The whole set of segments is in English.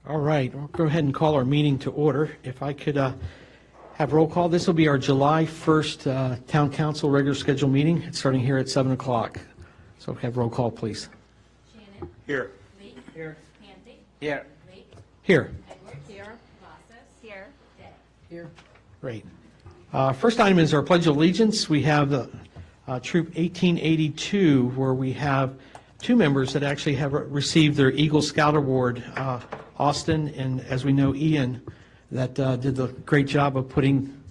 All right, we'll go ahead and call our meeting to order. If I could have roll call. This will be our July 1st Town Council regular scheduled meeting. It's starting here at 7 o'clock. So have roll call, please. Shannon. Here. Lee. Here. Handy. Here. Lee. Here. Edwards. Here. Vasas. Here. Day. Here. Great. First item is our Pledge of Allegiance. We have the Troop 1882, where we have two members that actually have received their Eagle Scout Award, Austin and, as we know, Ian, that did the great job of putting,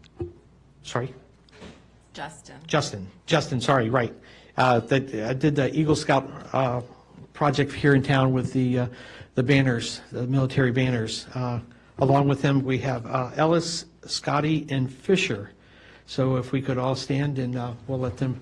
Justin, sorry, right, that did the Eagle Scout project here in town with the banners, the military banners. Along with them, we have Ellis, Scotty, and Fisher. So if we could all stand and we'll let them.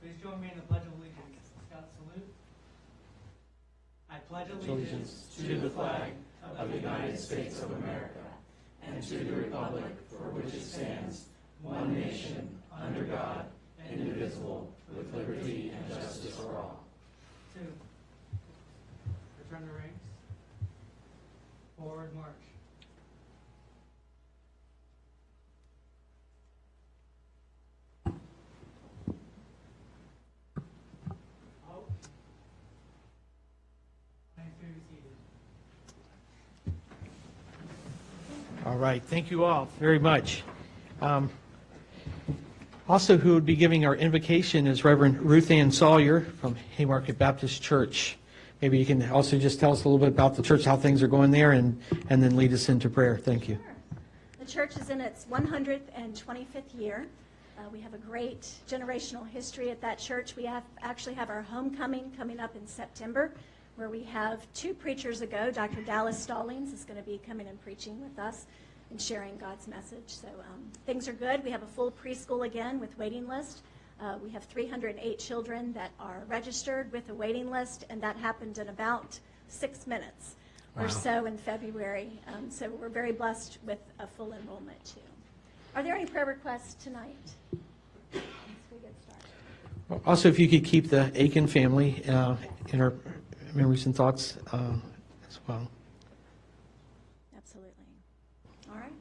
Please join me in the Pledge of Allegiance. Scout salute. I pledge allegiance to the flag of the United States of America and to the republic for which it stands, one nation, under God, indivisible, with liberty and justice for all. 2. Return to ranks. Forward march. All right, thank you all very much. Also, who would be giving our invocation is Reverend Ruth Ann Sawyer from Haymarket Baptist Church. Maybe you can also just tell us a little bit about the church, how things are going there, and then lead us into prayer. Thank you. Sure. The church is in its 125th year. We have a great generational history at that church. We actually have our homecoming coming up in September, where we have two preachers ago. Dr. Dallas Stallings is going to be coming and preaching with us and sharing God's message. So things are good. We have a full preschool again with waiting list. We have 308 children that are registered with a waiting list, and that happened in about 6 minutes or so in February. So we're very blessed with a full enrollment too. Are there any prayer requests tonight? As we get started. Also, if you could keep the Aiken family in our memories and thoughts as well. Absolutely. All right.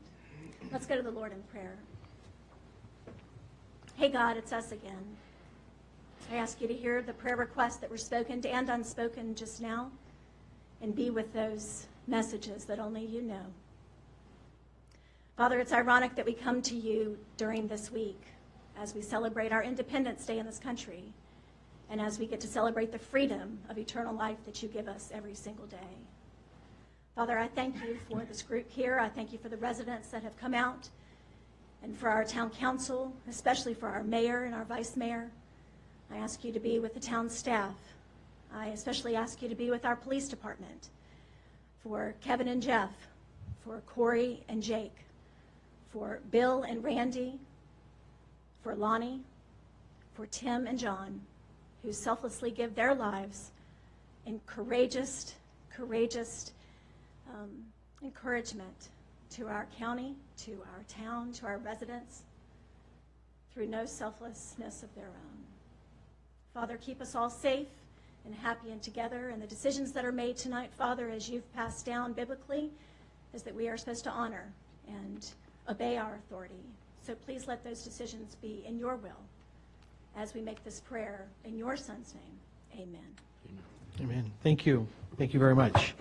Let's go to the Lord in prayer. Hey, God, it's us again. I ask you to hear the prayer requests that were spoken and unspoken just now, and be with those messages that only you know. Father, it's ironic that we come to you during this week as we celebrate our Independence Day in this country, and as we get to celebrate the freedom of eternal life that you give us every single day. Father, I thank you for this group here. I thank you for the residents that have come out, and for our town council, especially for our mayor and our vice mayor. I ask you to be with the town staff. I especially ask you to be with our police department, for Kevin and Jeff, for Corey and Jake, for Bill and Randy, for Lonnie, for Tim and John, who selflessly give their lives in courageous encouragement to our county, to our town, to our residents, through no selflessness of their own. Father, keep us all safe and happy and together. And the decisions that are made tonight, Father, as you've passed down biblically, is that we are supposed to honor and obey our authority. So please let those decisions be in your will as we make this prayer in your Son's name. Amen. Amen. Thank you. Thank you very much.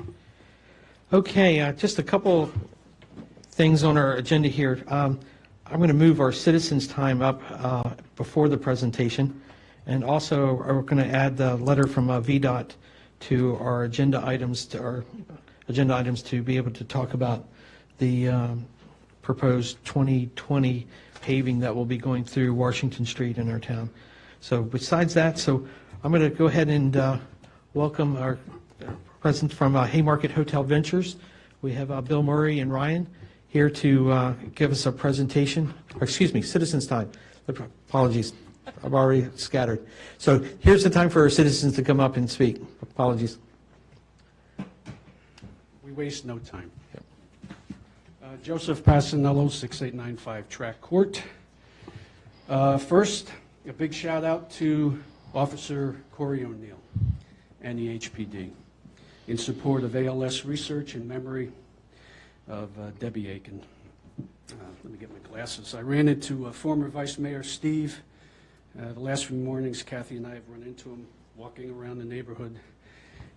Okay, just a couple things on our agenda here. I'm going to move our citizens' time up before the presentation, and also we're going to add the letter from VDOT to our agenda items to be able to talk about the proposed 2020 paving that will be going through Washington Street in our town. So besides that, I'm going to go ahead and welcome our president from Haymarket Hotel Ventures. We have Bill Murray and Ryan here to give us a presentation, citizens' time. Apologies. I'm already scattered. So here's the time for our citizens to come up and speak. Apologies. We waste no time. Joseph Passanello, 6895 Track Court. First, a big shout out to Officer Corey O'Neill and the HPD in support of ALS research in memory of Debbie Aiken. Let me get my glasses. I ran into former Vice Mayor Steve. The last few mornings, Kathy and I have run into him walking around the neighborhood.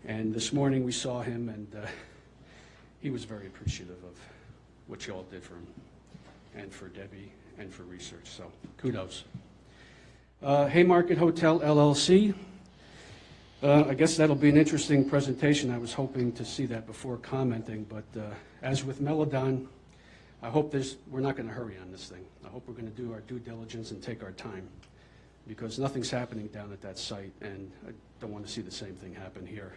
And this morning we saw him, and he was very appreciative of what you all did for him and for Debbie and for research. So kudos. Haymarket Hotel LLC. I guess that'll be an interesting presentation. I was hoping to see that before commenting, but as with Melodon, I hope we're not going to hurry on this thing. I hope we're going to do our due diligence and take our time, because nothing's happening down at that site, and I don't want to see the same thing happen here.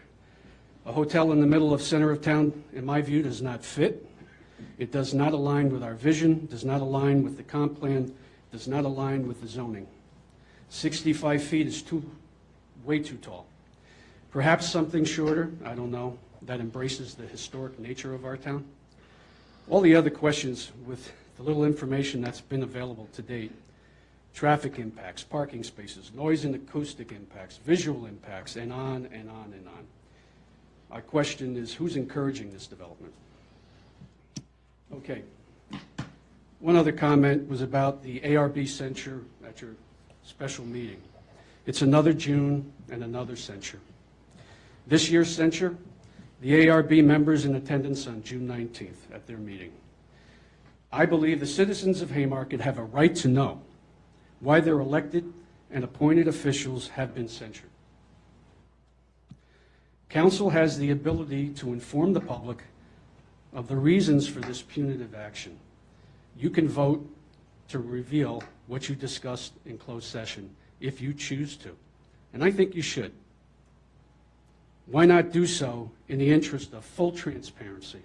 A hotel in the middle of center of town, in my view, does not fit. It does not align with our vision, does not align with the comp plan, does not align with the zoning. 65 feet is way too tall. Perhaps something shorter, I don't know, that embraces the historic nature of our town. All the other questions with the little information that's been available to date, traffic impacts, parking spaces, noise and acoustic impacts, visual impacts, and on and on and on. Our question is, who's encouraging this development? Okay. One other comment was about the ARB censure at your special meeting. It's another June and another censure. This year's censure, the ARB members in attendance on June 19th at their meeting. I believe the citizens of Haymarket have a right to know why their elected and appointed officials have been censured. Council has the ability to inform the public of the reasons for this punitive action. You can vote to reveal what you discussed in closed session if you choose to, and I think you should. Why not do so in the interest of full transparency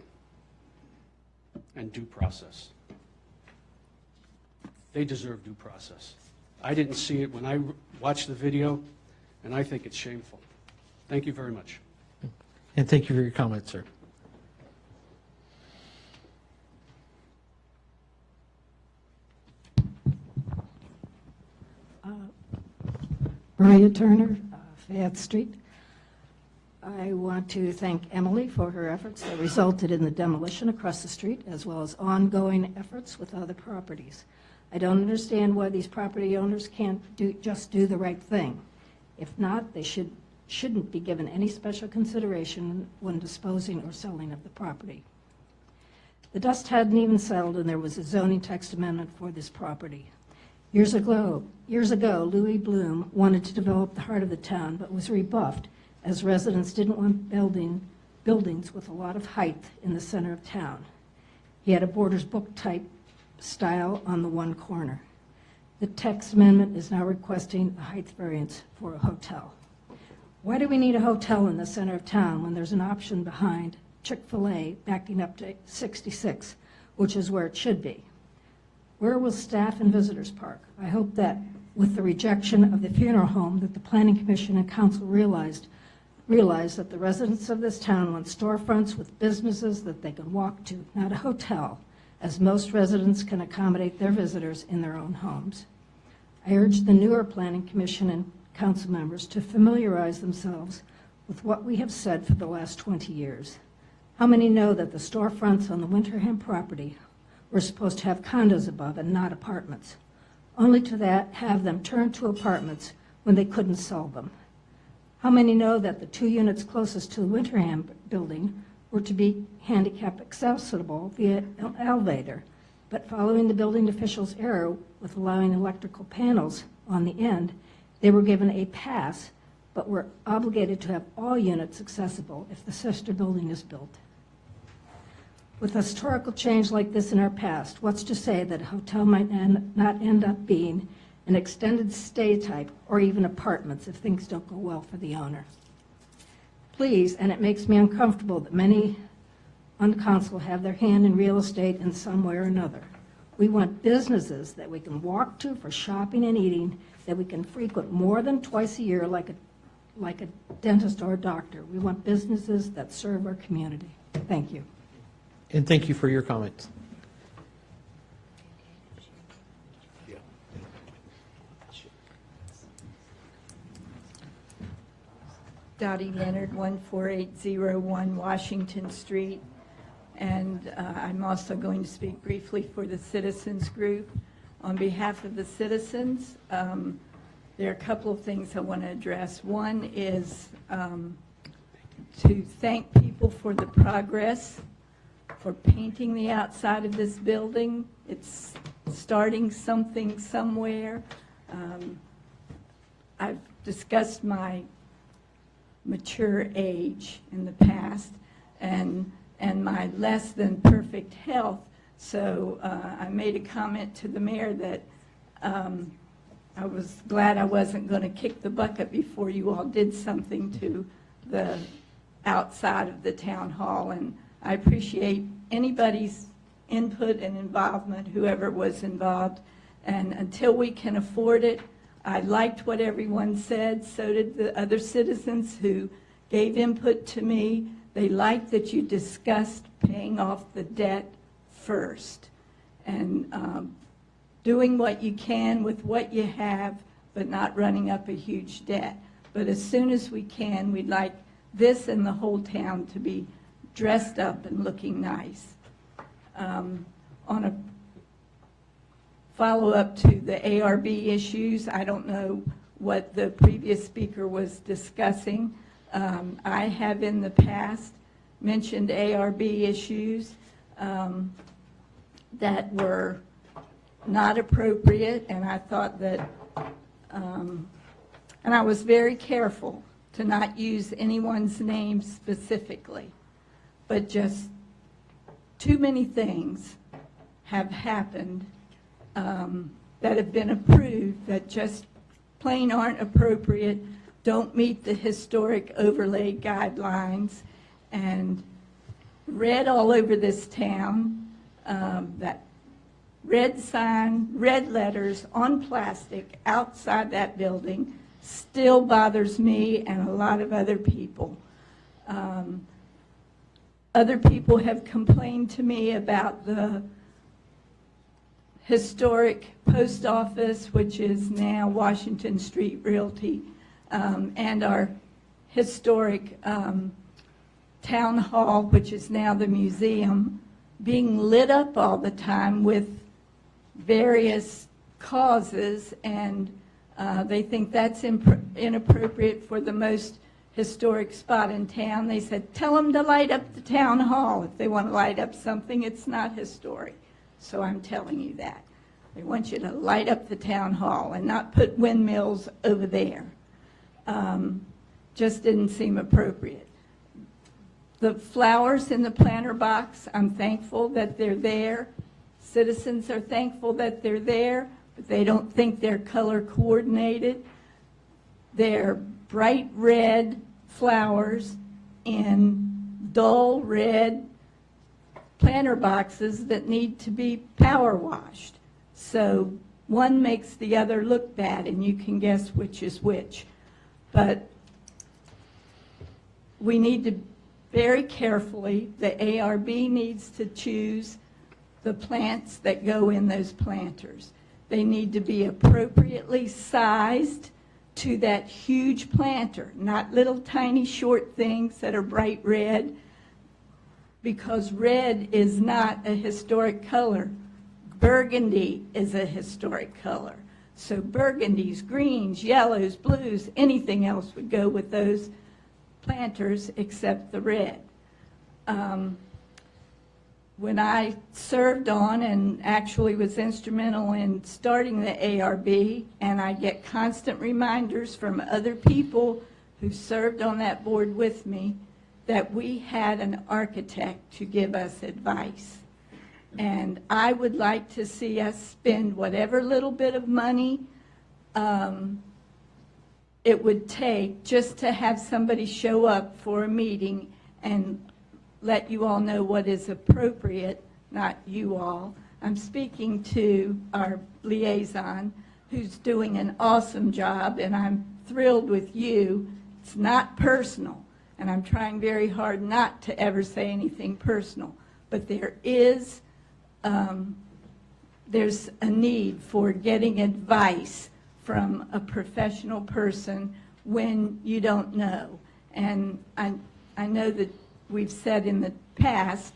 and due process? They deserve due process. I didn't see it when I watched the video, and I think it's shameful. Thank you very much. And thank you for your comment, sir. Maria Turner, Fayette Street. I want to thank Emily for her efforts that resulted in the demolition across the street, as well as ongoing efforts with other properties. I don't understand why these property owners can't just do the right thing. If not, they shouldn't be given any special consideration when disposing or selling of the property. The dust hadn't even settled, and there was a zoning text amendment for this property. Years ago, Louis Bloom wanted to develop the heart of the town, but was rebuffed as residents didn't want buildings with a lot of height in the center of town. He had a Borders book type style on the one corner. The text amendment is now requesting a height variance for a hotel. Why do we need a hotel in the center of town when there's an option behind Chick-fil-A backing up to 66, which is where it should be? Where will staff and visitors park? I hope that with the rejection of the funeral home, that the Planning Commission and Council realize that the residents of this town want storefronts with businesses that they can walk to, not a hotel, as most residents can accommodate their visitors in their own homes. I urge the newer Planning Commission and Council members to familiarize themselves with what we have said for the last 20 years. How many know that the storefronts on the Winterham property were supposed to have condos above and not apartments, only to have them turned to apartments when they couldn't sell them? How many know that the 2 units closest to the Winterham building were to be handicap accessible via elevator, but following the building official's error with allowing electrical panels on the end, they were given a pass, but were obligated to have all units accessible if the sister building is built? With a historical change like this in our past, what's to say that a hotel might not end up being an extended stay type or even apartments if things don't go well for the owner? Please, and it makes me uncomfortable that many on the council have their hand in real estate in some way or another. We want businesses that we can walk to for shopping and eating, that we can frequent more than twice a year like a dentist or a doctor. We want businesses that serve our community. Thank you. And thank you for your comments. Dottie Leonard, 14801 Washington Street. And I'm also going to speak briefly for the Citizens Group. On behalf of the citizens, there are a couple of things I want to address. One is to thank people for the progress, for painting the outside of this building. It's starting something somewhere. I've discussed my mature age in the past and my less than perfect health. So I made a comment to the mayor that I was glad I wasn't going to kick the bucket before you all did something to the outside of the town hall. And I appreciate anybody's input and involvement, whoever was involved. And until we can afford it, I liked what everyone said. So did the other citizens who gave input to me. They liked that you discussed paying off the debt first and doing what you can with what you have, but not running up a huge debt. But as soon as we can, we'd like this and the whole town to be dressed up and looking nice. On a follow-up to the ARB issues, I don't know what the previous speaker was discussing. I have in the past mentioned ARB issues that were not appropriate, and I thought that, and I was very careful to not use anyone's name specifically, but just too many things have happened that have been approved that just plain aren't appropriate, don't meet the historic overlay guidelines, and red all over this town, that red sign, red letters on plastic outside that building still bothers me and a lot of other people. Other people have complained to me about the historic post office, which is now Washington Street Realty, and our historic town hall, which is now the museum, being lit up all the time with various causes, and they think that's inappropriate for the most historic spot in town. They said, tell them to light up the town hall. If they want to light up something, it's not historic. So I'm telling you that. They want you to light up the town hall and not put windmills over there. Just didn't seem appropriate. The flowers in the planter box, I'm thankful that they're there. Citizens are thankful that they're there, but they don't think they're color coordinated. They're bright red flowers in dull red planter boxes that need to be power washed. So one makes the other look bad, and you can guess which is which. But we need to very carefully, the ARB needs to choose the plants that go in those planters. They need to be appropriately sized to that huge planter, not little tiny short things that are bright red, because red is not a historic color. Burgundy is a historic color. So burgundies, greens, yellows, blues, anything else would go with those planters except the red. When I served on and actually was instrumental in starting the ARB, and I get constant reminders from other people who served on that board with me that we had an architect to give us advice. And I would like to see us spend whatever little bit of money it would take just to have somebody show up for a meeting and let you all know what is appropriate, not you all, I'm speaking to our liaison, who's doing an awesome job, and I'm thrilled with you. It's not personal, and I'm trying very hard not to ever say anything personal, but there's a need for getting advice from a professional person when you don't know. And I know that we've said in the past,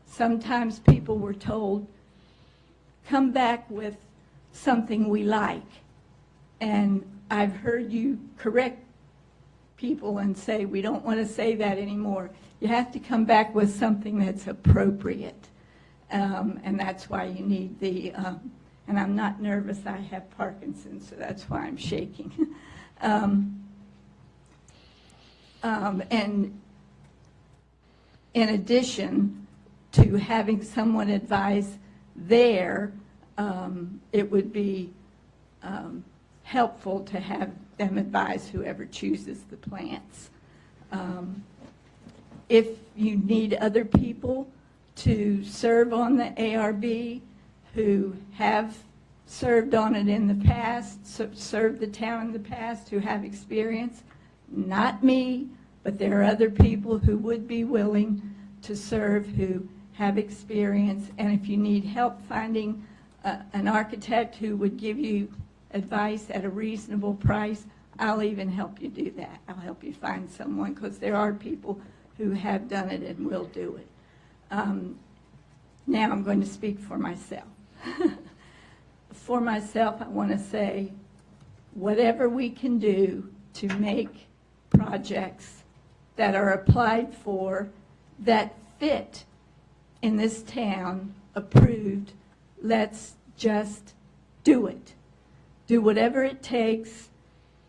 sometimes people were told, come back with something we like. And I've heard you correct people and say, we don't want to say that anymore. You have to come back with something that's appropriate. And that's why you need the, and I'm not nervous, I have Parkinson's, so that's why I'm shaking. And in addition to having someone advise there, it would be helpful to have them advise whoever chooses the plants. If you need other people to serve on the ARB who have served on it in the past, served the town in the past, who have experience, not me, but there are other people who would be willing to serve who have experience. And if you need help finding an architect who would give you advice at a reasonable price, I'll even help you do that. I'll help you find someone, because there are people who have done it and will do it. Now I'm going to speak for myself. For myself, I want to say, whatever we can do to make projects that are applied for, that fit in this town, approved, let's just do it. Do whatever it takes.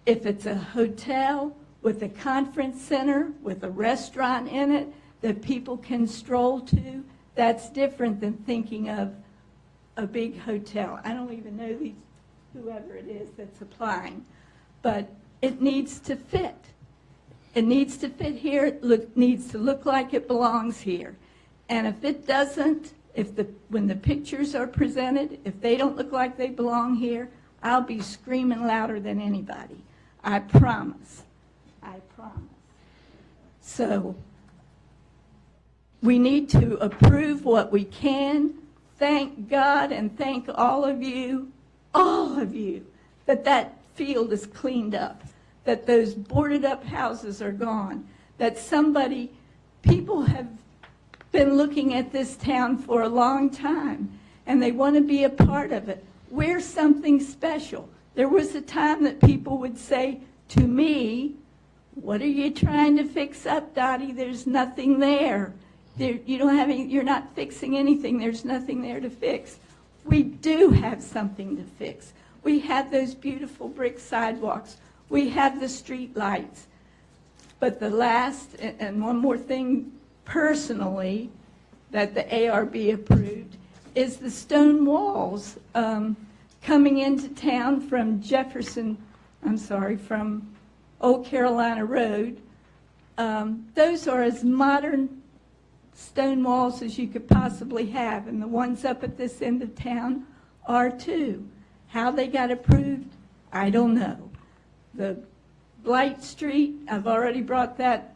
If it's a hotel with a conference center, with a restaurant in it that people can stroll to, that's different than thinking of a big hotel. I don't even know whoever it is that's applying, but it needs to fit. It needs to fit here. It needs to look like it belongs here. And if it doesn't, when the pictures are presented, if they don't look like they belong here, I'll be screaming louder than anybody. I promise. I promise. So we need to approve what we can. Thank God and thank all of you, that that field is cleaned up, that those boarded up houses are gone, that people have been looking at this town for a long time, and they want to be a part of it. We're something special. There was a time that people would say to me, what are you trying to fix up, Dottie? There's nothing there. You're not fixing anything. There's nothing there to fix. We do have something to fix. We have those beautiful brick sidewalks. We have the street lights. But the last, and one more thing personally that the ARB approved, is the stone walls coming into town from from Old Carolina Road. Those are as modern stone walls as you could possibly have, and the ones up at this end of town are too. How they got approved, I don't know. The Blight Street, I've already brought that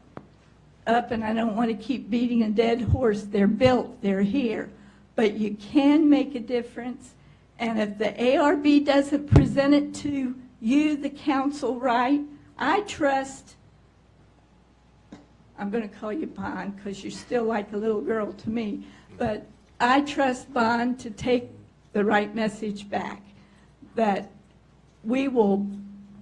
up, and I don't want to keep beating a dead horse. They're built, they're here. But you can make a difference, and if the ARB doesn't present it to you, the council, right, I trust, I'm going to call you Bond because you're still like a little girl to me, but I trust Bond to take the right message back, that we will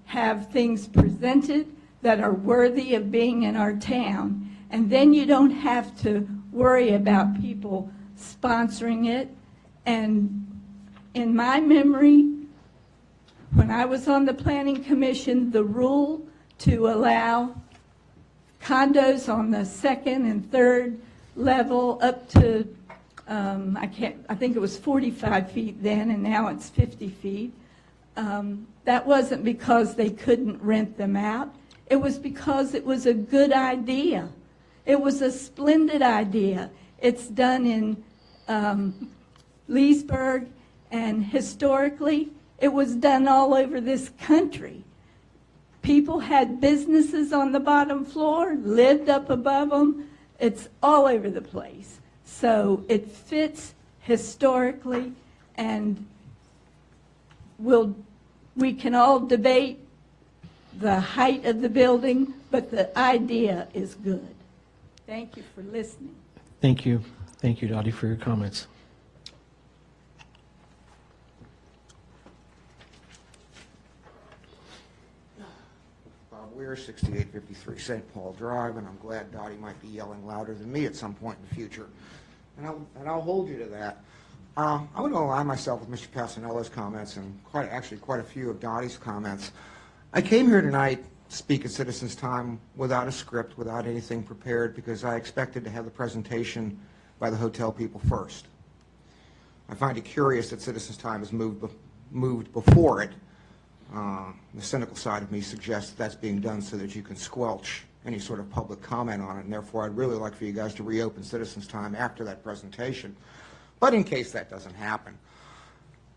have things presented that are worthy of being in our town, and then you don't have to worry about people sponsoring it. And in my memory, when I was on the Planning Commission, the rule to allow condos on the second and third level up to, I think it was 45 feet then, and now it's 50 feet. That wasn't because they couldn't rent them out. It was because it was a good idea. It was a splendid idea. It's done in Leesburg, and historically, it was done all over this country. People had businesses on the bottom floor, lived up above them. It's all over the place. So it fits historically, and we can all debate the height of the building, but the idea is good. Thank you for listening. Thank you. Thank you, Dottie, for your comments. Bob Weir, 6853 St. Paul Drive, and I'm glad Dottie might be yelling louder than me at some point in the future. And I'll hold you to that. I'm going to align myself with Mr. Pasanella's comments and quite a few of Dottie's comments. I came here tonight to speak at Citizens Time without a script, without anything prepared, because I expected to have the presentation by the hotel people first. I find it curious that Citizens Time has moved before it. The cynical side of me suggests that's being done so that you can squelch any sort of public comment on it, and therefore I'd really like for you guys to reopen Citizens Time after that presentation. But in case that doesn't happen,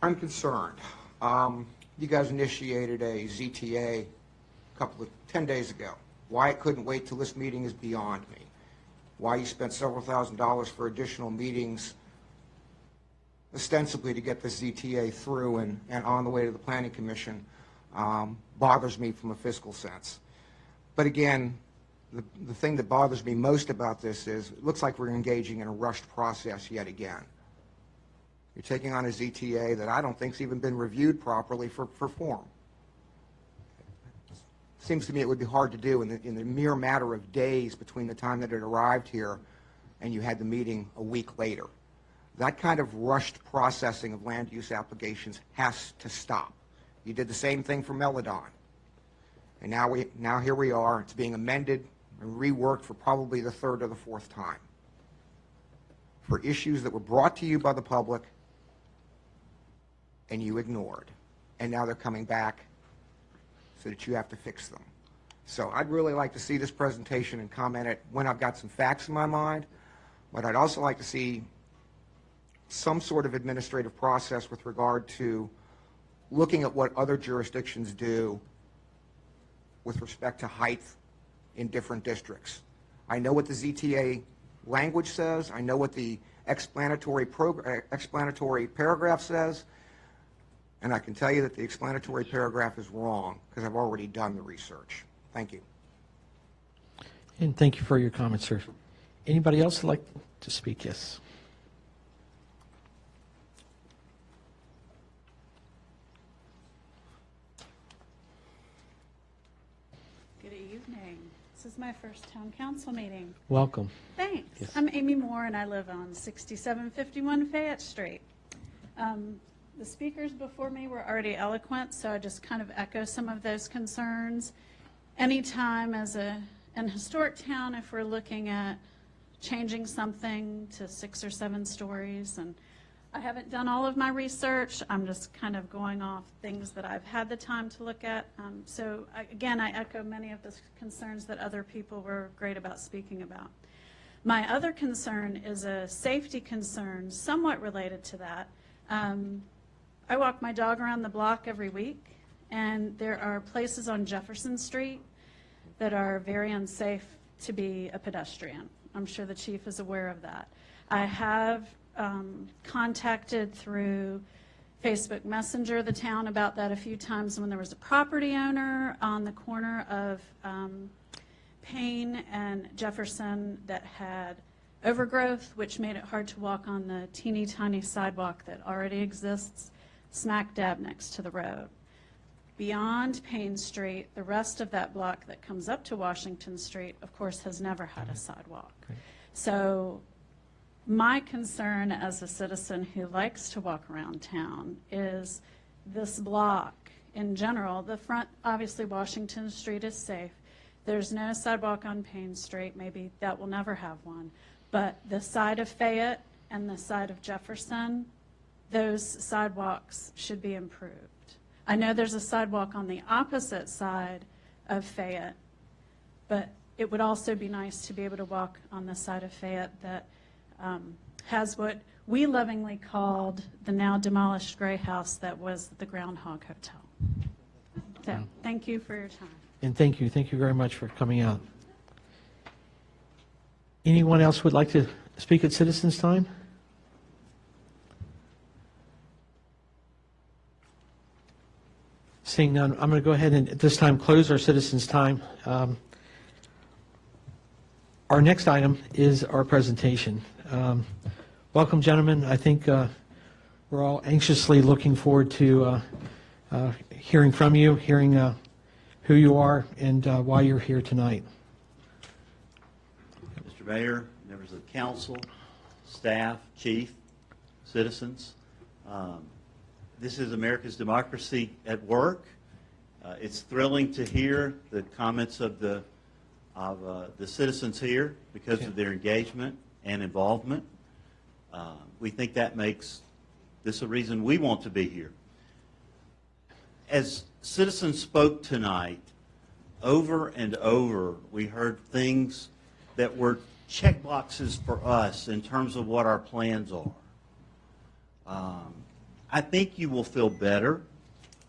I'm concerned. You guys initiated a ZTA 10 days ago. Why it couldn't wait till this meeting is beyond me. Why you spent several $1,000s for additional meetings ostensibly to get this ZTA through and on the way to the Planning Commission bothers me from a fiscal sense. But again, the thing that bothers me most about this is it looks like we're engaging in a rushed process yet again. You're taking on a ZTA that I don't think's even been reviewed properly for form. Seems to me it would be hard to do in the mere matter of days between the time that it arrived here and you had the meeting a week later. That kind of rushed processing of land use applications has to stop. You did the same thing for Meladon. And now here we are. It's being amended and reworked for probably the third or the fourth time for issues that were brought to you by the public and you ignored. And now they're coming back so that you have to fix them. So I'd really like to see this presentation and comment it when I've got some facts in my mind, but I'd also like to see some sort of administrative process with regard to looking at what other jurisdictions do with respect to height in different districts. I know what the ZTA language says. I know what the explanatory paragraph says. And I can tell you that the explanatory paragraph is wrong because I've already done the research. Thank you. And thank you for your comments, sir. Anybody else like to speak? Yes. Good evening. This is my first town council meeting. Welcome. Thanks. Yes. I'm Amy Moore, and I live on 6751 Fayette Street. The speakers before me were already eloquent, so I just kind of echo some of those concerns. Anytime as an historic town, if we're looking at changing something to 6 or 7 stories, and I haven't done all of my research, I'm just kind of going off things that I've had the time to look at. Again, I echo many of the concerns that other people were great about speaking about. My other concern is a safety concern, somewhat related to that. I walk my dog around the block every week, and there are places on Jefferson Street that are very unsafe to be a pedestrian. I'm sure the chief is aware of that. I have contacted through Facebook Messenger the town about that a few times when there was a property owner on the corner of Payne and Jefferson that had overgrowth, which made it hard to walk on the teeny tiny sidewalk that already exists smack dab next to the road. Beyond Payne Street, the rest of that block that comes up to Washington Street, of course, has never had a sidewalk. Okay. So my concern as a citizen who likes to walk around town is this block in general. The front, obviously, Washington Street is safe. There's no sidewalk on Payne Street. Maybe that will never have one. But the side of Fayette and the side of Jefferson, those sidewalks should be improved. I know there's a sidewalk on the opposite side of Fayette, but it would also be nice to be able to walk on the side of Fayette that has what we lovingly called the now demolished gray house that was the Groundhog Hotel. So, thank you for your time. And thank you very much for coming out. Anyone else would like to speak at Citizens Time? Seeing none, I'm going to go ahead and at this time close our Citizens Time. Our next item is our presentation. Welcome, gentlemen. I think we're all anxiously looking forward to hearing from you, hearing who you are and why you're here tonight. Mr. Mayor, members of the council, staff, chief, citizens, this is America's democracy at work. It's thrilling to hear the comments of the citizens here because of their engagement and involvement. We think that makes this a reason we want to be here. As citizens spoke tonight, over and over, we heard things that were check boxes for us in terms of what our plans are. I think you will feel better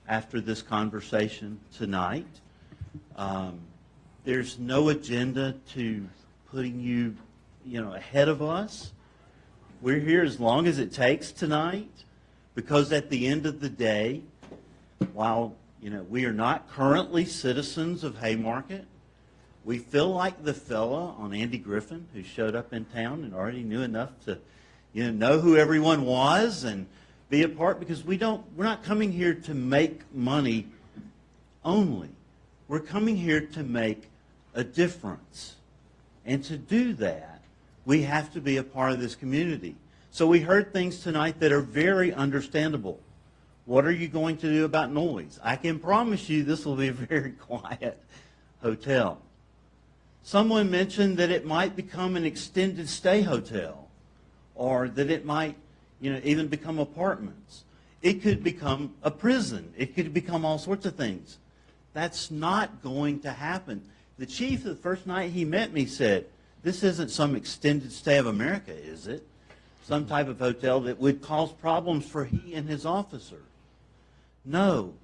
after this conversation tonight. There's no agenda to putting you, ahead of us. We're here as long as it takes tonight, because at the end of the day, while we are not currently citizens of Haymarket, we feel like the fella on Andy Griffin who showed up in town and already knew enough to know who everyone was and be a part, because we're not coming here to make money only. We're coming here to make a difference. And to do that, we have to be a part of this community. So we heard things tonight that are very understandable. What are you going to do about noise? I can promise you this will be a very quiet hotel. Someone mentioned that it might become an extended stay hotel, or that it might even become apartments. It could become a prison. It could become all sorts of things. That's not going to happen. The chief, the first night he met me, said, this isn't some extended stay of America, is it? Some type of hotel that would cause problems for he and his officers. No.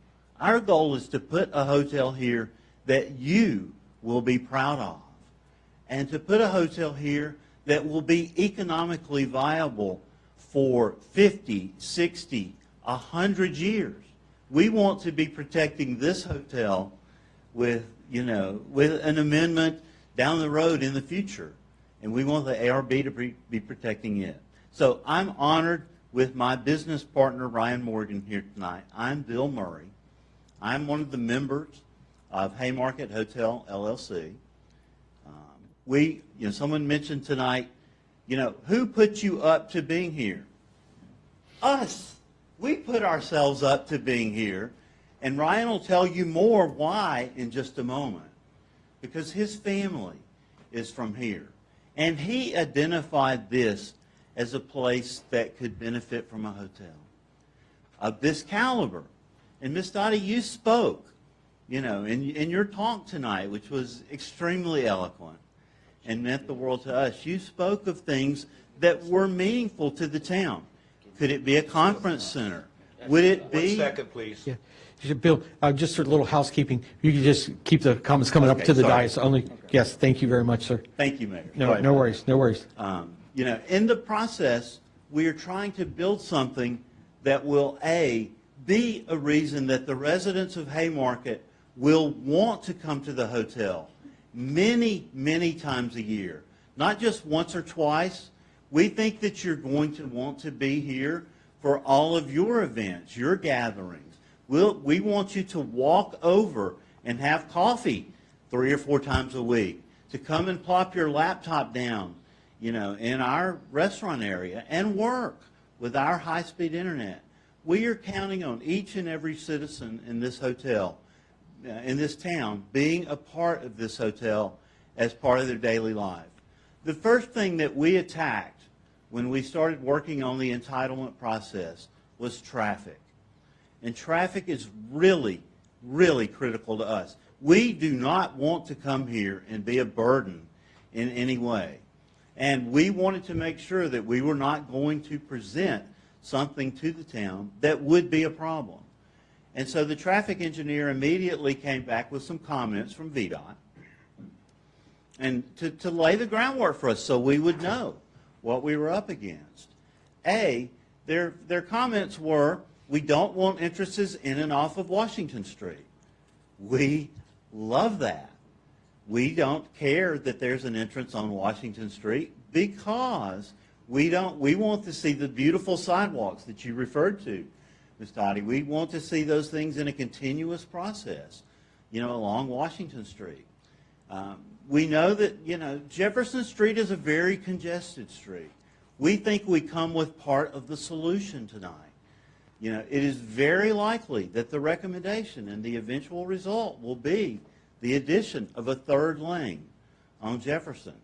Our goal is to put a hotel here that you will be proud of, and to put a hotel here that will be economically viable for 50, 60, 100 years. We want to be protecting this hotel with an amendment down the road in the future. And we want the ARB to be protecting it. So I'm honored with my business partner, Ryan Morgan, here tonight. I'm Bill Murray. I'm one of the members of Haymarket Hotel, LLC. Someone mentioned tonight, who put you up to being here? Us. We put ourselves up to being here. And Ryan will tell you more why in just a moment. Because his family is from here. And he identified this as a place that could benefit from a hotel of this caliber. And Miss Dottie, you spoke, in your talk tonight, which was extremely eloquent and meant the world to us. You spoke of things that were meaningful to the town. Could it be a conference center? Would it be? 1 second, please. Yeah. Bill, just a little housekeeping. You can just keep the comments coming up to the dais only. Okay. Yes, thank you very much, sir. Thank you, Mayor. No worries. In the process, we are trying to build something that will, be a reason that the residents of Haymarket will want to come to the hotel many, many times a year. Not just once or twice. We think that you're going to want to be here for all of your events, your gatherings. We want you to walk over and have coffee 3 or 4 times a week, to come and plop your laptop down, in our restaurant area and work with our high-speed internet. We are counting on each and every citizen in this hotel, in this town, being a part of this hotel as part of their daily life. The first thing that we attacked when we started working on the entitlement process was traffic. And traffic is really, really critical to us. We do not want to come here and be a burden in any way. And we wanted to make sure that we were not going to present something to the town that would be a problem. And so the traffic engineer immediately came back with some comments from VDOT and to lay the groundwork for us so we would know what we were up against. Their comments were, we don't want entrances in and off of Washington Street. We love that. We don't care that there's an entrance on Washington Street because we want to see the beautiful sidewalks that you referred to, Ms. Dottie. We want to see those things in a continuous process, along Washington Street. We know that, Jefferson Street is a very congested street. We think we come with part of the solution tonight. It is very likely that the recommendation and the eventual result will be the addition of a third lane on Jefferson.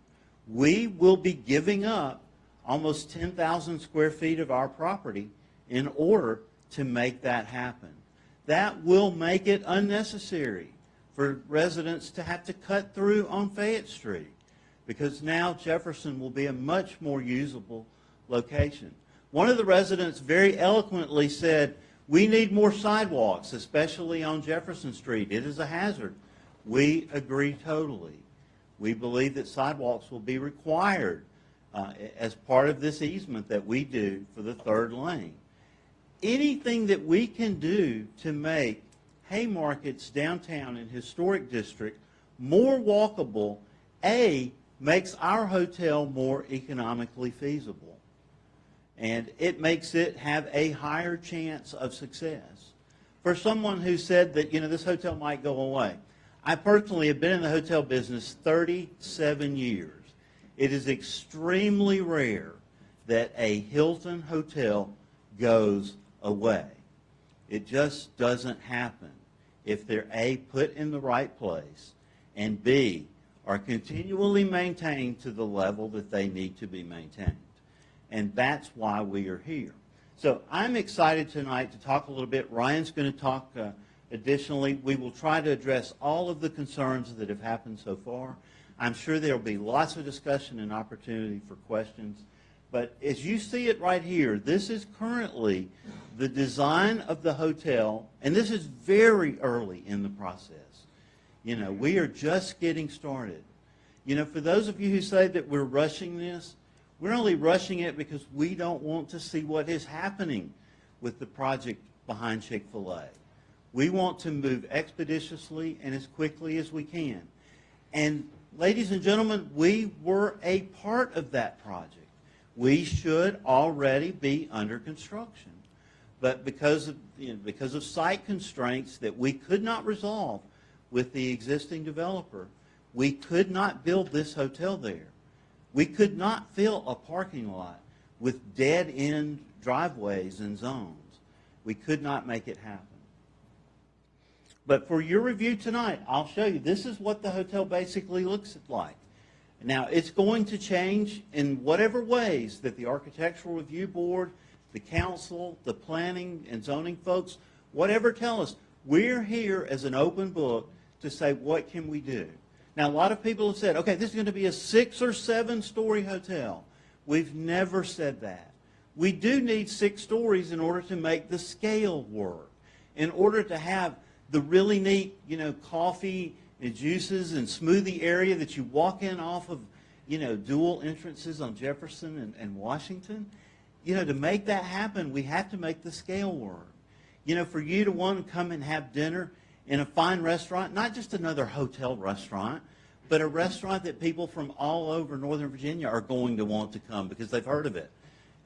We will be giving up almost 10,000 square feet of our property in order to make that happen. That will make it unnecessary for residents to have to cut through on Fayette Street because now Jefferson will be a much more usable location. One of the residents very eloquently said, we need more sidewalks, especially on Jefferson Street. It is a hazard. We agree totally. We believe that sidewalks will be required as part of this easement that we do for the third lane. Anything that we can do to make Haymarket's downtown and historic district more walkable, makes our hotel more economically feasible. And it makes it have a higher chance of success. For someone who said that, this hotel might go away, I personally have been in the hotel business 37 years. It is extremely rare that a Hilton hotel goes away. It just doesn't happen if they're A, put in the right place, and B, are continually maintained to the level that they need to be maintained. And that's why we are here. So I'm excited tonight to talk a little bit. Ryan's going to talk additionally. We will try to address all of the concerns that have happened so far. I'm sure there will be lots of discussion and opportunity for questions. But as you see it right here, this is currently the design of the hotel, and this is very early in the process. We are just getting started. For those of you who say that we're rushing this, we're only rushing it because we don't want to see what is happening with the project behind Chick-fil-A. We want to move expeditiously and as quickly as we can. And ladies and gentlemen, we were a part of that project. We should already be under construction. But because of site constraints that we could not resolve with the existing developer, we could not build this hotel there. We could not fill a parking lot with dead-end driveways and zones. We could not make it happen. But for your review tonight, I'll show you. This is what the hotel basically looks like. Now, it's going to change in whatever ways that the Architectural Review Board, the council, the planning and zoning folks, whatever tell us. We're here as an open book to say, what can we do? Now, a lot of people have said, okay, this is going to be a 6 or 7 story hotel. We've never said that. We do need 6 stories in order to make the scale work, in order to have the really neat, coffee and juices and smoothie area that you walk in off of, dual entrances on Jefferson and Washington. To make that happen, we have to make the scale work. For you to want to come and have dinner in a fine restaurant, not just another hotel restaurant, but a restaurant that people from all over Northern Virginia are going to want to come because they've heard of it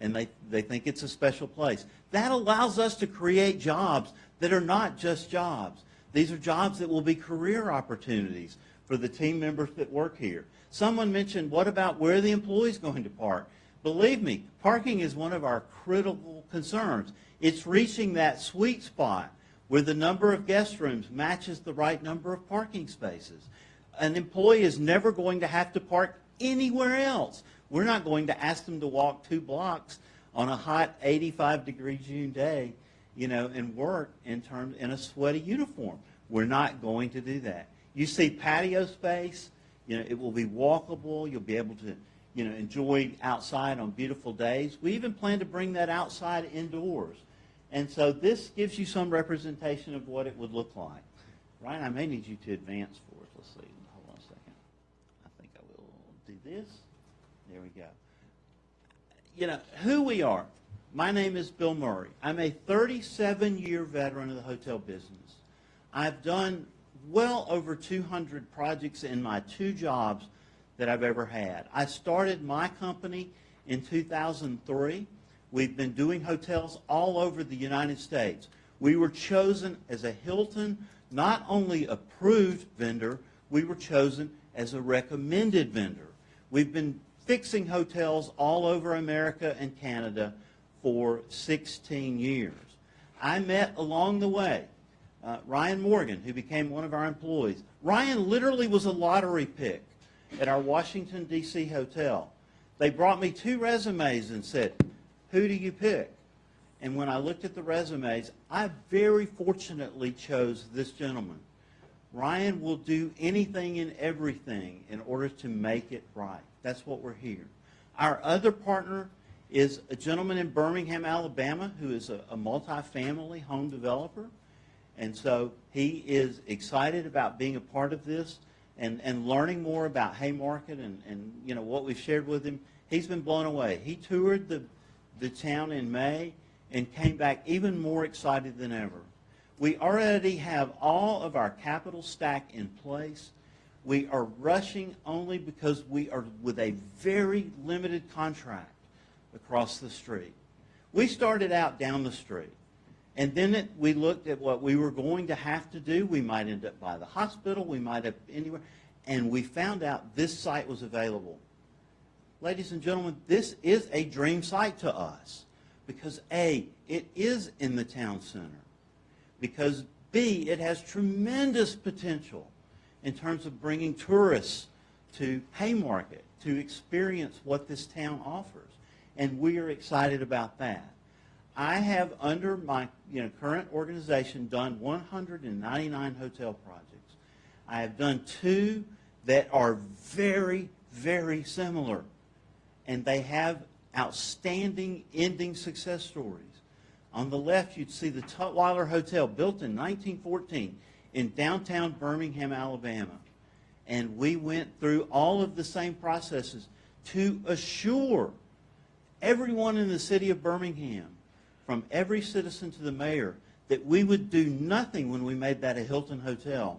and they think it's a special place. That allows us to create jobs that are not just jobs. These are jobs that will be career opportunities for the team members that work here. Someone mentioned, what about where are the employees going to park? Believe me, parking is one of our critical concerns. It's reaching that sweet spot where the number of guest rooms matches the right number of parking spaces. An employee is never going to have to park anywhere else. We're not going to ask them to walk 2 blocks on a hot 85-degree June day, and work in a sweaty uniform. We're not going to do that. You see patio space, it will be walkable. You'll be able to, enjoy outside on beautiful days. We even plan to bring that outside indoors. And so this gives you some representation of what it would look like. Ryan, I may need you to advance for us. Let's see. Hold on a second. I think I will do this. There we go. Who we are. My name is Bill Murray. I'm a 37-year veteran of the hotel business. I've done well over 200 projects in my 2 jobs that I've ever had. I started my company in 2003. We've been doing hotels all over the United States. We were chosen as a Hilton, not only approved vendor, we were chosen as a recommended vendor. We've been fixing hotels all over America and Canada for 16 years. I met along the way Ryan Morgan, who became one of our employees. Ryan literally was a lottery pick at our Washington, D.C. hotel. They brought me 2 resumes and said, "Who do you pick?" And when I looked at the resumes, I very fortunately chose this gentleman. Ryan will do anything and everything in order to make it right. That's what we're here. Our other partner is a gentleman in Birmingham, Alabama, who is a multifamily home developer. And so he is excited about being a part of this and learning more about Haymarket and what we've shared with him. He's been blown away. He toured the town in May and came back even more excited than ever. We already have all of our capital stack in place. We are rushing only because we are with a very limited contract across the street. We started out down the street, and then we looked at what we were going to have to do. We might end up by the hospital, we might have anywhere, and we found out this site was available. Ladies and gentlemen, this is a dream site to us because A, it is in the town center, because B, it has tremendous potential in terms of bringing tourists to Haymarket to experience what this town offers. And we are excited about that. I have, under my current organization, done 199 hotel projects. I have done 2 that are very, very similar. And they have outstanding ending success stories. On the left, you'd see the Tutwiler Hotel, built in 1914 in downtown Birmingham, Alabama. And we went through all of the same processes to assure everyone in the city of Birmingham, from every citizen to the mayor, that we would do nothing when we made that a Hilton hotel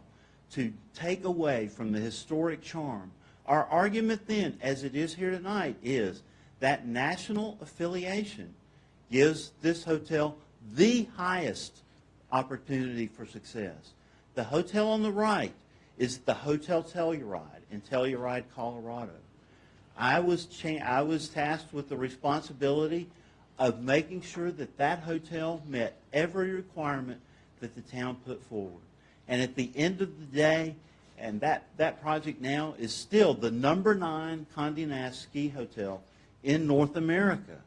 to take away from the historic charm. Our argument then, as it is here tonight, is that national affiliation gives this hotel the highest opportunity for success. The hotel on the right is the Hotel Telluride in Telluride, Colorado. I was tasked with the responsibility of making sure that that hotel met every requirement that the town put forward. And at the end of the day, and that project now is still the #9 Condé Nast ski hotel in North America.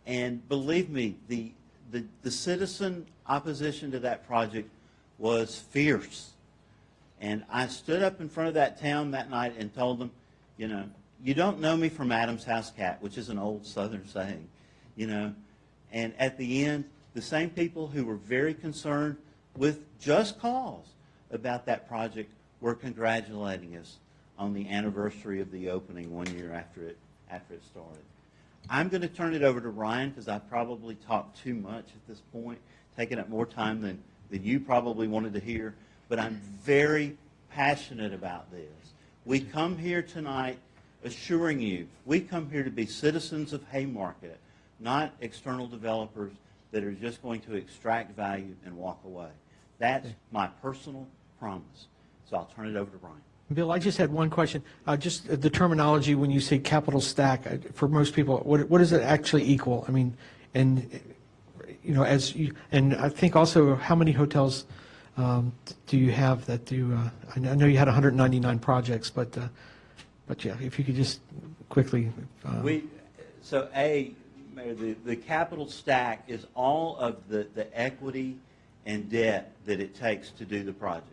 And believe me, the citizen opposition to that project was fierce. And I stood up in front of that town that night and told them, you don't know me from Adam's house cat, which is an old Southern saying, And at the end, the same people who were very concerned with just cause about that project were congratulating us on the anniversary of the opening 1 year after it started. I'm going to turn it over to Ryan because I probably talked too much at this point, taking up more time than you probably wanted to hear, but I'm very passionate about this. We come here tonight assuring you, we come here to be citizens of Haymarket, not external developers that are just going to extract value and walk away. That's my personal promise. So I'll turn it over to Ryan. Bill, I just had one question. Just the terminology when you say capital stack, for most people, what does it actually equal? I mean, and and I think also how many hotels do you have that do? I know you had 199 projects, but yeah, if you could just quickly. Mayor, the capital stack is all of the equity and debt that it takes to do the project.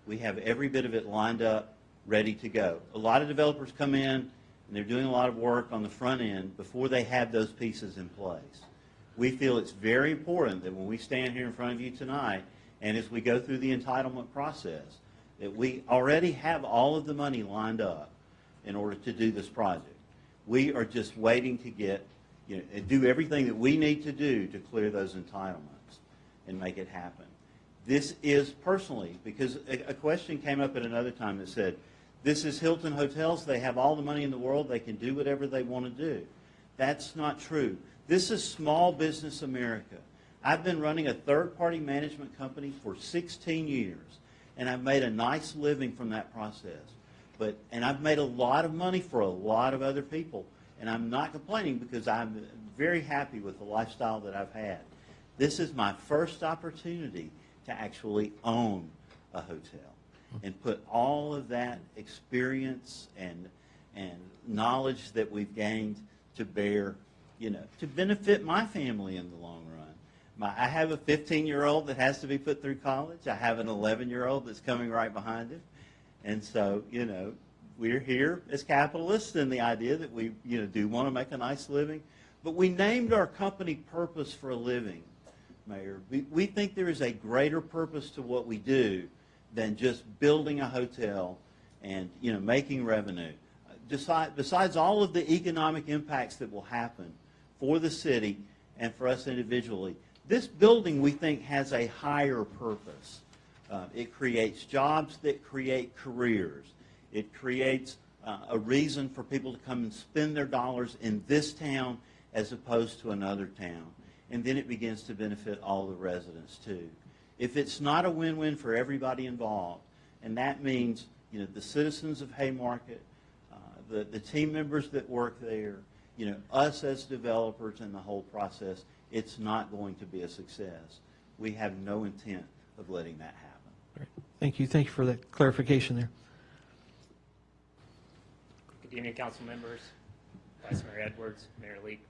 We have every bit of it lined up, ready to go. A lot of developers come in and they're doing a lot of work on the front end before they have those pieces in place. We feel it's very important that when we stand here in front of you tonight, and as we go through the entitlement process, that we already have all of the money lined up in order to do this project. We are just waiting to get, and do everything that we need to do to clear those entitlements and make it happen. This is personally, because a question came up at another time that said, this is Hilton Hotels, they have all the money in the world, they can do whatever they want to do. That's not true. This is small business America. I've been running a third-party management company for 16 years, and I've made a nice living from that process. And I've made a lot of money for a lot of other people, and I'm not complaining because I'm very happy with the lifestyle that I've had. This is my first opportunity to actually own a hotel and put all of that experience and knowledge that we've gained to bear, to benefit my family in the long run. I have a 15-year-old that has to be put through college. I have an 11-year-old that's coming right behind him. And so, we're here as capitalists in the idea that we, do want to make a nice living. But we named our company Purpose for a Living, Mayor. We think there is a greater purpose to what we do than just building a hotel and, making revenue. Besides all of the economic impacts that will happen for the city and for us individually, this building, we think, has a higher purpose. It creates jobs that create careers. It creates a reason for people to come and spend their dollars in this town as opposed to another town. And then it begins to benefit all the residents, too. If it's not a win-win for everybody involved, and that means, the citizens of Haymarket, the team members that work there, us as developers and the whole process, it's not going to be a success. We have no intent of letting that happen. Great. Thank you. Thank you for that clarification there. Good evening, council members, Vice Mayor Edwards, Mayor Leak.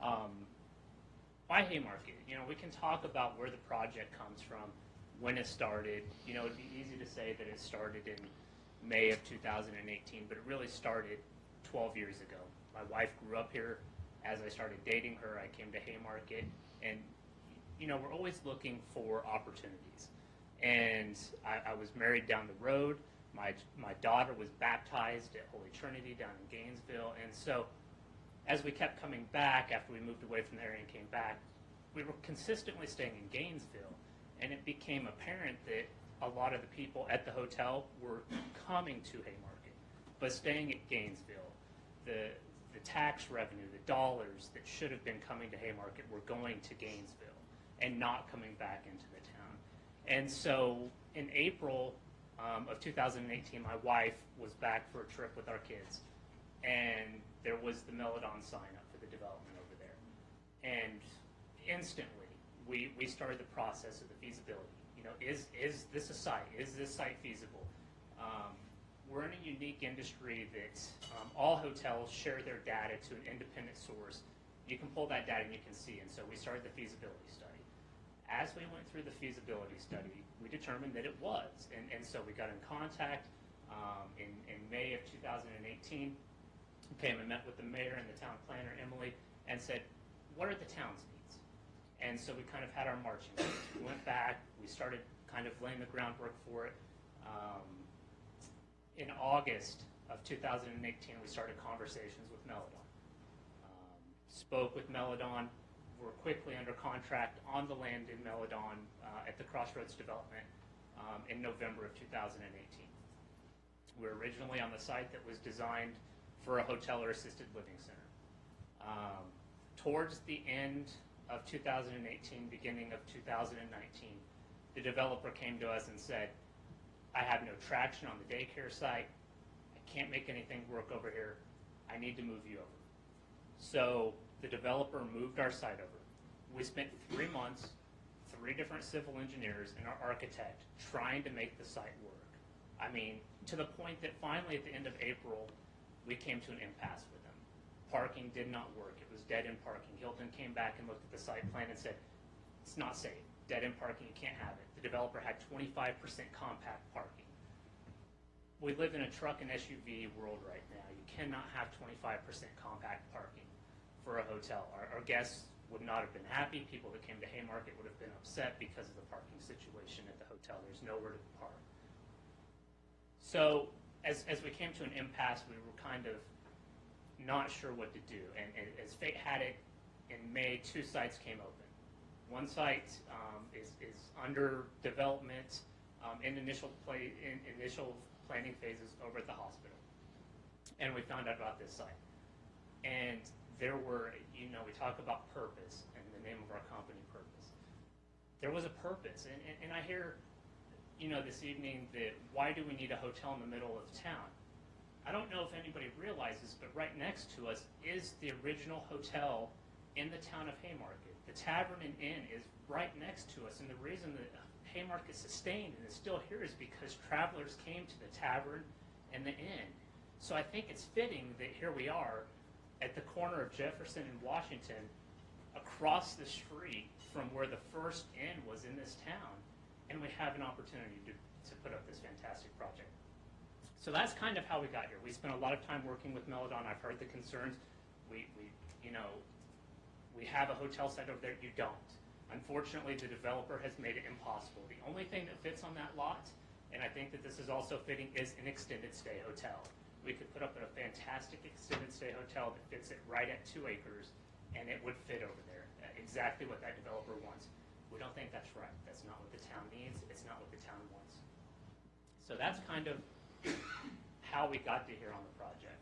Why Haymarket? We can talk about where the project comes from, when it started. It'd be easy to say that it started in May of 2018, but it really started 12 years ago. My wife grew up here. As I started dating her, I came to Haymarket, and we're always looking for opportunities. And I was married down the road. My daughter was baptized at Holy Trinity down in Gainesville, and so as we kept coming back after we moved away from the area and came back, we were consistently staying in Gainesville, and it became apparent that a lot of the people at the hotel were coming to Haymarket, but staying at Gainesville. The tax revenue, the dollars that should have been coming to Haymarket were going to Gainesville and not coming back into the town. And so in April of 2018, my wife was back for a trip with our kids, and there was the Meladon sign up for the development over there. And instantly, we started the process of the feasibility. Is this a site? Is this site feasible? We're in a unique industry that all hotels share their data to an independent source. You can pull that data and you can see. And so we started the feasibility study. As we went through the feasibility study, we determined that it was. And so we got in contact in May of 2018, came and met with the mayor and the town planner, Emily, and said, what are the town's needs? And so we kind of had our marching orders. We went back, we started kind of laying the groundwork for it. In August of 2018, we started conversations with Meladon. Spoke with Meladon. We're quickly under contract on the land in Meladon at the Crossroads development in November of 2018. We were originally on the site that was designed for a hotel or assisted living center. Towards the end of 2018, beginning of 2019, the developer came to us and said, I have no traction on the daycare site. I can't make anything work over here. I need to move you over. So the developer moved our site over. We spent 3 months, 3 different civil engineers and our architect trying to make the site work. I mean, to the point that finally at the end of April, we came to an impasse with them. Parking did not work. It was dead-end parking. Hilton came back and looked at the site plan and said, it's not safe. Dead-end parking, you can't have it. The developer had 25% compact parking. we live in a truck and SUV world right now. You cannot have 25% compact parking for a hotel. Our guests would not have been happy. People that came to Haymarket would have been upset because of the parking situation at the hotel. There's nowhere to park. So as we came to an impasse, we were kind of not sure what to do. And as fate had it, in May, 2 sites came open. One site is under development in initial planning phases over at the hospital. And we found out about this site. And there were, we talk about purpose and the name of our company, Purpose. There was a purpose. And I hear, this evening that why do we need a hotel in the middle of town? I don't know if anybody realizes, but right next to us is the original hotel in the town of Haymarket. The Tavern and Inn is right next to us, and the reason that Haymarket sustained and is still here is because travelers came to the tavern and the inn. So I think it's fitting that here we are at the corner of Jefferson and Washington, across the street from where the first inn was in this town, and we have an opportunity to put up this fantastic project. So that's kind of how we got here. We spent a lot of time working with Meladon. I've heard the concerns. We have a hotel site over there. You don't. Unfortunately, the developer has made it impossible. The only thing that fits on that lot, and I think that this is also fitting, is an extended stay hotel. We could put up a fantastic extended stay hotel that fits it right at 2 acres, and it would fit over there, exactly what that developer wants. We don't think that's right. That's not what the town needs. It's not what the town wants. So that's kind of how we got to here on the project.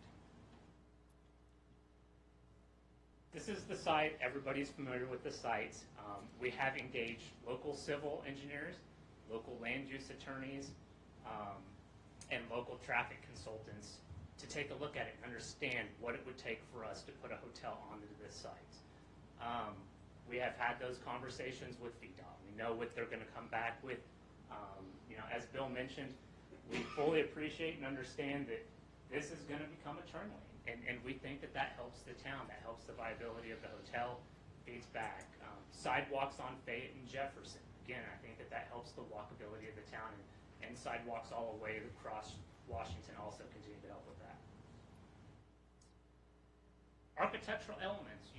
This is the site. Everybody's familiar with the site. We have engaged local civil engineers, local land use attorneys, and local traffic consultants to take a look at it and understand what it would take for us to put a hotel onto this site. We have had those conversations with VDOT. We know what they're going to come back with. As Bill mentioned, we fully appreciate and understand that this is going to become a turn lane, and we think that that helps the town, that helps the viability of the hotel, feeds back. Sidewalks on Fayette and Jefferson. Again, I think that that helps the walkability of the town, and sidewalks all the way across Washington also continue to help with that. Architectural elements,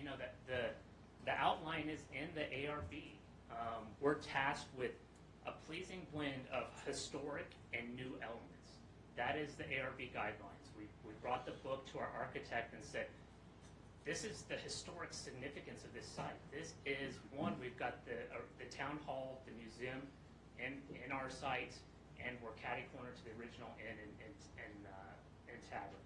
that the outline is in the ARB. We're tasked with a pleasing blend of historic and new elements. That is the ARB guidelines. We brought the book to our architect and said, this is the historic significance of this site. This is, one, we've got the town hall, the museum in our site, and we're catty corner to the original inn and tavern.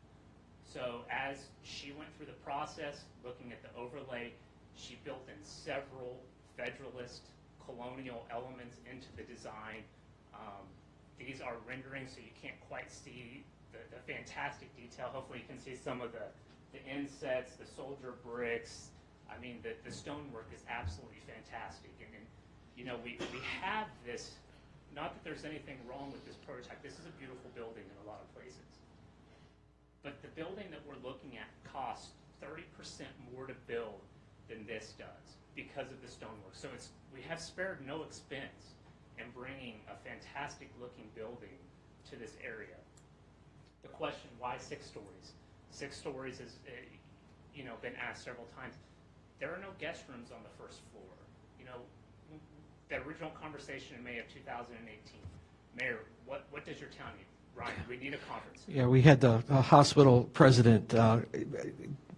So as she went through the process, looking at the overlay, she built in several Federalist colonial elements into the design. These are renderings, so you can't quite see the fantastic detail. Hopefully you can see some of the insets, the soldier bricks. I mean, the stonework is absolutely fantastic. And we have this, not that there's anything wrong with this prototype. This is a beautiful building in a lot of places. But the building that we're looking at costs 30% more to build than this does because of the stonework. So we have spared no expense in bringing a fantastic looking building to this area. The question, why 6 stories? 6 stories has been asked several times. There are no guest rooms on the first floor. The original conversation in May of 2018, Mayor, what does your town need? Ryan, we need a conference. Yeah, we had the hospital president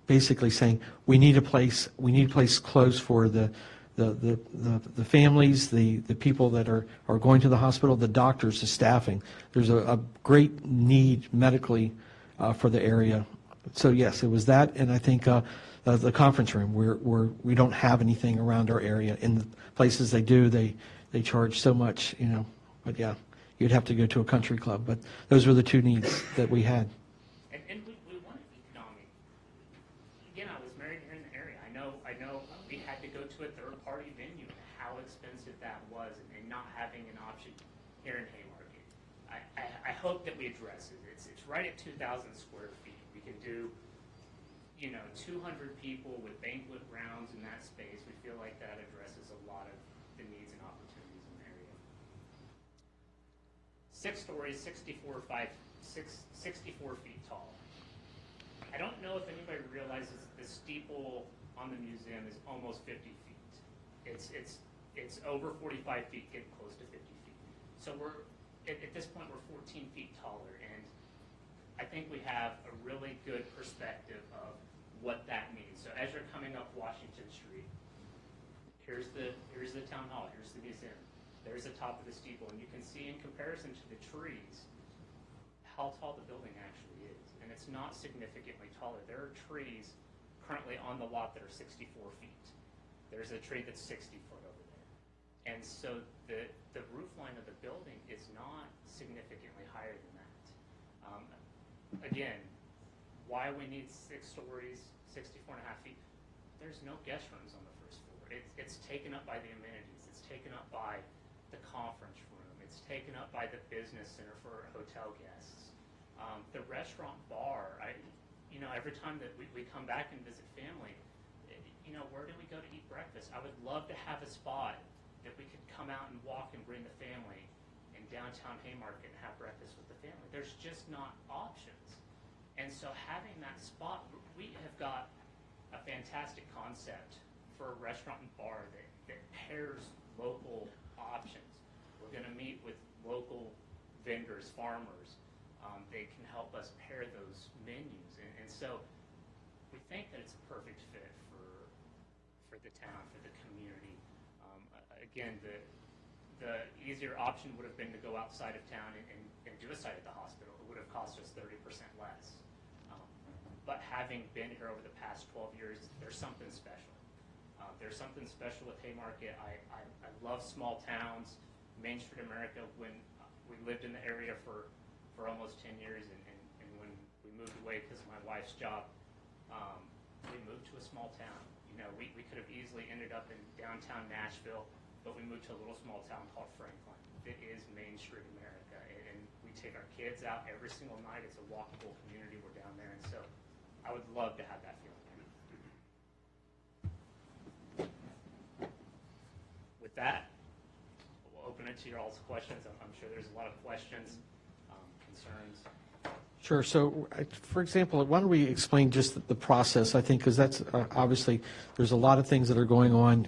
basically saying we need a place closed for the families, the people that are going to the hospital, the doctors, the staffing. There's a great need medically for the area. So yes, it was that, and I think the conference room where we don't have anything around our area. In the places they do, they charge so much, But yeah, you'd have to go to a country club. But those were the 2 needs that we had. And we wanted economic. Again, I was married here in the area. I know we had to go to a third-party venue and how expensive that was, and not having an option here in Haymarket. I hope that we address it. It's right at 2,000 square feet. We can do 200 people with banquet grounds in that space. We feel like that addresses a lot of the needs and opportunities in the area. 6 stories, 64 64 feet tall. I don't know if anybody realizes the steeple on the museum is almost 50 feet. It's over 45 feet, getting close to 50 feet. So we're at this point we're 14 feet taller, and I think we have a really good perspective of what that means. So as you're coming up Washington Street, here's the town hall, here's the museum, there's the top of the steeple, and you can see in comparison to the trees how tall the building actually is, and it's not significantly taller. There are trees currently on the lot that are 64 feet. There's a tree that's 60 foot over there, and so the roof line of the building is not significantly higher than that. Again, why we need 6 stories, 64 and a half feet? There's no guest rooms on the first floor. It's taken up by the amenities. It's taken up by the conference room. It's taken up by the business center for hotel guests. The restaurant bar, every time that we come back and visit family, where do we go to eat breakfast? I would love to have a spot that we could come out and walk and bring the family in downtown Haymarket and have breakfast with the family. There's just not options. And so having that spot, we have got a fantastic concept for a restaurant and bar that pairs local options. We're going to meet with local vendors, farmers. They can help us pair those menus. And so we think that it's a perfect fit for the town, for the community. Again, the easier option would have been to go outside of town and do a site at the hospital. It would have cost us 30% less. But having been here over the past 12 years, there's something special. There's something special with Haymarket. I love small towns. Main Street America, when we lived in the area for almost 10 years, and when we moved away because of my wife's job, we moved to a small town. We could have easily ended up in downtown Nashville, but we moved to a little small town called Franklin. It is Main Street America, and we take our kids out every single night. It's a walkable community. We're down there, and so I would love to have that feeling. With that, we'll open it to your all's questions. I'm sure there's a lot of questions, concerns. Sure. So, for example, why don't we explain just the process, I think, because that's obviously, there's a lot of things that are going on.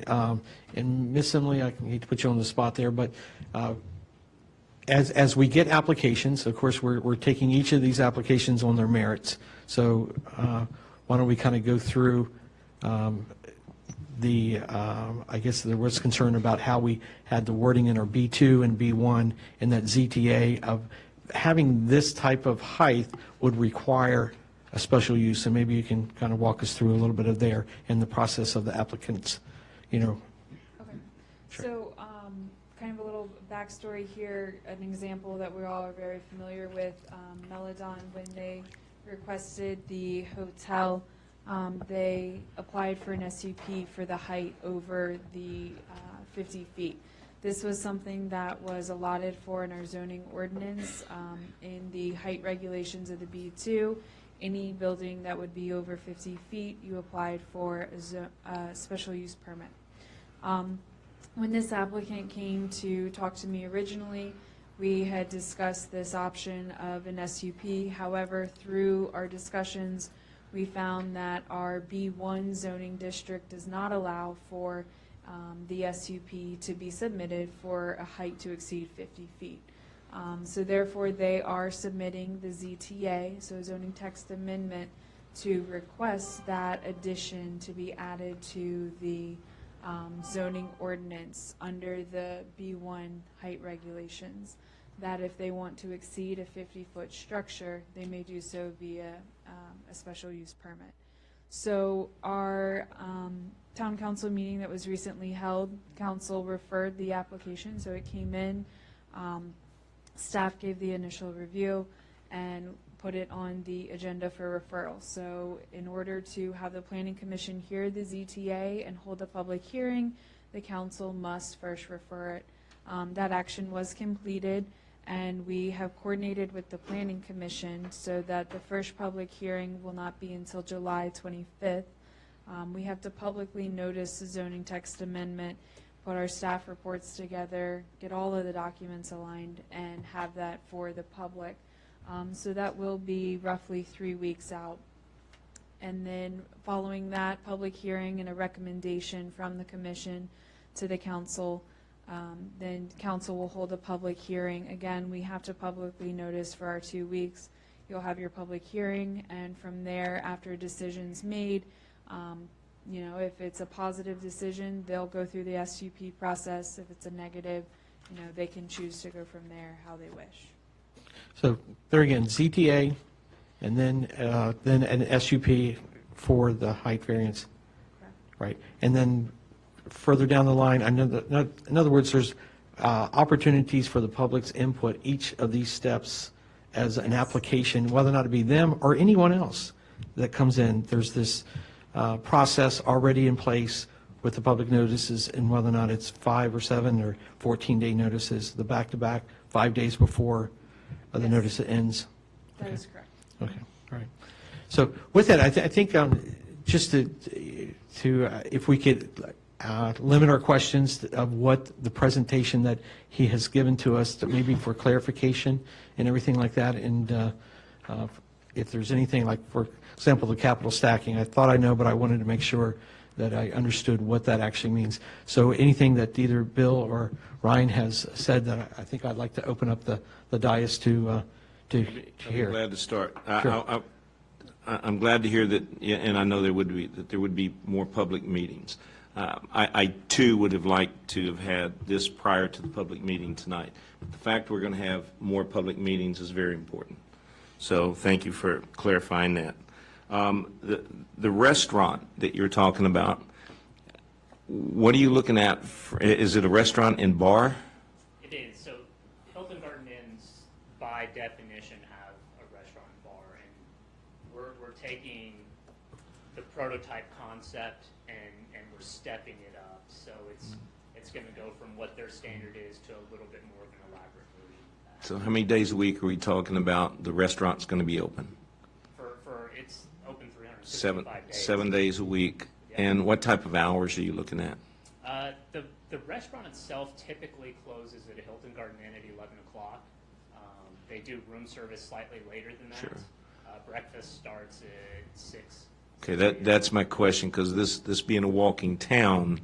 And Miss Emily, I hate to put you on the spot there, but as we get applications, of course, we're taking each of these applications on their merits. So why don't we kind of go through I guess there was concern about how we had the wording in our B2 and B1 in that ZTA of having this type of height would require a special use, and maybe you can kind of walk us through a little bit of there in the process of the applicants, Okay. Sure. So, kind of a little backstory here, an example that we all are very familiar with, Meladon, when they requested the hotel, they applied for an SUP for the height over the 50 feet. This was something that was allotted for in our zoning ordinance. In the height regulations of the B2, any building that would be over 50 feet, you applied for a special use permit. When this applicant came to talk to me originally, we had discussed this option of an SUP. However, through our discussions, we found that our B1 zoning district does not allow for the SUP to be submitted for a height to exceed 50 feet. So therefore, they are submitting the ZTA, so zoning text amendment, to request that addition to be added to the zoning ordinance under the B1 height regulations, that if they want to exceed a 50-foot structure, they may do so via a special use permit. So our town council meeting that was recently held, council referred the application, so it came in. Staff gave the initial review and put it on the agenda for referral. So in order to have the Planning Commission hear the ZTA and hold a public hearing, the council must first refer it. That action was completed, and we have coordinated with the Planning Commission so that the first public hearing will not be until July 25th. We have to publicly notice the zoning text amendment, put our staff reports together, get all of the documents aligned, and have that for the public. So that will be roughly 3 weeks out. And then following that, public hearing and a recommendation from the commission to the council. Then council will hold a public hearing. Again, we have to publicly notice for our 2 weeks. You'll have your public hearing, and from there, after a decision's made, if it's a positive decision, they'll go through the SUP process. If it's a negative, they can choose to go from there how they wish. So there again, ZTA, and then an SUP for the height variance. Correct. Right. And then further down the line, I know that, in other words, there's opportunities for the public's input, each of these steps as an application, whether or not it be them or anyone else that comes in. There's this process already in place with the public notices, and whether or not it's 5 or 7 or 14-day notices, the back-to-back, 5 days before the notice ends. That is correct. Okay, all right. So with that, I think just to if we could limit our questions of what the presentation that he has given to us, that maybe for clarification and everything like that, and if there's anything like, for example, the capital stacking, I thought I know, but I wanted to make sure that I understood what that actually means. So anything that either Bill or Ryan has said, that I think I'd like to open up the dais to hear. I'm glad to start. Sure. I'm glad to hear that, and I know there would be more public meetings. I too would have liked to have had this prior to the public meeting tonight. But the fact we're going to have more public meetings is very important. So thank you for clarifying that. The restaurant that you're talking about, what are you looking at? Is it a restaurant and bar? It is. So Hilton Garden Inns, by definition, have a restaurant and bar, and we're taking the prototype concept and we're stepping it up. So it's going to go from what their standard is to a little bit more of an elaborate version of that. So how many days a week are we talking about the restaurant's going to be open? For it's open 365 days. 7 days a week. Yeah. And what type of hours are you looking at? The restaurant itself typically closes at a Hilton Garden Inn at 11 o'clock. They do room service slightly later than that. Sure. Breakfast starts at 6. Okay, that's my question, because this being a walking town,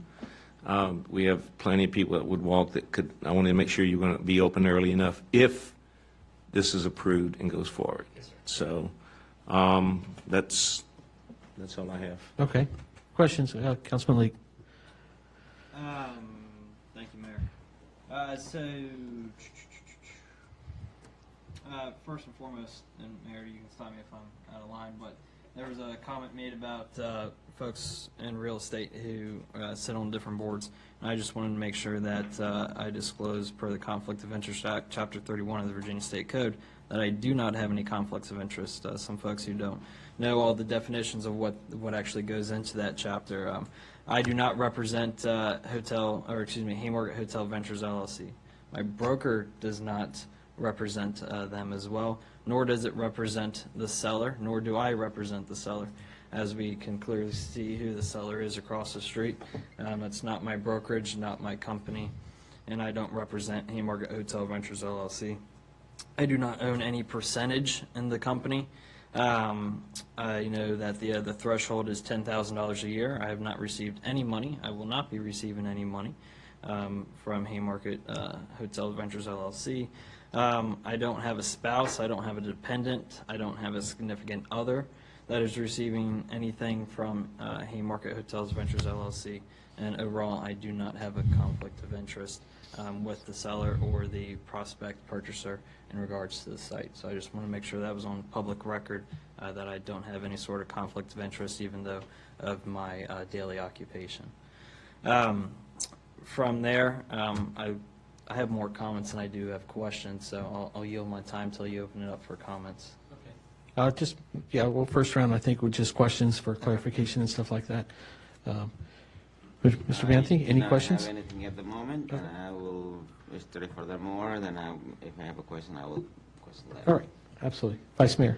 we have plenty of people that would walk that could, I wanted to make sure you're going to be open early enough if this is approved and goes forward. Yes, sir. So that's all I have. Okay. Questions? Councilman Lee. Thank you, Mayor. First and foremost, and Mayor, you can stop me if I'm out of line, but there was a comment made about folks in real estate who sit on different boards. And I just wanted to make sure that I disclose, per the Conflict of Interest Act, Chapter 31 of the Virginia State Code, that I do not have any conflicts of interest. Some folks who don't know all the definitions of what actually goes into that chapter. I do not represent Haymarket Hotel Ventures LLC. My broker does not represent them as well, nor does it represent the seller, nor do I represent the seller. As we can clearly see who the seller is across the street. It's not my brokerage, not my company, and I don't represent Haymarket Hotel Ventures LLC. I do not own any percentage in the company. I know that the threshold is $10,000 a year. I have not received any money. I will not be receiving any money from Haymarket Hotel Ventures LLC. I don't have a spouse. I don't have a dependent. I don't have a significant other that is receiving anything from Haymarket Hotels Ventures LLC. And overall, I do not have a conflict of interest with the seller or the prospect purchaser in regards to the site. So I just want to make sure that was on public record, that I don't have any sort of conflict of interest, even though of my daily occupation. From there, I have more comments than I do have questions, so I'll yield my time till you open it up for comments. Well, first round, I think, with just questions for clarification and stuff like that. Mr. Banthi, any questions? I don't have anything at the moment, and I will study furthermore, then if I have a question, I will question later. All right, absolutely. Vice Mayor.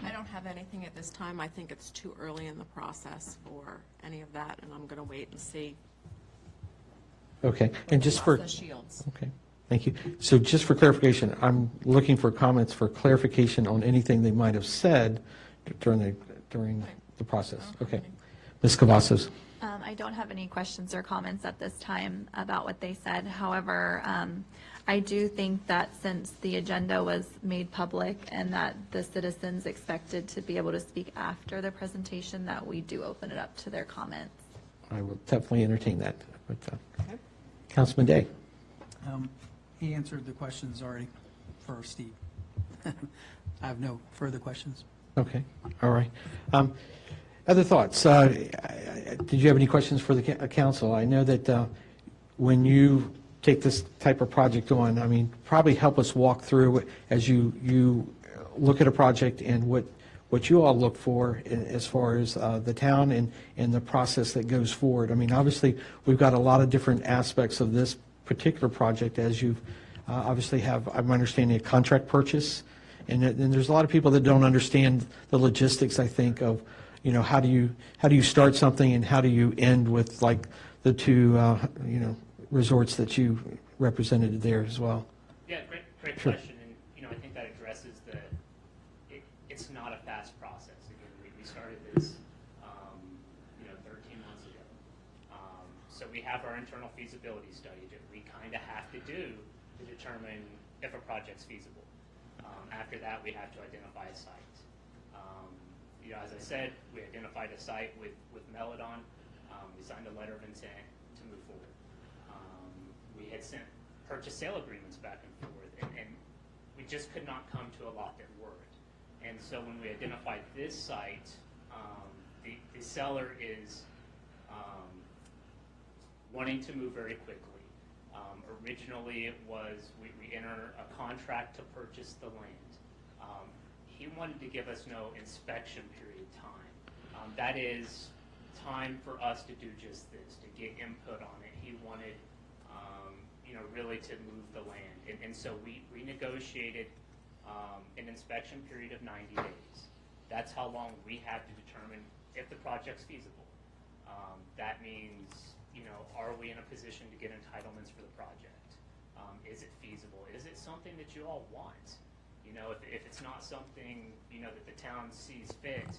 I don't have anything at this time. I think it's too early in the process for any of that, and I'm going to wait and see. Okay, and just for... The shields. Okay. Thank you. So just for clarification, I'm looking for comments for clarification on anything they might have said during the process. Okay. Ms. Cavazos. I don't have any questions or comments at this time about what they said. However, I do think that since the agenda was made public and that the citizens expected to be able to speak after the presentation, that we do open it up to their comments. I will definitely entertain that. But, Councilman Day. He answered the questions already for Steve. I have no further questions. Okay, all right. Other thoughts? Did you have any questions for the council? I know that when you take this type of project on, I mean, probably help us walk through as you look at a project and what you all look for as far as the town and the process that goes forward. I mean, obviously, we've got a lot of different aspects of this particular project as you've obviously have, I'm understanding, a contract purchase. And there's a lot of people that don't understand the logistics, I think, of, you know, how do you start something and how do you end with, like, the two, resorts that you represented there as well. Yeah, great Sure. question, and, I think that addresses it's not a fast process. Again, we started this, 13 months ago. So we have our internal feasibility study that we kind of have to do to determine if a project's feasible. After that, we have to identify a site. As I said, we identified a site with Melodon. We signed a letter of intent to move forward. We had sent purchase sale agreements back and forth, and we just could not come to a lot that worked. And so when we identified this site, the seller is wanting to move very quickly. Originally, it was we enter a contract to purchase the land. He wanted to give us no inspection period time. That is time for us to do just this, to get input on it. He wanted, really to move the land. And so we negotiated an inspection period of 90 days. That's how long we have to determine if the project's feasible. That means, are we in a position to get entitlements for the project? Is it feasible? Is it something that you all want? If it's not something, that the town sees fit,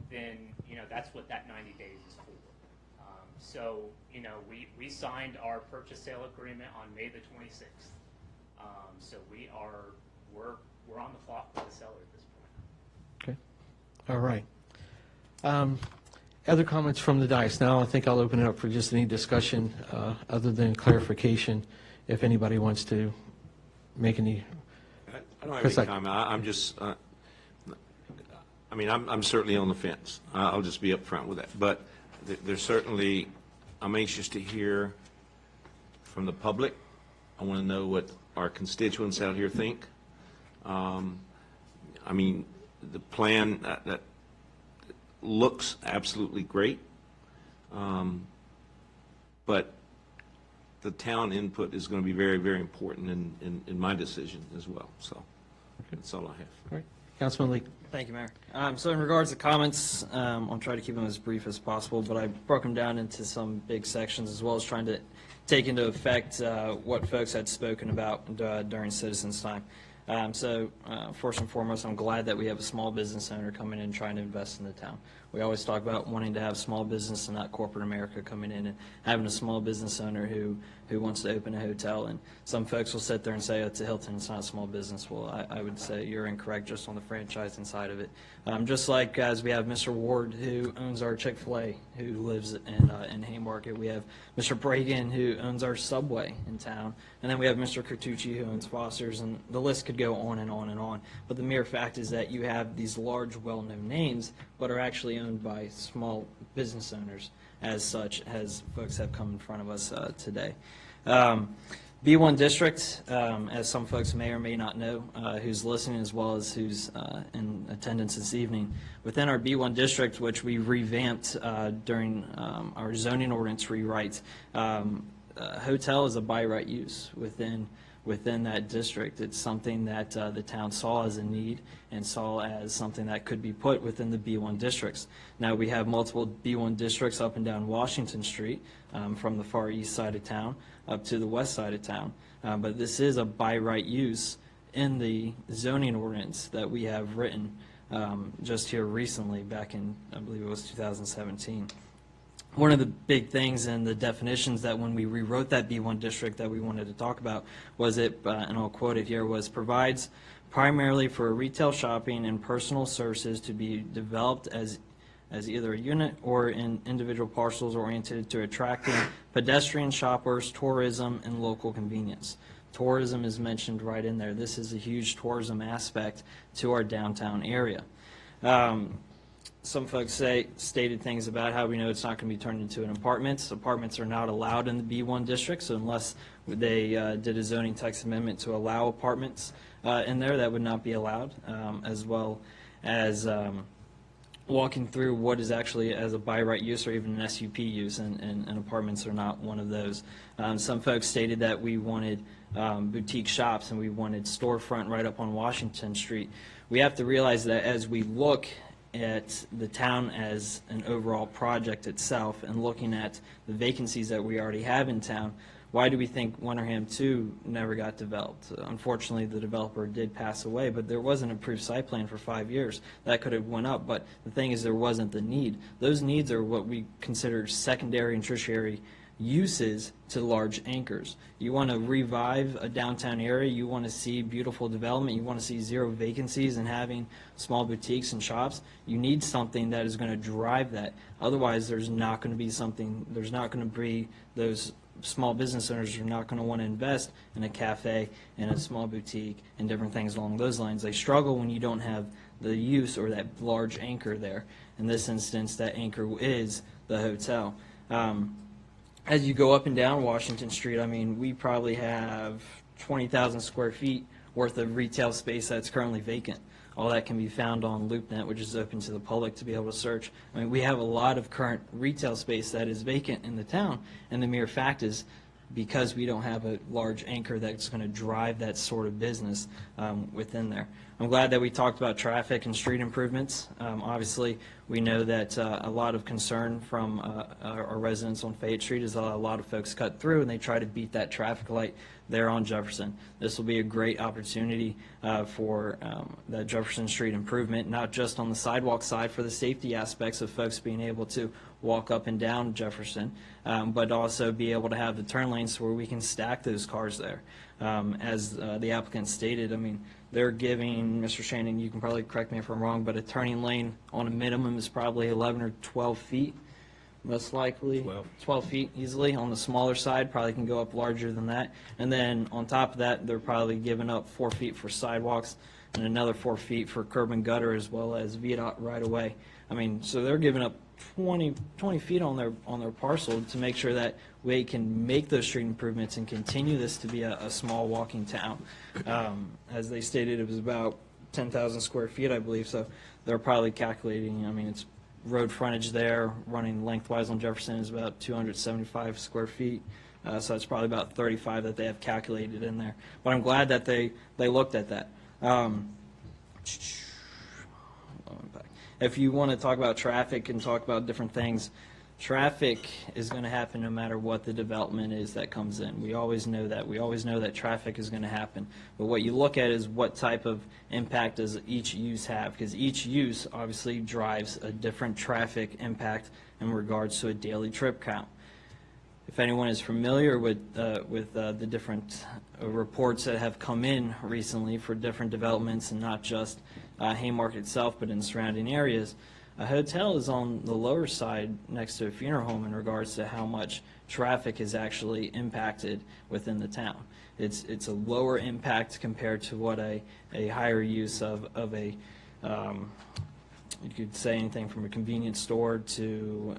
then, that's what that 90 days is for. So, we signed our purchase sale agreement on May the 26th. So we're on the clock with the seller at this point. Okay. All right. Other comments from the dais? Now I think I'll open it up for just any discussion other than clarification, if anybody wants to make any. I don't have any comment. I'm just, I'm certainly on the fence. I'll just be upfront with that. But there's certainly, I'm anxious to hear from the public. I want to know what our constituents out here think. The plan that looks absolutely great, but the town input is going to be very, very important in my decision as well. So that's all I have. All right. Councilman Lee. Thank you, Mayor. So in regards to comments, I'll try to keep them as brief as possible, but I broke them down into some big sections as well as trying to take into effect what folks had spoken about during citizens' time. First and foremost, I'm glad that we have a small business owner coming in and trying to invest in the town. We always talk about wanting to have small business and not corporate America coming in and having a small business owner who wants to open a hotel. And some folks will sit there and say, oh, it's a Hilton, it's not a small business. Well, I would say you're incorrect just on the franchising side of it. Just like as we have Mr. Ward, who owns our Chick-fil-A, who lives in Haymarket. We have Mr. Bragan, who owns our Subway in town. And then we have Mr. Cartucci, who owns Foster's. And the list could go on and on and on. But the mere fact is that you have these large, well-known names, but are actually owned by small business owners as such, as folks have come in front of us today. B1 District, as some folks may or may not know, who's listening as well as who's in attendance this evening. Within our B1 District, which we revamped during our zoning ordinance rewrite, hotel is a by right use within within that district. It's something that the town saw as a need and saw as something that could be put within the B1 districts. Now, we have multiple B1 districts up and down Washington Street, from the far east side of town up to the west side of town. But this is a by right use in the zoning ordinance that we have written just here recently, back in, I believe it was 2017. One of the big things in the definitions that when we rewrote that B1 district that we wanted to talk about was it, and I'll quote it here, was provides primarily for retail shopping and personal services to be developed as either a unit or in individual parcels oriented to attracting pedestrian shoppers, tourism, and local convenience. Tourism is mentioned right in there. This is a huge tourism aspect to our downtown area. Some folks stated things about how we know it's not going to be turned into an apartments. Apartments are not allowed in the B1 district, so unless they did a zoning text amendment to allow apartments in there, that would not be allowed, as well as walking through what is actually as a by right use or even an SUP use, and apartments are not one of those. Some folks stated that we wanted boutique shops and we wanted storefront right up on Washington Street. We have to realize that as we look at the town as an overall project itself and looking at the vacancies that we already have in town, why do we think Winterham 2 never got developed? Unfortunately, the developer did pass away, but there was an approved site plan for 5 years. That could have went up, but the thing is there wasn't the need. Those needs are what we consider secondary and tertiary uses to large anchors. You want to revive a downtown area, you want to see beautiful development, you want to see zero vacancies and having small boutiques and shops, you need something that is going to drive that. Otherwise, there's not going to be something, there's not going to be those small business owners are not going to want to invest in a cafe and a small boutique and different things along those lines. They struggle when you don't have the use or that large anchor there. In this instance, that anchor is the hotel. As you go up and down Washington Street, I mean, we probably have 20,000 square feet worth of retail space that's currently vacant. All that can be found on LoopNet, which is open to the public to be able to search. I mean, we have a lot of current retail space that is vacant in the town, and the mere fact is because we don't have a large anchor that's going to drive that sort of business within there. I'm glad that we talked about traffic and street improvements. Obviously, we know that a lot of concern from our residents on Fayette Street is a lot of folks cut through and they try to beat that traffic light there on Jefferson. This will be a great opportunity for that Jefferson Street improvement, not just on the sidewalk side for the safety aspects of folks being able to walk up and down Jefferson, but also be able to have the turn lanes where we can stack those cars there. As the applicant stated, I mean, they're giving, Mr. Shannon, you can probably correct me if I'm wrong, but a turning lane on a minimum is probably 11 or 12 feet, most likely. 12 feet easily. On the smaller side, probably can go up larger than that. And then on top of that, they're probably giving up 4 feet for sidewalks and another 4 feet for curb and gutter as well as VDOT right away. I mean, so they're giving up 20 feet on their parcel to make sure that we can make those street improvements and continue this to be a small walking town. As they stated, it was about 10,000 square feet, I believe, so they're probably calculating, I mean, it's road frontage there, running lengthwise on Jefferson is about 275 square feet, so it's probably about 35 that they have calculated in there. But I'm glad that they looked at that. If you want to talk about traffic and talk about different things, traffic is going to happen no matter what the development is that comes in. We always know that. We always know that traffic is going to happen. But what you look at is what type of impact does each use have, because each use obviously drives a different traffic impact in regards to a daily trip count. If anyone is familiar with the different reports that have come in recently for different developments and not just Haymarket itself but in surrounding areas, a hotel is on the lower side next to a funeral home in regards to how much traffic is actually impacted within the town. It's a lower impact compared to what a higher use of a you could say anything from a convenience store to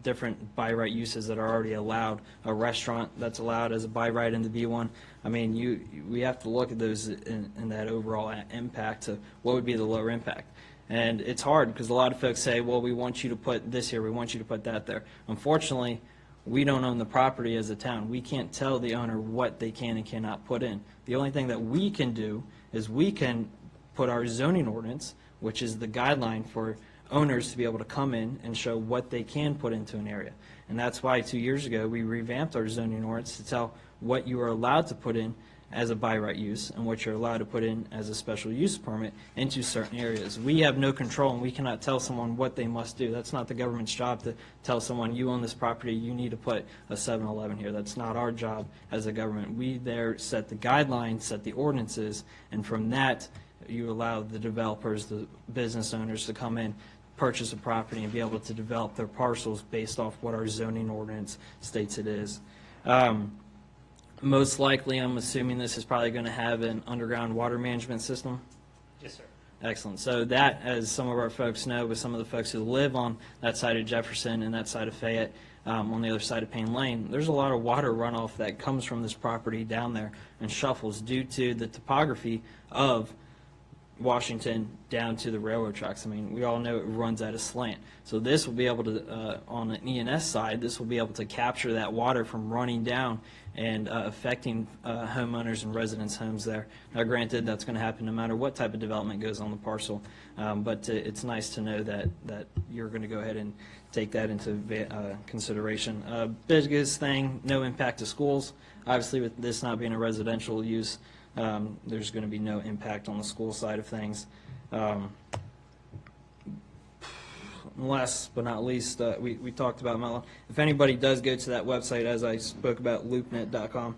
different by right uses that are already allowed. A restaurant that's allowed as a by right in the B1. I mean, we have to look at those in that overall impact to what would be the lower impact. And it's hard because a lot of folks say, well, we want you to put this here, we want you to put that there. Unfortunately, we don't own the property as a town. We can't tell the owner what they can and cannot put in. The only thing that we can do is we can put our zoning ordinance, which is the guideline for owners to be able to come in and show what they can put into an area. And that's why 2 years ago, we revamped our zoning ordinance to tell what you are allowed to put in as a by right use and what you're allowed to put in as a special use permit into certain areas. We have no control, and we cannot tell someone what they must do. That's not the government's job to tell someone, you own this property, you need to put a 7-Eleven here. That's not our job as a government. We there set the guidelines, set the ordinances, and from that, you allow the developers, the business owners to come in, purchase a property, and be able to develop their parcels based off what our zoning ordinance states it is. Most likely, I'm assuming this is probably going to have an underground water management system. Yes, sir. Excellent. So that, as some of our folks know, with some of the folks who live on that side of Jefferson and that side of Fayette, on the other side of Payne Lane, there's a lot of water runoff that comes from this property down there and shuffles due to the topography of Washington down to the railroad tracks. I mean, we all know it runs at a slant. So this will be able to, on the E&S side, this will be able to capture that water from running down and affecting homeowners and residents' homes there. Now, granted, that's going to happen no matter what type of development goes on the parcel, but it's nice to know that you're going to go ahead and take that into consideration. Biggest thing, no impact to schools. Obviously, with this not being a residential use, there's going to be no impact on the school side of things. Last but not least, we talked about Melon. If anybody does go to that website, as I spoke about, loopnet.com,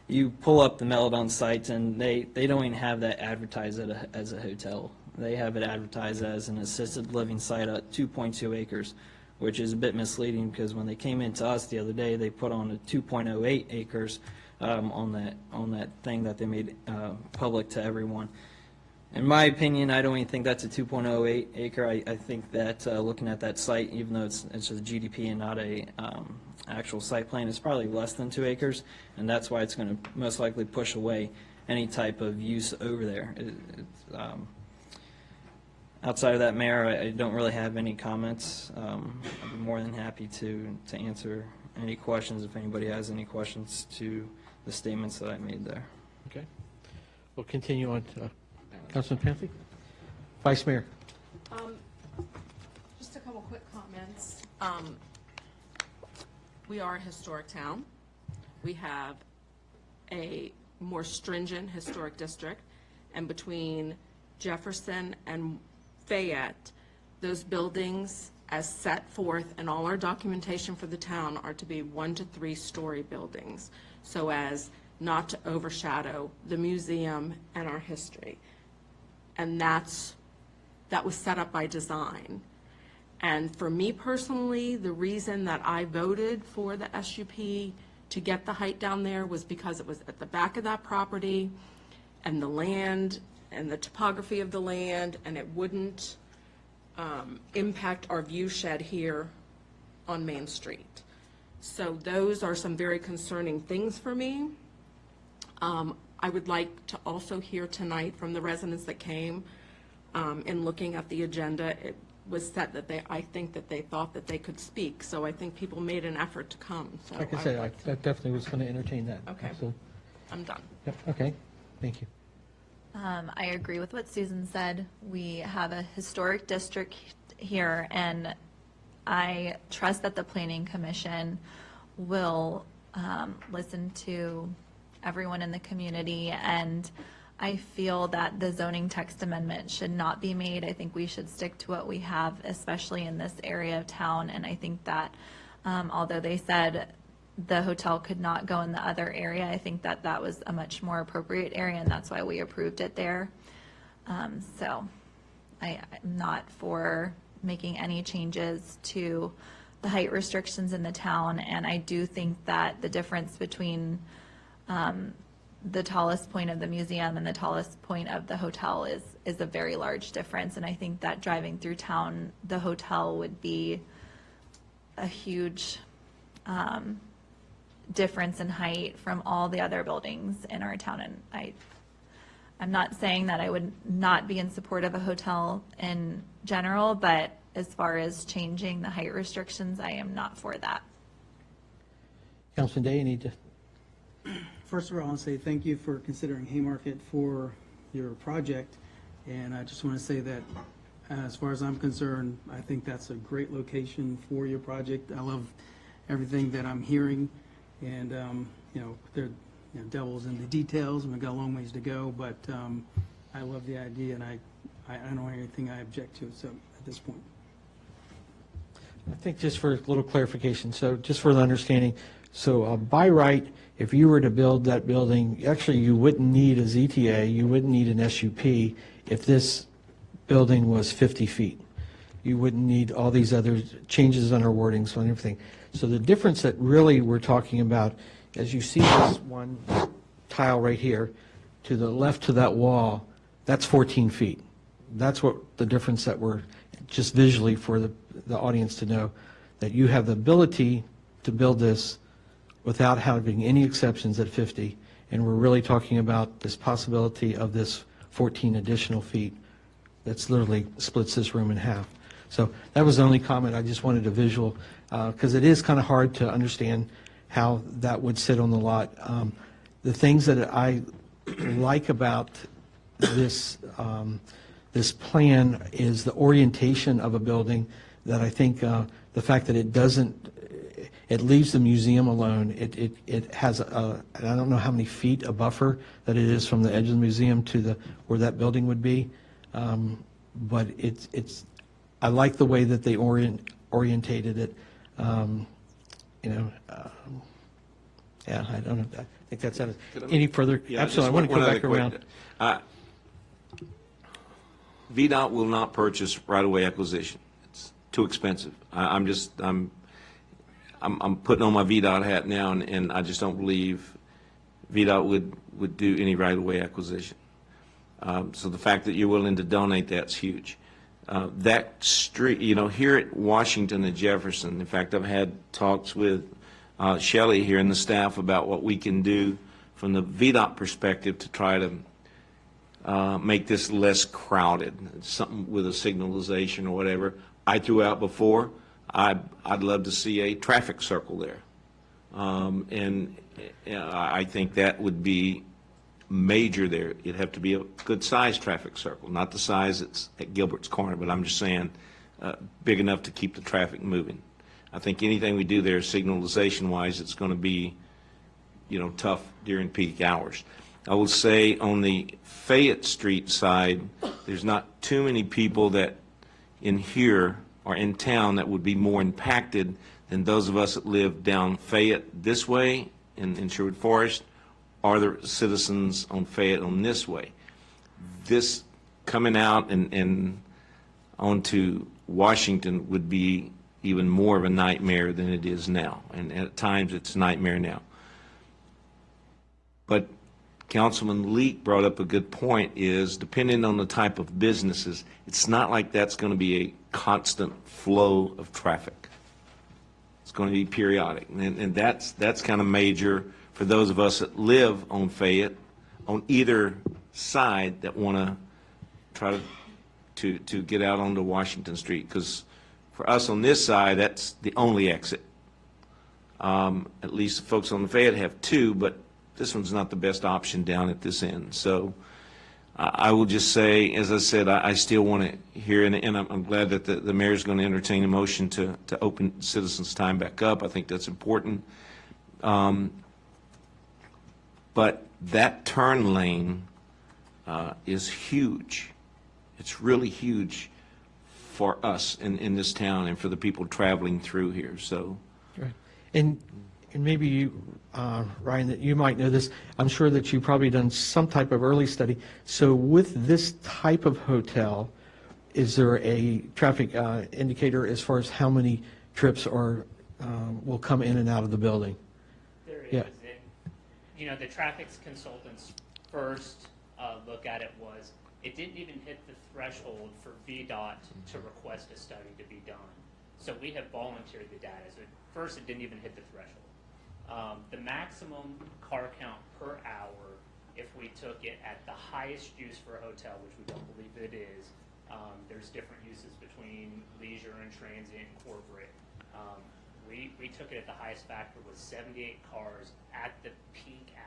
you pull up the Melodon site, and they don't even have that advertised as a hotel. They have it advertised as an assisted living site at 2.2 acres, which is a bit misleading because when they came into us the other day, they put on a 2.08 acres on that thing that they made public to everyone. In my opinion, I don't even think that's a 2.08 acre. I think that looking at that site, even though it's just GDP and not a actual site plan, it's probably less than 2 acres, and that's why it's going to most likely push away any type of use over there. Outside of that, Mayor, I don't really have any comments. I'd be more than happy to answer any questions if anybody has any questions to the statements that I made there. Okay. We'll continue on to Councilman Panthy. Vice Mayor. Just a couple quick comments. We are a historic town. We have a more stringent historic district, and between Jefferson and Fayette, those buildings as set forth in all our documentation for the town are to be 1 to 3 story buildings, so as not to overshadow the museum and our history. And that was set up by design. And for me personally, the reason that I voted for the SUP to get the height down there was because it was at the back of that property, and the land and the topography of the land, and it wouldn't impact our view shed here on Main Street. So those are some very concerning things for me. I would like to also hear tonight from the residents that came. In looking at the agenda, it was said that I think that they thought that they could speak, so I think people made an effort to come. So Like I said, I definitely was going to entertain that. Okay. So, I'm done. yep, okay, thank you. I agree with what Susan said. We have a historic district here, and I trust that the Planning Commission will listen to everyone in the community, and I feel that the zoning text amendment should not be made. I think we should stick to what we have, especially in this area of town, and I think that although they said the hotel could not go in the other area, I think that that was a much more appropriate area, and that's why we approved it there. So I'm not for making any changes to the height restrictions in the town, and I do think that the difference between the tallest point of the museum and the tallest point of the hotel is a very large difference, and I think that driving through town, the hotel would be a huge difference in height from all the other buildings in our town. And I'm not saying that I would not be in support of a hotel in general, but as far as changing the height restrictions, I am not for that. Councilman Day, you need to, First of all, I want to say thank you for considering Haymarket for your project. And I just want to say that as far as I'm concerned, I think that's a great location for your project. I love everything that I'm hearing. And, devil's in the details, and we've got a long ways to go. But I love the idea, and I don't have anything I object to so at this point. I think just for a little clarification, so just for the understanding, so by right, if you were to build that building, actually you wouldn't need a ZTA, you wouldn't need an SUP if this building was 50 feet. You wouldn't need all these other changes on our wordings and everything. So the difference that really we're talking about, as you see this one tile right here, to the left to that wall, that's 14 feet. That's what the difference that we're, just visually for the audience to know, that you have the ability to build this without having any exceptions at 50, and we're really talking about this possibility of this 14 additional feet that's literally splits this room in half. So that was the only comment I just wanted a visual, because it is kind of hard to understand how that would sit on the lot. The things that I like about this this plan is the orientation of a building, that I think the fact that it doesn't, it leaves the museum alone. It has a, and I don't know how many feet a buffer that it is from the edge of the museum to the where that building would be, but it's I like the way that they orientated it. Yeah, I don't know. I think that's it. Any further? Yeah, Absolutely. I want to go back around. VDOT will not purchase right-of-way acquisition. It's too expensive. I'm putting on my VDOT hat now, and I just don't believe VDOT would do any right-of-way acquisition. So the fact that you're willing to donate, that's huge. That street, here at Washington and Jefferson, in fact, I've had talks with Shelley here and the staff about what we can do from the VDOT perspective to try to make this less crowded, something with a signalization or whatever. I threw out before, I'd love to see a traffic circle there. And I think that would be major there. It'd have to be a good-sized traffic circle, not the size that's at Gilbert's Corner, but I'm just saying big enough to keep the traffic moving. I think anything we do there signalization-wise, it's going to be, tough during peak hours. I will say on the Fayette Street side, there's not too many people that in here or in town that would be more impacted than those of us that live down Fayette this way in Sherwood Forest, or the citizens on Fayette on this way. This coming out and onto Washington would be even more of a nightmare than it is now, and at times it's a nightmare now. But Councilman Leak brought up a good point, is depending on the type of businesses, it's not like that's going to be a constant flow of traffic. It's going to be periodic, and that's kind of major for those of us that live on Fayette, on either side, that want to try to get out onto Washington Street, because for us on this side, that's the only exit. At least the folks on the Fayette have two, but this one's not the best option down at this end. So I will just say, as I said, I still want to hear, and I'm glad that the mayor's going to entertain a motion to open citizens' time back up. I think that's important. But that turn lane is huge. It's really huge for us in this town and for the people traveling through here. So, Right. And maybe you, Ryan, that you might know this. I'm sure that you've probably done some type of early study. So with this type of hotel, is there a traffic indicator as far as how many trips will come in and out of the building? There is. Yeah. The traffic consultant's first look at it was, it didn't even hit the threshold for VDOT to request a study to be done. So we have volunteered the data. So at first, it didn't even hit the threshold. The maximum car count per hour, if we took it at the highest use for a hotel, which we don't believe it is, there's different uses between leisure and transient and corporate. We took it at the highest factor with 78 cars at the peak hour.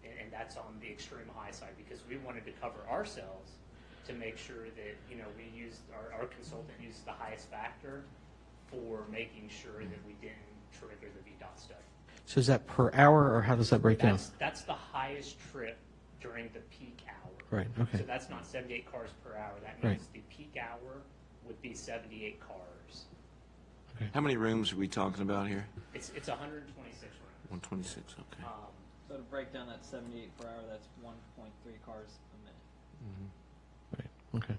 And that's on the extreme high side because we wanted to cover ourselves to make sure that, we used, our consultant used the highest factor for making sure that we didn't trigger the VDOT study. So is that per hour, or how does that break down? That's the highest trip during the peak hour. Right, okay. So that's not 78 cars per hour. That Right. means the peak hour would be 78 cars. How many rooms are we talking about here? It's 126 rooms. 126, okay. So to break down that 78 per hour, that's 1.3 cars a minute. Okay.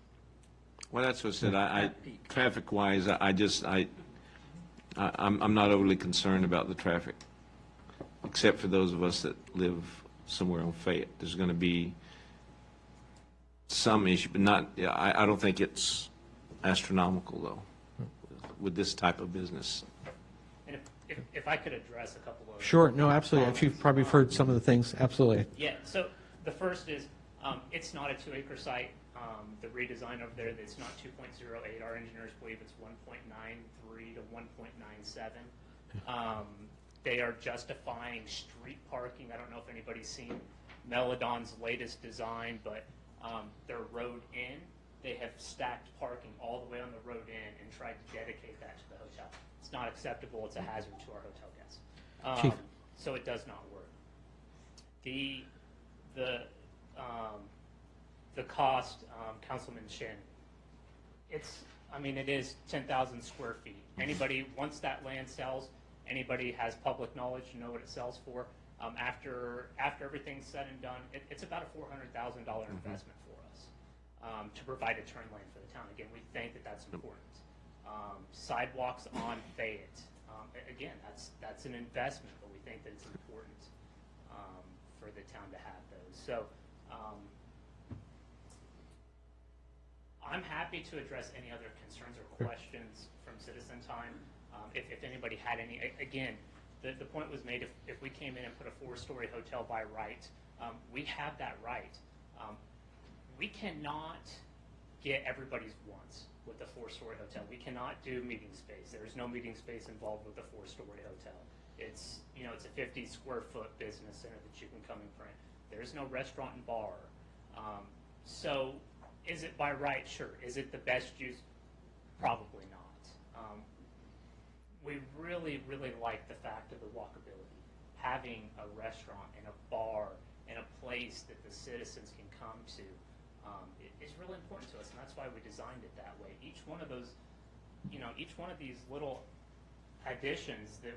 Well, that's what I said. Traffic-wise, I'm not overly concerned about the traffic, except for those of us that live somewhere on Fayette. There's going to be some issue, but not, I don't think it's astronomical, though, with this type of business. And if I could address a couple of... Sure, no, absolutely. You've probably heard some of the things, absolutely. Yeah, so the first is, it's not a 2-acre site. The redesign over there, it's not 2.08. Our engineers believe it's 1.93 to 1.97. They are justifying street parking. I don't know if anybody's seen Melodon's latest design, but their road in, they have stacked parking all the way on the road in and tried to dedicate that to the hotel. It's not acceptable. It's a hazard to our hotel guests. Chief. So it does not work. The cost, Councilman Shin, it is 10,000 square feet. Anybody, once that land sells, anybody has public knowledge to know what it sells for. After everything's said and done, it's about a $400,000 investment for us to provide a turn lane for the town. Again, we think that that's important. Sidewalks on Fayette, again, that's an investment, but we think that it's important for the town to have those. So I'm happy to address any other concerns or questions from citizen time. If anybody had any, again, the point was made, if we came in and put a 4-story hotel by right, we have that right. We cannot get everybody's wants with a 4-story hotel. We cannot do meeting space. There's no meeting space involved with a 4-story hotel. It's a 50 square foot business center that you can come and print. There's no restaurant and bar. So is it by right? Sure. Is it the best use? Probably not. We really, really like the fact of the walkability. Having a restaurant and a bar and a place that the citizens can come to is really important to us, and that's why we designed it that way. Each one of those, each one of these little additions that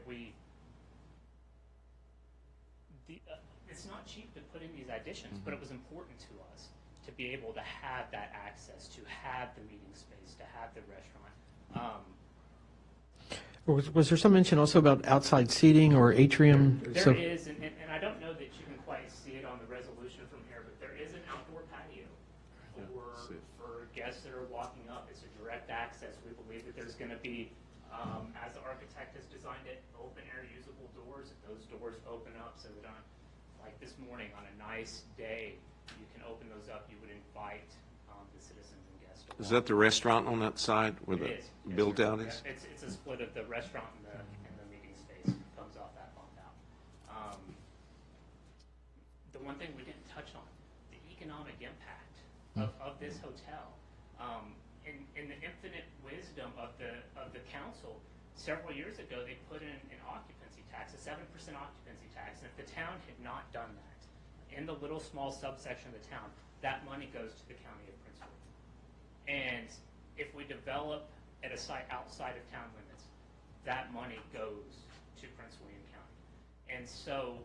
it's not cheap to put in these additions, but it was important to us to be able to have that access, to have the meeting space, to have the restaurant. Was there some mention also about outside seating or atrium? There is, and I don't know that you can quite see it on the resolution from here, but there is an outdoor patio for guests that are walking up. It's a direct access. We believe that there's going to be, as the architect has designed it, open air usable doors. If those doors open up so that like this morning on a nice day, you can open those up. You would invite the citizens and guests to walk. Is that the restaurant on that side where the built out is? It's a split of the restaurant and the meeting space comes off that bump out. The one thing we didn't touch on, the economic impact of this hotel. In the infinite wisdom of the council, several years ago they put in an occupancy tax, a 7% occupancy tax, and if the town had not done that, in the little small subsection of the town, that money goes to the county of Prince William. And if we develop at a site outside of town limits, that money goes to Prince William County. And so,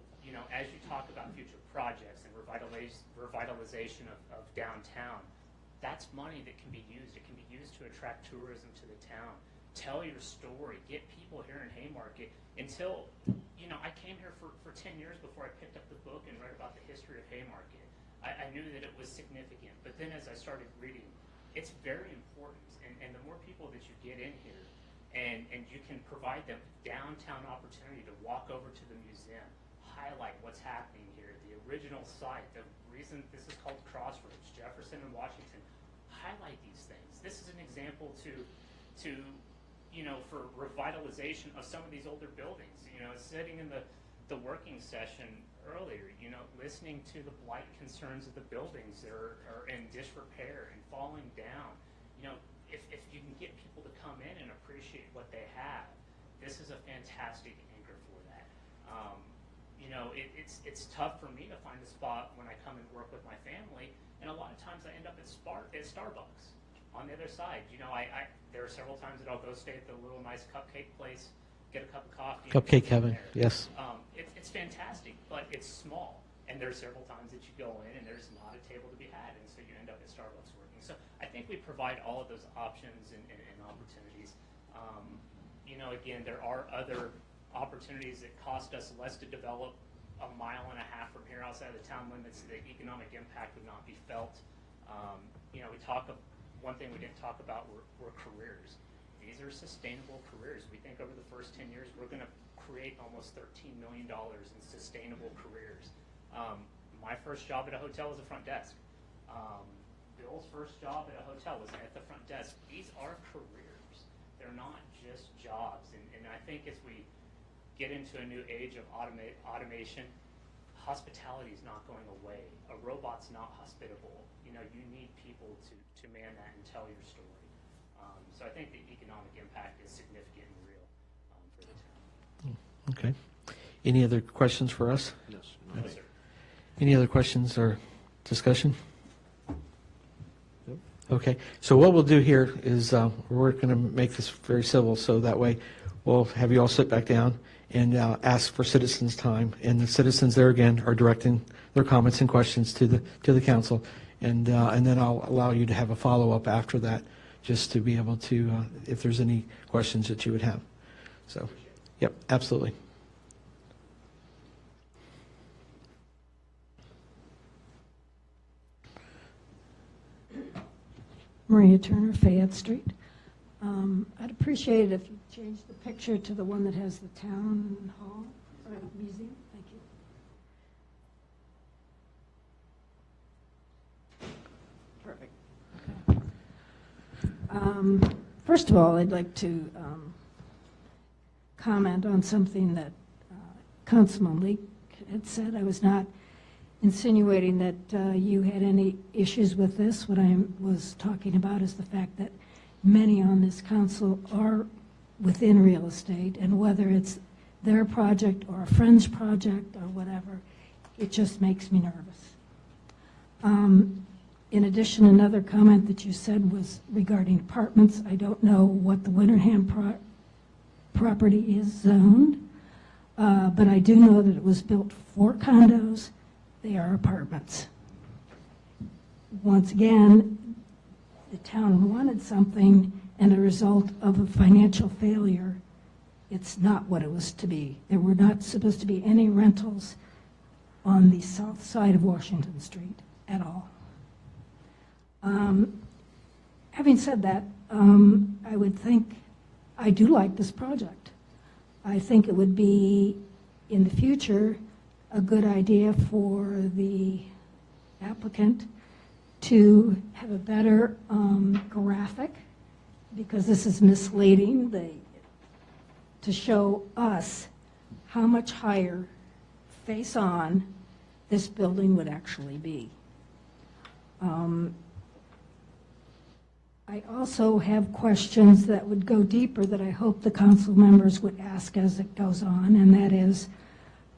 as you talk about future projects and revitalization of downtown, that's money that can be used. It can be used to attract tourism to the town. Tell your story. Get people here in Haymarket. Until, I came here for 10 years before I picked up the book and read about the history of Haymarket. I knew that it was significant. But then as I started reading, it's very important. And the more people that you get in here, and you can provide them downtown opportunity to walk over to the museum, highlight what's happening here, the original site, the reason this is called Crossroads, Jefferson and Washington, highlight these things. This is an example to you know, for revitalization of some of these older buildings. You know, sitting in the working session earlier, you know, listening to the blight concerns of the buildings that are in disrepair and falling down. You know, if you can get people to come in and appreciate what they have, this is a fantastic anchor for that. You know, it's tough for me to find a spot when I come and work with my family, and a lot of times I end up at Starbucks on the other side. You know, there are several times that I'll go stay at the little nice cupcake place, get a cup of coffee. Cupcake Heaven, yes. It's fantastic, but it's small, and there's several times that you go in and there's not a table to be had, and so you end up at Starbucks working. So I think we provide all of those options and opportunities. You know, again, there are other opportunities that cost us less to develop a mile and a half from here outside of the town limits. The economic impact would not be felt. You know, one thing we didn't talk about were careers. These are sustainable careers. We think over the first 10 years, we're going to create almost $13 million in sustainable careers. My first job at a hotel was a front desk. Bill's first job at a hotel was at the front desk. These are careers. They're not just jobs. And I think as we get into a new age of automation, hospitality is not going away. A robot's not hospitable. You know, you need people to man that and tell your story. So I think the economic impact is significant and real for the town. Okay. Any other questions for us? Yes. No, sir. Any other questions or discussion? Okay, so what we'll do here is we're going to make this very civil, so that way we'll have you all sit back down and ask for citizens' time. And the citizens there again are directing their comments and questions to the council, and then I'll allow you to have a follow-up after that, just to be able to, if there's any questions that you would have. So, yep, absolutely. Maria Turner, Fayette Street. I'd appreciate it if you changed the picture to the one that has the town hall or museum. Thank you. Perfect. First of all, I'd like to comment on something that Councilman Leake had said. I was not insinuating that you had any issues with this. What I was talking about is the fact that many on this council are within real estate, and whether it's their project or a friend's project or whatever, it just makes me nervous. In addition, another comment that you said was regarding apartments. I don't know what the Winterham property is zoned, but I do know that it was built for condos. They are apartments. Once again, the town wanted something, and a result of a financial failure, it's not what it was to be. There were not supposed to be any rentals on the south side of Washington Street at all. Having said that, I would think, I do like this project. I think it would be, in the future, a good idea for the applicant to have a better graphic, because this is misleading, to show us how much higher face on this building would actually be. I also have questions that would go deeper that I hope the council members would ask as it goes on, and that is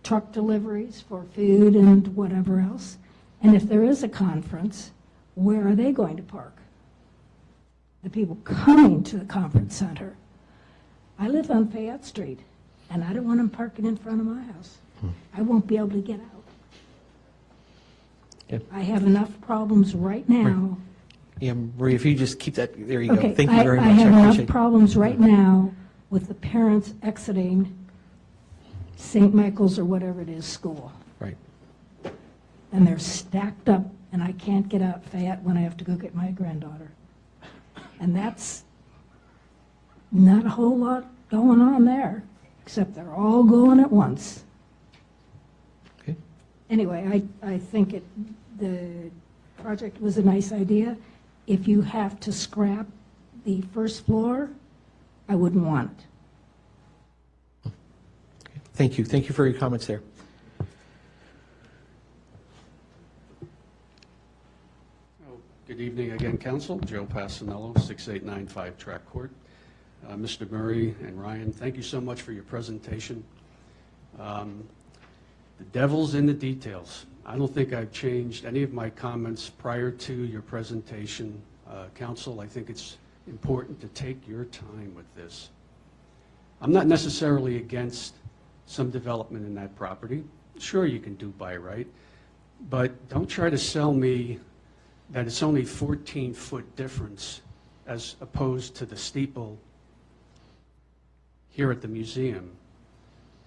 truck deliveries for food and whatever else. And if there is a conference, where are they going to park? The people coming to the conference center. I live on Fayette Street, and I don't want them parking in front of my house. I won't be able to get out. Yep. I have enough problems right now. Yeah, Marie, if you just keep that, there you go. Okay, Thank you very much. I have appreciate enough problems right now with the parents exiting St. Michael's or whatever it is school. Right. And they're stacked up, and I can't get out Fayette when I have to go get my granddaughter. And that's not a whole lot going on there, except they're all going at once. Okay. Anyway, I think the project was a nice idea. If you have to scrap the first floor, I wouldn't want it. Thank you. Thank you for your comments there. Good evening again, Council. Joe Passanello, 6895 Track Court. Mr. Murray and Ryan, thank you so much for your presentation. The devil's in the details. I don't think I've changed any of my comments prior to your presentation. Council, I think it's important to take your time with this. I'm not necessarily against some development in that property. Sure, you can do by right, but don't try to sell me that it's only 14-foot difference as opposed to the steeple here at the museum.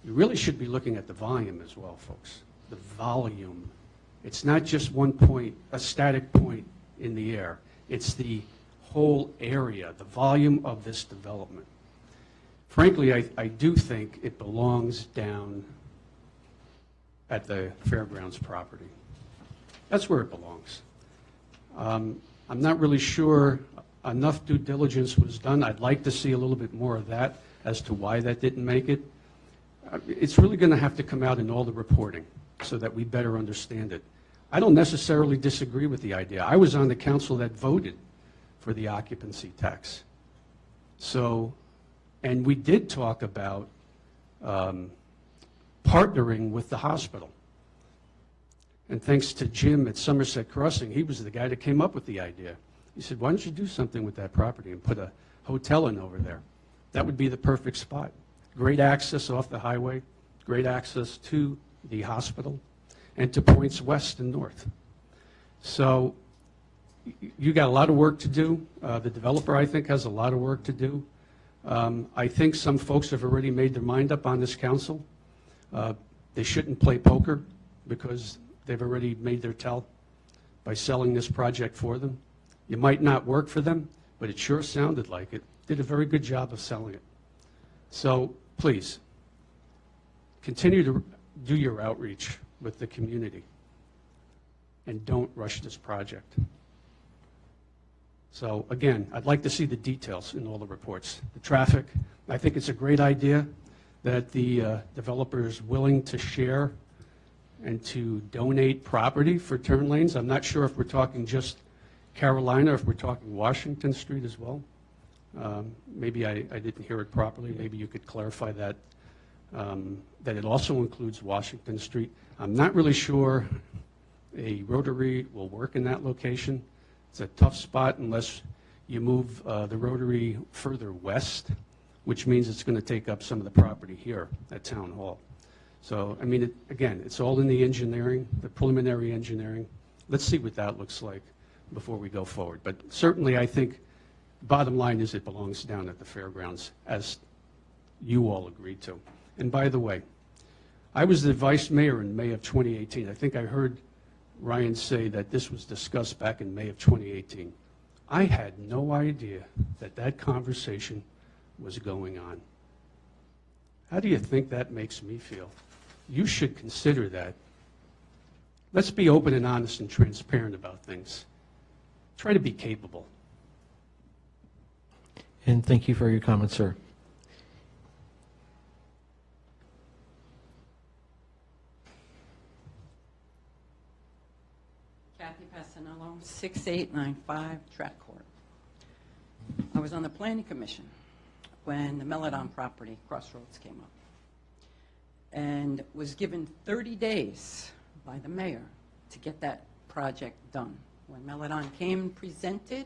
You really should be looking at the volume as well, folks. The volume. It's not just one point, a static point in the air. It's the whole area, the volume of this development. Frankly, I do think it belongs down at the fairgrounds property. That's where it belongs. I'm not really sure enough due diligence was done. I'd like to see a little bit more of that as to why that didn't make it. It's really going to have to come out in all the reporting so that we better understand it. I don't necessarily disagree with the idea. I was on the council that voted for the occupancy tax. So, and we did talk about partnering with the hospital. And thanks to Jim at Somerset Crossing, he was the guy that came up with the idea. He said, why don't you do something with that property and put a hotel in over there? That would be the perfect spot. Great access off the highway, great access to the hospital, and to points west and north. So you got a lot of work to do. The developer, I think, has a lot of work to do. I think some folks have already made their mind up on this council. They shouldn't play poker because they've already made their tell by selling this project for them. It might not work for them, but it sure sounded like it. Did a very good job of selling it. So please, continue to do your outreach with the community and don't rush this project. So again, I'd like to see the details in all the reports. The traffic, I think it's a great idea that the developer is willing to share and to donate property for turn lanes. I'm not sure if we're talking just Carolina, or if we're talking Washington Street as well. Maybe I didn't hear it properly. Maybe you could clarify that, that it also includes Washington Street. I'm not really sure a rotary will work in that location. It's a tough spot unless you move the rotary further west, which means it's going to take up some of the property here at Town Hall. So, I mean, again, it's all in the engineering, the preliminary engineering. Let's see what that looks like before we go forward. But certainly, I think bottom line is it belongs down at the fairgrounds, as you all agreed to. And by the way, I was the vice mayor in May of 2018. I think I heard Ryan say that this was discussed back in May of 2018. I had no idea that that conversation was going on. How do you think that makes me feel? You should consider that. Let's be open and honest and transparent about things. Try to be capable. And thank you for your comments, sir. Kathy Passanello, 6895 Track Court. I was on the Planning Commission when the Meladon property, Crossroads, came up, and was given 30 days by the mayor to get that project done. When Meladon came and presented,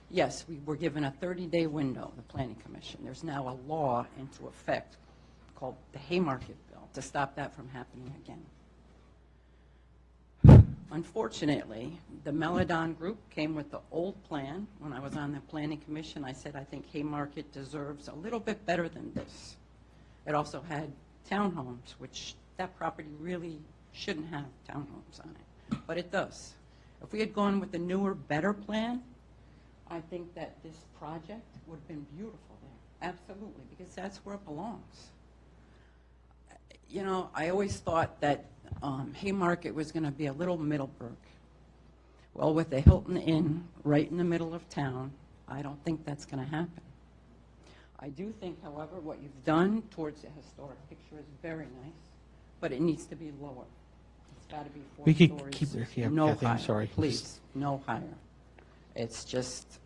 yes, we were given a 30-day window, the Planning Commission. There's now a law into effect called the Haymarket Bill to stop that from happening again. Unfortunately, the Meladon group came with the old plan. When I was on the Planning Commission, I said I think Haymarket deserves a little bit better than this. It also had townhomes, which that property really shouldn't have townhomes on it, but it does. If we had gone with the newer, better plan, I think that this project would have been beautiful there, absolutely, because that's where it belongs. You know, I always thought that Haymarket was going to be a little Middleburg. Well, with the Hilton Inn right in the middle of town, I don't think that's going to happen. I do think, however, what you've done towards the historic picture is very nice, but it needs to be lower. It's got to be 4 We could stories. keep it, yeah, No Kathy, I'm higher, sorry. please, no higher. It's just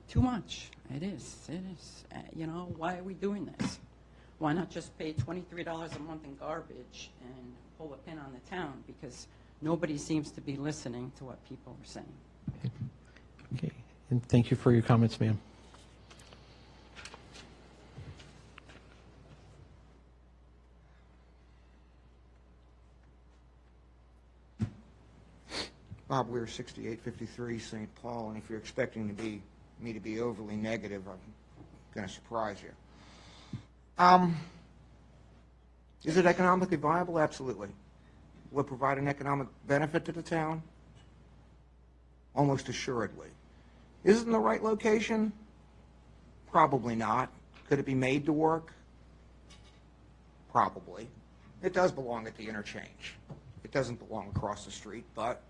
too much. It is, it is. You know, why are we doing this? Why not just pay $23 a month in garbage and pull a pin on the town? Because nobody seems to be listening to what people are saying. Okay, and thank you for your comments, ma'am. Bob Weir, 6853 St. Paul, and if you're expecting me to be overly negative, I'm going to surprise you. Is it economically viable? Absolutely. Will it provide an economic benefit to the town? Almost assuredly. Is it in the right location? Probably not. Could it be made to work? Probably. It does belong at the interchange. It doesn't belong across the street, but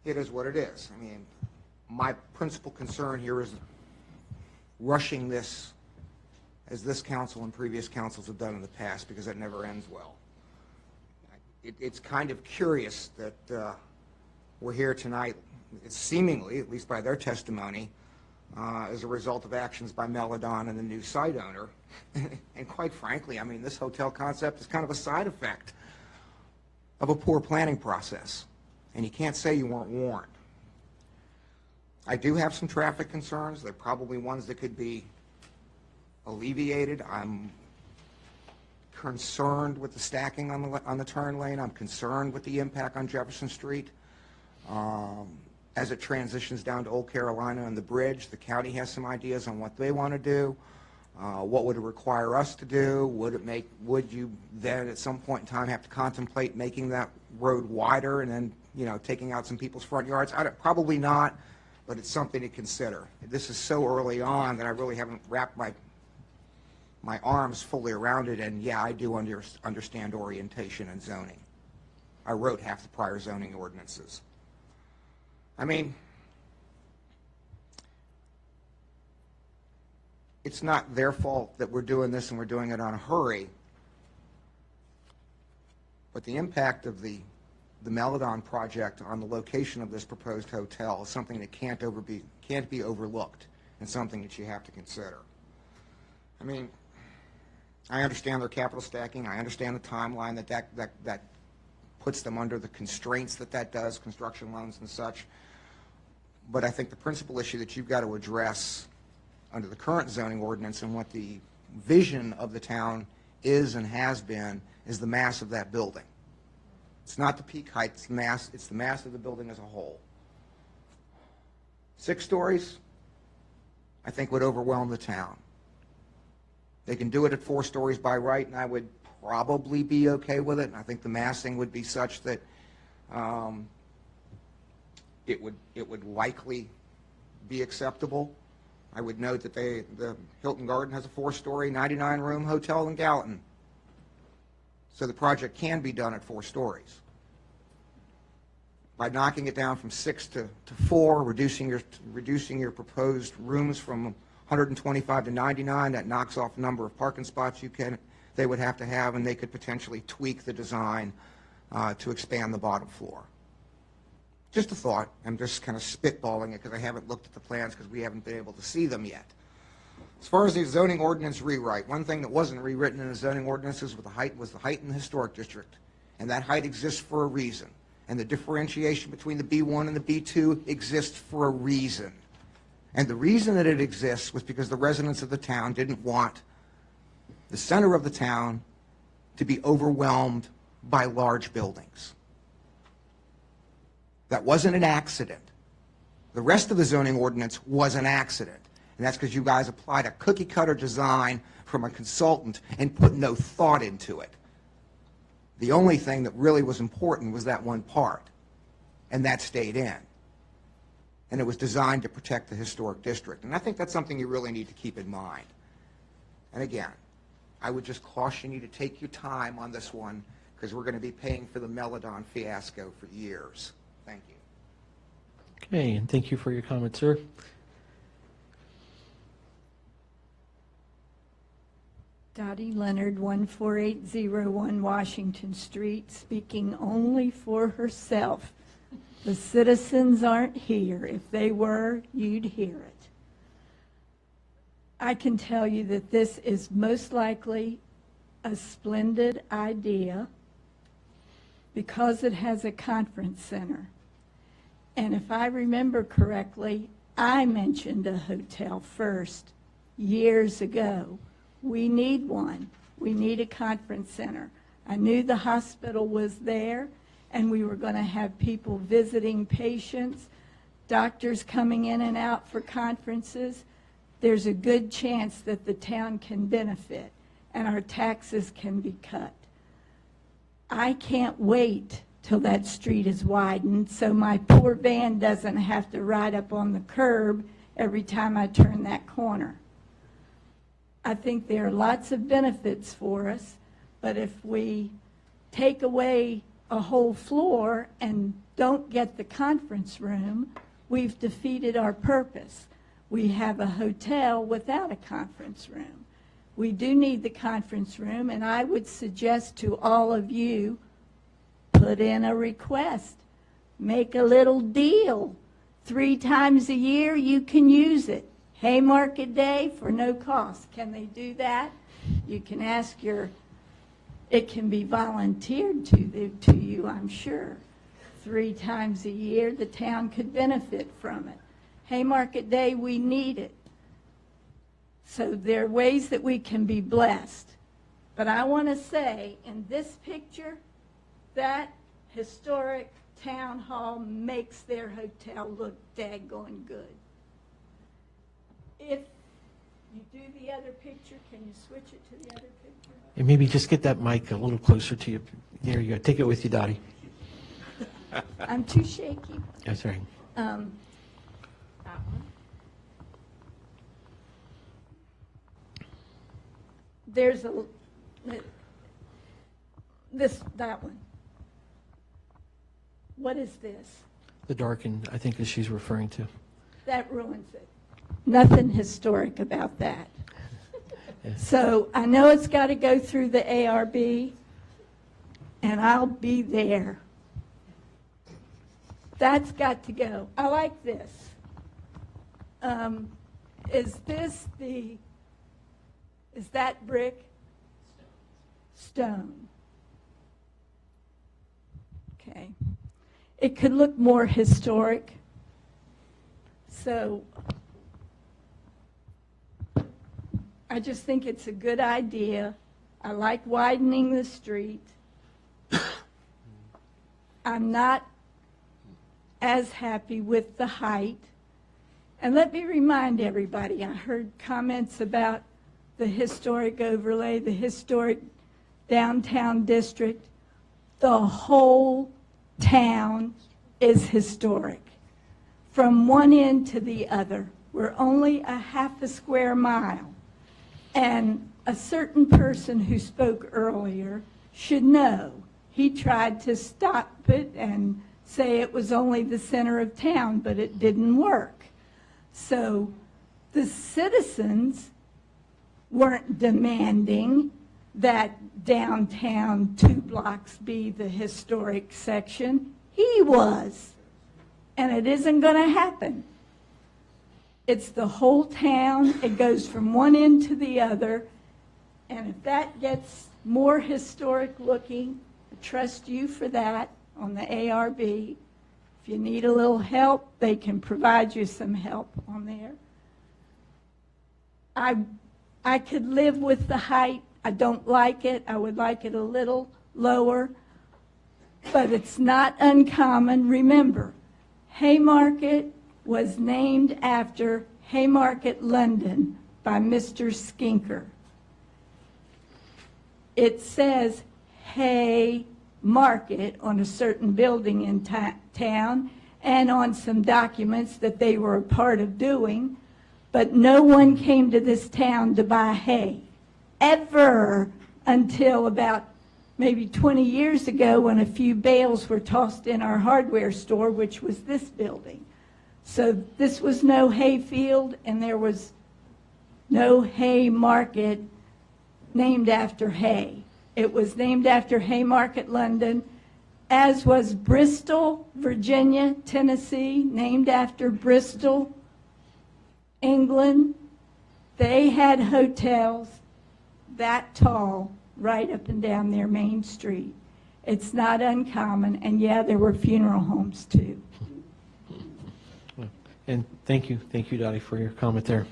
it is what it is. I mean, my principal concern here is rushing this as this council and previous councils have done in the past, because that never ends well. It's kind of curious that we're here tonight, seemingly, at least by their testimony, as a result of actions by Meladon and the new site owner. And quite frankly, I mean, this hotel concept is kind of a side effect of a poor planning process. And you can't say you weren't warned. I do have some traffic concerns. They're probably ones that could be alleviated. I'm concerned with the stacking on the turn lane. I'm concerned with the impact on Jefferson Street. As it transitions down to Old Carolina and the bridge, the county has some ideas on what they want to do. What would it require us to do? Would you then at some point in time have to contemplate making that road wider and then, you know, taking out some people's front yards? Probably not, but it's something to consider. This is so early on that I really haven't wrapped my arms fully around it, and yeah, I do understand orientation and zoning. I wrote half the prior zoning ordinances. I mean, it's not their fault that we're doing this and we're doing it on a hurry, but the impact of the Meladon project on the location of this proposed hotel is something that can't be overlooked, and something that you have to consider. I mean, I understand their capital stacking. I understand the timeline that puts them under the constraints that does, construction loans and such. But I think the principal issue that you've got to address under the current zoning ordinance and what the vision of the town is and has been is the mass of that building. It's not the peak height, it's the mass of the building as a whole. 6 stories, I think, would overwhelm the town. They can do it at 4 stories by right, and I would probably be okay with it. And I think the massing would be such that it would likely be acceptable. I would note that the Hilton Garden has a 4-story, 99-room hotel in Gallatin. So the project can be done at 4 stories. By knocking it down from 6 to 4, reducing your proposed rooms from 125 to 99, that knocks off the number of parking spots they would have to have, and they could potentially tweak the design to expand the bottom floor. Just a thought. I'm just kind of spitballing it because I haven't looked at the plans because we haven't been able to see them yet. As far as the zoning ordinance rewrite, one thing that wasn't rewritten in the zoning ordinances was the height in the historic district, and that height exists for a reason. And the differentiation between the B1 and the B2 exists for a reason. And the reason that it exists was because the residents of the town didn't want the center of the town to be overwhelmed by large buildings. That wasn't an accident. The rest of the zoning ordinance was an accident. And that's because you guys applied a cookie-cutter design from a consultant and put no thought into it. The only thing that really was important was that one part, and that stayed in. And it was designed to protect the historic district. And I think that's something you really need to keep in mind. And again, I would just caution you to take your time on this one, because we're going to be paying for the Meladon fiasco for years. Thank you. Okay, and thank you for your comment, sir. Dottie Leonard, 14801 Washington Street, speaking only for herself. The citizens aren't here. If they were, you'd hear it. I can tell you that this is most likely a splendid idea because it has a conference center. And if I remember correctly, I mentioned a hotel first years ago. We need one. We need a conference center. I knew the hospital was there, and we were going to have people visiting patients, doctors coming in and out for conferences. There's a good chance that the town can benefit and our taxes can be cut. I can't wait till that street is widened so my poor van doesn't have to ride up on the curb every time I turn that corner. I think there are lots of benefits for us, but if we take away a whole floor and don't get the conference room, we've defeated our purpose. We have a hotel without a conference room. We do need the conference room, and I would suggest to all of you, put in a request. Make a little deal. 3 times a year you can use it. Haymarket Day for no cost. Can they do that? You can ask it can be volunteered to you, I'm sure. 3 times a year, the town could benefit from it. Haymarket Day, we need it. So there are ways that we can be blessed. But I want to say, in this picture, that historic town hall makes their hotel look daggone good. If you do the other picture, can you switch it to the other picture? And maybe just get that mic a little closer to you. There you go. Take it with you, Dottie. I'm too shaky. That's right. That one. There's that one. What is this? The darkened, I think, as she's referring to. That ruins it. Nothing historic about that. So I know it's got to go through the ARB, and I'll be there. That's got to go. I like this. Is that brick? Stone. Okay. It could look more historic. So I just think it's a good idea. I like widening the street. I'm not as happy with the height. And let me remind everybody, I heard comments about the historic overlay, the historic downtown district. The whole town is historic. From one end to the other. We're only a half a square mile. And a certain person who spoke earlier should know. He tried to stop it and say it was only the center of town, but it didn't work. So the citizens weren't demanding that downtown 2 blocks be the historic section. He was. And it isn't going to happen. It's the whole town. It goes from one end to the other. And if that gets more historic looking, I trust you for that on the ARB. If you need a little help, they can provide you some help on there. I could live with the height. I don't like it. I would like it a little lower. But it's not uncommon. Remember, Haymarket was named after Haymarket, London, by Mr. Skinker. It says Haymarket on a certain building in town and on some documents that they were a part of doing, but no one came to this town to buy hay, ever, until about maybe 20 years ago when a few bales were tossed in our hardware store, which was this building. So this was no hay field, and there was no hay market named after hay. It was named after Haymarket, London, as was Bristol, Virginia, Tennessee, named after Bristol, England. They had hotels that tall right up and down their main street. It's not uncommon, and yeah, there were funeral homes too. And thank you, Dottie, for your comment there.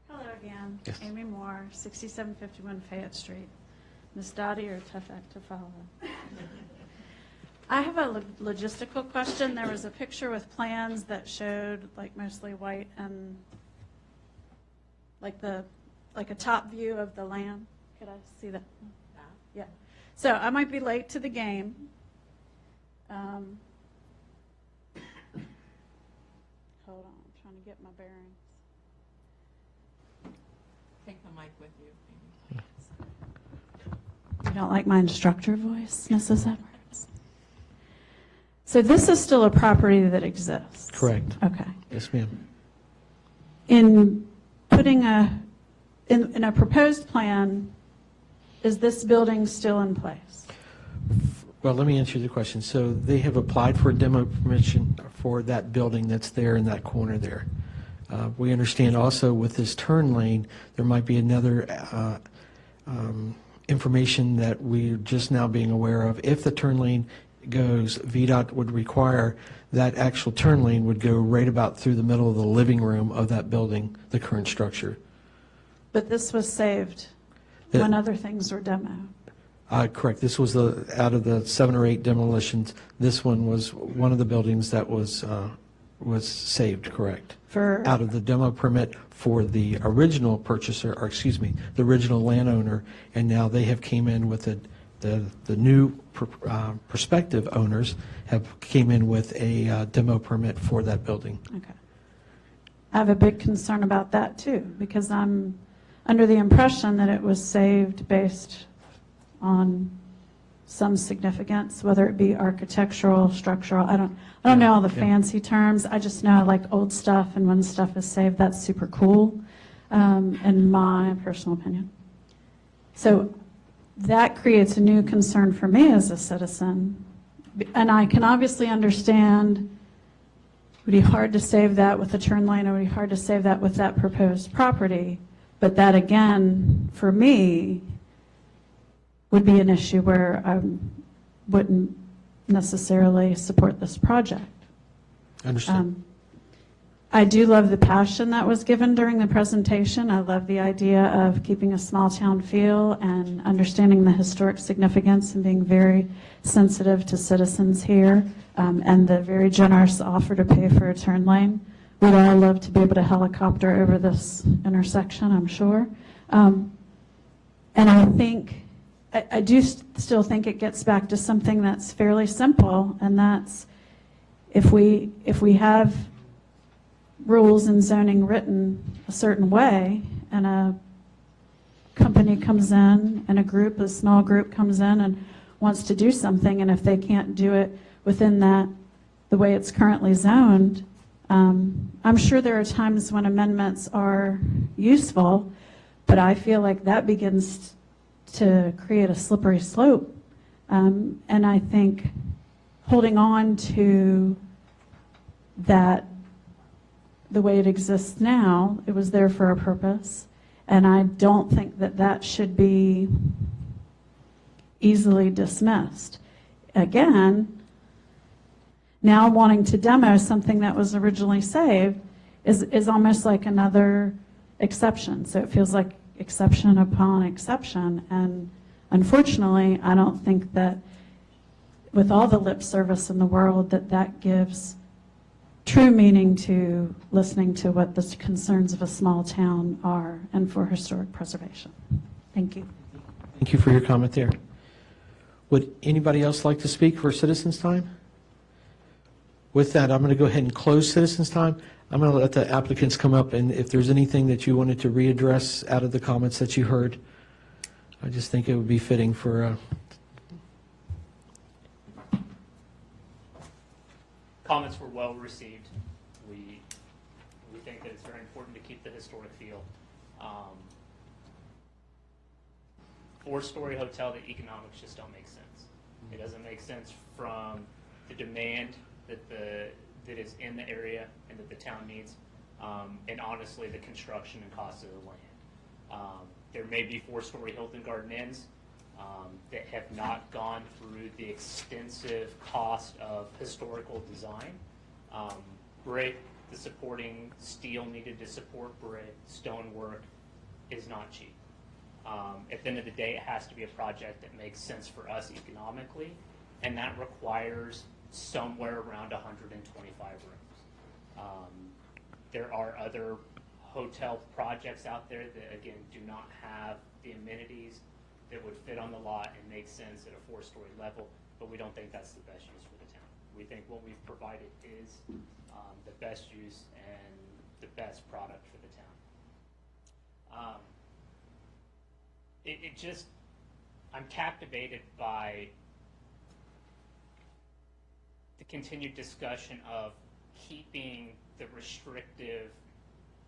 Hello again. Yes. Amy Moore, 6751 Fayette Street. Ms. Dottie or tough act to follow. I have a logistical question. There was a picture with plans that showed like mostly white and like a top view of the land. Could I see that? Yeah. So I might be late to the game. Hold on, I'm trying to get my bearings. Take the mic with you. You don't like my instructor voice, Mrs. Edwards? So this is still a property that exists? Correct. Okay. Yes, ma'am. In putting in a proposed plan, is this building still in place? Well, let me answer the question. So they have applied for a demo permission for that building that's there in that corner there. We understand also with this turn lane, there might be another information that we're just now being aware of. If the turn lane goes, VDOT would require that actual turn lane would go right about through the middle of the living room of that building, the current structure. But this was saved when other things were demoed. Correct. This was out of the 7 or 8 demolitions. This one was one of the buildings that was saved. Correct. Out of the demo permit for the original purchaser, or excuse me, the original landowner, and now they have came in with the new prospective owners have came in with a demo permit for that building. Okay. I have a big concern about that too, because I'm under the impression that it was saved based on some significance, whether it be architectural, structural. I don't know all the fancy terms. I just know I like old stuff, and when stuff is saved, that's super cool, in my personal opinion. So that creates a new concern for me as a citizen, and I can obviously understand it would be hard to save that with a turn lane. It would be hard to save that with that proposed property, but that again, for me, would be an issue where I wouldn't necessarily support this project. Understand. I do love the passion that was given during the presentation. I love the idea of keeping a small town feel and understanding the historic significance and being very sensitive to citizens here, and the very generous offer to pay for a turn lane. We'd all love to be able to helicopter over this intersection, I'm sure. And I think I do still think it gets back to something that's fairly simple, and that's if we have rules and zoning written a certain way, and a company comes in, and a small group comes in and wants to do something, and if they can't do it within the way it's currently zoned, I'm sure there are times when amendments are useful, but I feel like that begins to create a slippery slope. And I think holding on to that the way it exists now, it was there for a purpose, and I don't think that that should be easily dismissed. Again, now wanting to demo something that was originally saved is almost like another exception. So it feels like exception upon exception, and unfortunately I don't think that with all the lip service in the world that gives true meaning to listening to what the concerns of a small town are and for historic preservation. Thank you. Thank you for your comment there. Would anybody else like to speak for citizens' time? With that, I'm going to go ahead and close citizens' time. I'm going to let the applicants come up, and if there's anything that you wanted to readdress out of the comments that you heard, I, I just think it would be fitting for comments were well received. We think that it's very important to keep the historic feel. Four-story hotel, the economics just don't make sense. It doesn't make sense from the demand that is in the area and that the town needs, and honestly, the construction and cost of the land. There may be four-story Hilton Garden Inns that have not gone through the extensive cost of historical design. Brick, the supporting steel needed to support brick, stonework is not cheap. At the end of the day, it has to be a project that makes sense for us economically, and that requires somewhere around 125 rooms. There are other hotel projects out there that, again, do not have the amenities that would fit on the lot and make sense at a four-story level, but we don't think that's the best use for the town. We think what we've provided is the best use and the best product for the town. I'm captivated by the continued discussion of keeping the restrictive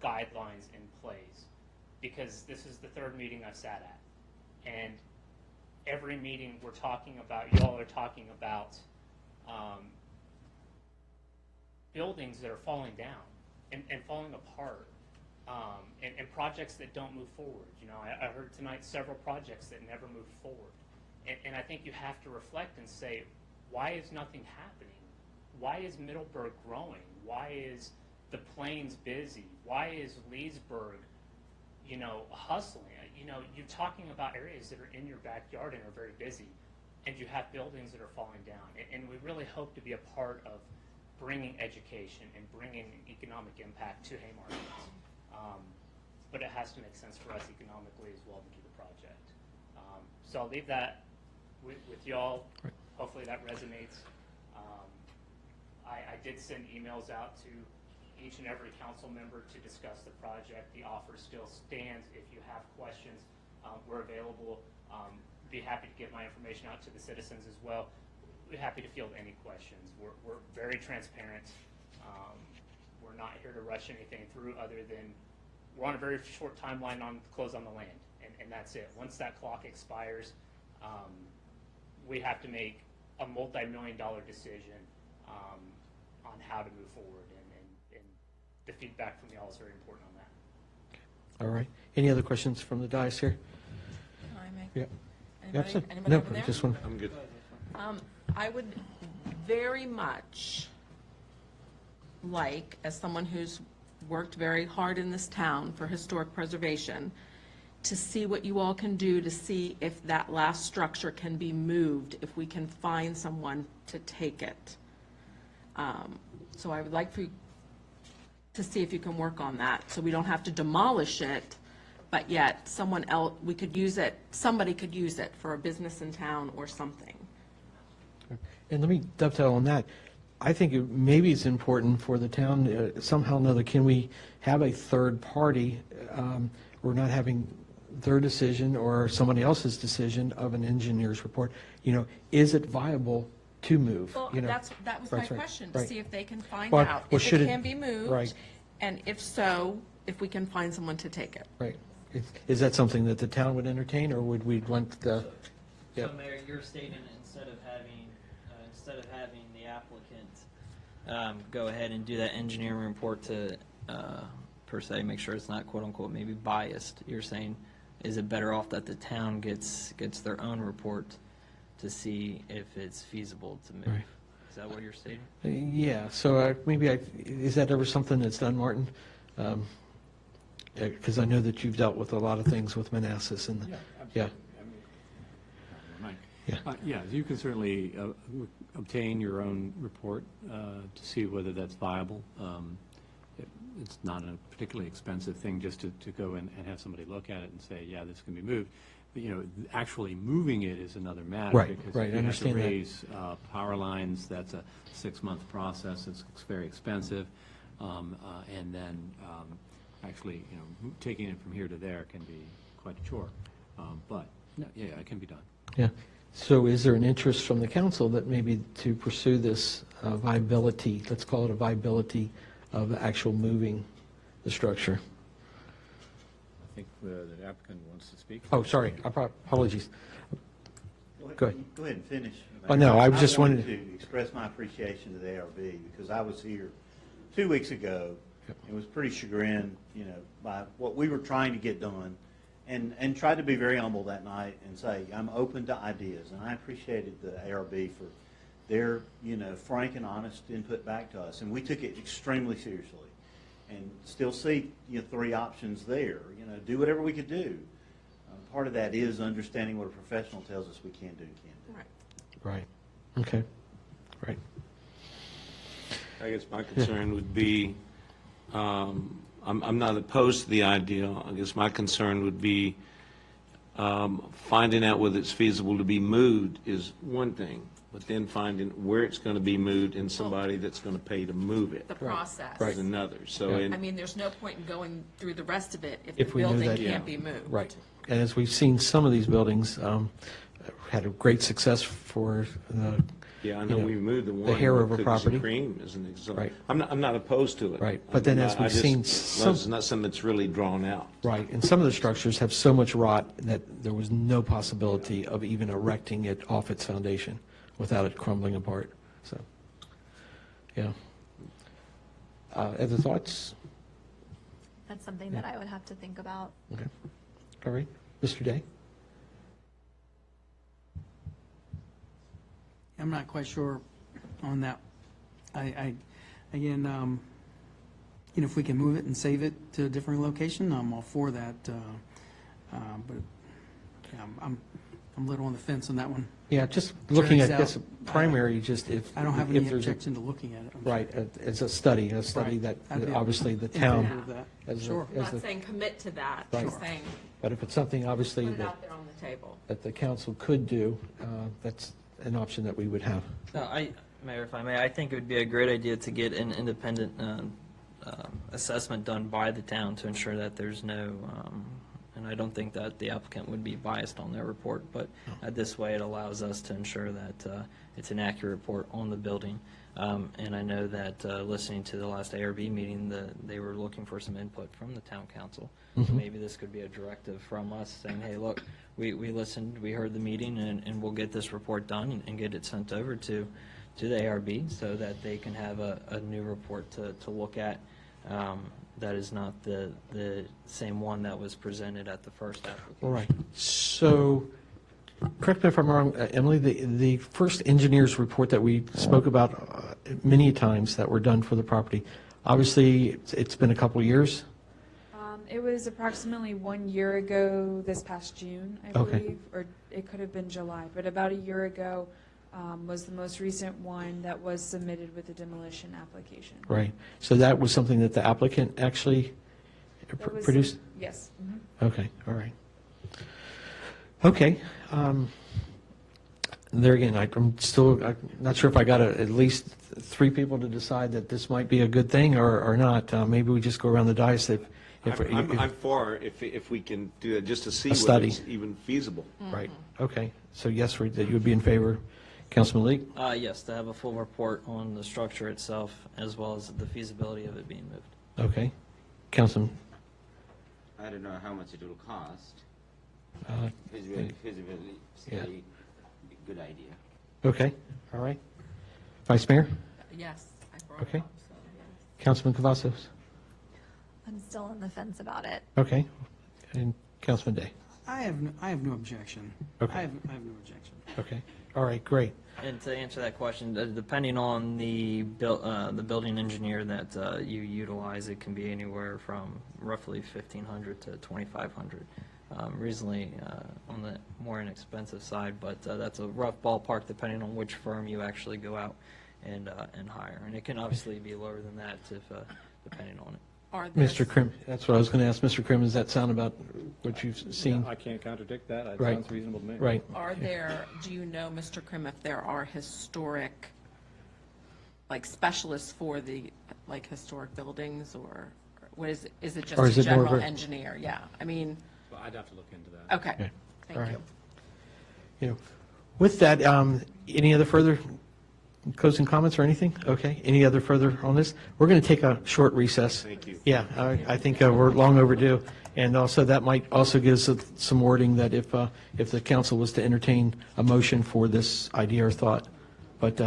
guidelines in place, because this is the third meeting I've sat at, and every meeting we're talking about, y'all are talking about buildings that are falling down and falling apart, and projects that don't move forward. You know, I heard tonight several projects that never moved forward, and I think you have to reflect and say, why is nothing happening? Why is Middleburg growing? Why is the Plains busy? Why is Leesburg, you know, hustling? You know, you're talking about areas that are in your backyard and are very busy, and you have buildings that are falling down. And we really hope to be a part of bringing education and bringing economic impact to Haymarket. But it has to make sense for us economically as well to do the project. So I'll leave that with y'all. Hopefully that resonates. I did send emails out to each and every council member to discuss the project. The offer still stands. If you have questions, we're available. Be happy to get my information out to the citizens as well. We're happy to field any questions. We're very transparent. We're not here to rush anything through, other than we're on a very short timeline on close on the land, and that's it. Once that clock expires, we have to make a multi-million-dollar decision on how to move forward, and the feedback from y'all is very important on that. All right. Any other questions from the dais here? Can I make? Yeah. Anybody No, over there? just one. I'm good. I would very much like, as someone who's worked very hard in this town for historic preservation, to see what you all can do to see if that last structure can be moved, if we can find someone to take it. So I would like for you to see if you can work on that, so we don't have to demolish it, but yet someone else, we could use it, somebody could use it for a business in town or something. And let me dovetail on that. I think maybe it's important for the town, somehow or another, can we have a third party? We're not having their decision or somebody else's decision of an engineer's report. You know, is it viable to move? Well, You know, that was my right, question, to right. see if they can find Well, out well, if should it it- can be moved, right. and if so, if we can find someone to take it. Right. Is that something that the town would entertain, or would we want the? So Mayor, you're stating instead of having the applicant go ahead and do that engineering report to, per se, make sure it's not quote unquote maybe biased, you're saying, is it better off that the town gets their own report to see if it's feasible to move? Right. Is that what you're stating? Yeah, so is that ever something that's done, Martin? Because I know that you've dealt with a lot of things with Manassas and, yeah. Mike? Yeah, you can certainly obtain your own report to see whether that's viable. It's not a particularly expensive thing just to go in and have somebody look at it and say, yeah, this can be moved. But, you know, actually moving it is another matter. Right, because right, if I you have to understand that. raise power lines, that's a 6-month process. It's very expensive. And then actually, you know, taking it from here to there can be quite a chore. But, yeah, it can be done. Yeah. So is there an interest from the council that maybe to pursue this viability, let's call it a viability of actual moving the structure? I think the applicant wants to speak. Oh, sorry, apologies. Go ahead. Go ahead and finish. Oh, no, I just wanted wanted to express my appreciation to the ARB because I was here 2 weeks ago and was pretty chagrined, by what we were trying to get done, and tried to be very humble that night and say I'm open to ideas. And I appreciated the ARB for their frank and honest input back to us, and we took it extremely seriously. And still see 3 options there. Do whatever we could do. Part of that is understanding what a professional tells us we can do and can't do. Right. Okay. Right. I guess my concern would be, I'm not opposed to the idea. I guess my concern would be finding out whether it's feasible to be moved is one thing, but then finding where it's going to be moved and somebody that's going to pay to move it. The process. Is another. So, I mean, there's no point in going through the rest of it if the we knew building that, can't be moved. Right. And as we've seen, some of these buildings had a great success for the, yeah, I know we moved the one. the Hairover Cookies property. and Cream as an example. Right. I'm not opposed to it. Right. But then as we've seen it's some, not something that's really drawn out. right, and some of the structures have so much rot that there was no possibility of even erecting it off its foundation without it crumbling apart. So, yeah. Other thoughts? That's something that I would have to think about. Okay. All right. Mr. Day? I'm not quite sure on that. Again, if we can move it and save it to a different location, I'm all for that. But yeah, I'm a little on the fence on that one. Yeah, just looking at, Drags this out. primary, just if. I don't have if any there's a- objection to looking at it. Right, it's a study Right. that I'd be obviously the in town. favor of that. as a- Sure. I'm as not the- saying commit to that, Right. I'm saying But if it's something obviously put it that, out there on the table. that the council could do, that's an option that we would have. No, Mayor, if I may, I think it would be a great idea to get an independent assessment done by the town to ensure that there's no, and I don't think that the applicant would be biased on their report, but this way it allows us to ensure that it's an accurate report on the building. And I know that listening to the last ARB meeting, they were looking for some input from the town council. So Mhm. maybe this could be a directive from us saying, hey, look, we listened, we heard the meeting, and we'll get this report done and get it sent over to the ARB so that they can have a new report to look at that is not the same one that was presented at the first application. All right. So, correct me if I'm wrong, Emily, the first engineer's report that we spoke about many times that were done for the property, obviously, it's been a couple of years? It was approximately 1 year ago, this past June, I Okay. believe, or it could have been July, but about a year ago was the most recent one that was submitted with the demolition application. Right. So that was something that the applicant actually That was- produced? Yes. Mhm. Okay, all right. Okay. There again, I'm not sure if I got at least 3 people to decide that this might be a good thing or not. Maybe we just go around the dais if I'm for if we can do that, just to see A whether study. it's even feasible. Right, okay. So yes, that you would be in favor, Councilman Leak? Yes, to have a full report on the structure itself as well as the feasibility of it being moved. Okay. Councilman? I don't know how much it will cost. Uh, Feasibility yeah. study, good idea. Okay, all right. Vice Mayor? Yes, I brought Okay. it up, so yes. Councilman Cavazos? I'm still on the fence about it. Okay. And Councilman Day? I have no objection. Okay. I have no objection. Okay, all right, great. And to answer that question, depending on the building engineer that you utilize, it can be anywhere from roughly $1,500 to $2,500. Recently, on the more inexpensive side, but that's a rough ballpark depending on which firm you actually go out and hire. And it can obviously be lower than that if depending on it. Mr. Krim, that's what I was going to ask. Mr. Krim, does that sound about what you've seen? I can't contradict that. It Right. sounds reasonable to me. Right. Do you know, Mr. Krim, if there are historic, specialists for the, historic buildings, or what is it? Is it just Or is a it more of general a- engineer? Yeah, I mean, Well, I'd have to look into that. okay, Okay. thank All right. you. You know, With that, any other further closing comments or anything? Okay, any other further on this? We're going to take a short recess. Thank you. Yeah, I think we're long overdue. And also, that might also give us some wording that if the council was to entertain a motion for this idea or thought. But,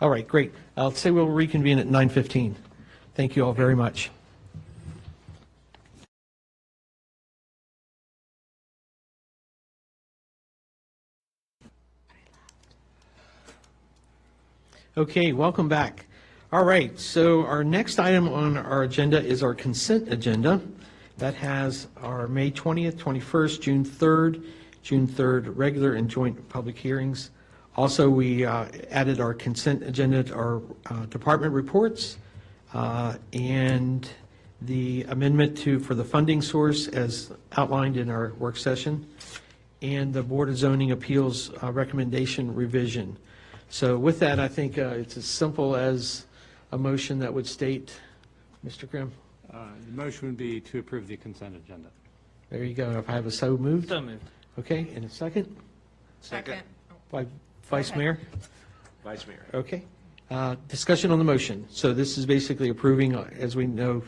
all right, great. I'll say we'll reconvene at 9:15. Thank you all very much. Okay, welcome back. All right, so our next item on our agenda is our consent agenda. That has our May 20th, 21st, June 3rd regular and joint public hearings. Also, we added our consent agenda to our department reports and the amendment for the funding source as outlined in our work session, and the Board of Zoning Appeals recommendation revision. So with that, I think it's as simple as a motion that would state, Mr. Grimm? The motion would be to approve the consent agenda. There you go. If I have a so moved? So moved. Okay, and a second? Second. By Vice Mayor? Vice Mayor. Okay. Discussion on the motion. So this is basically approving, as we know,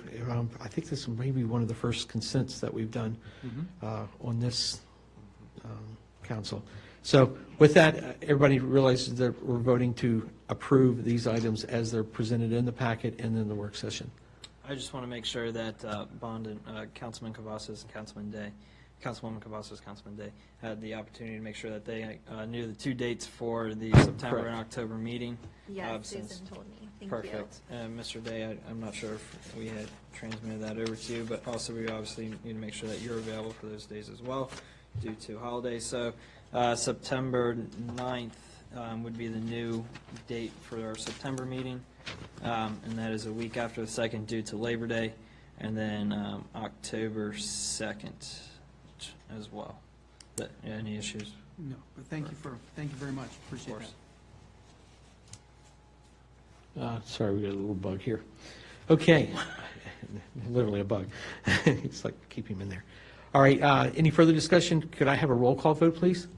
I think this may be one of the first consents that we've done on this council. So with that, everybody realizes that we're voting to approve these items as they're presented in the packet and in the work session. I just want to make sure that Bond and Councilman Cavazos and Councilwoman Cavazos, Councilman Day, had the opportunity to make sure that they knew the two dates for the September and October meeting. Yes, Susan told me. Thank you. Perfect. Mr. Day, I'm not sure if we had transmitted that over to you, but also we obviously need to make sure that you're available for those days as well due to holidays. So September 9th would be the new date for our September meeting, and that is a week after the 2nd due to Labor Day, and then October 2nd as well. Any issues? No, but thank you very much. Appreciate that. Sorry, we got a little bug here. Okay. Literally a bug. It's like keep him in there. All right, any further discussion? Could I have a roll call vote, please?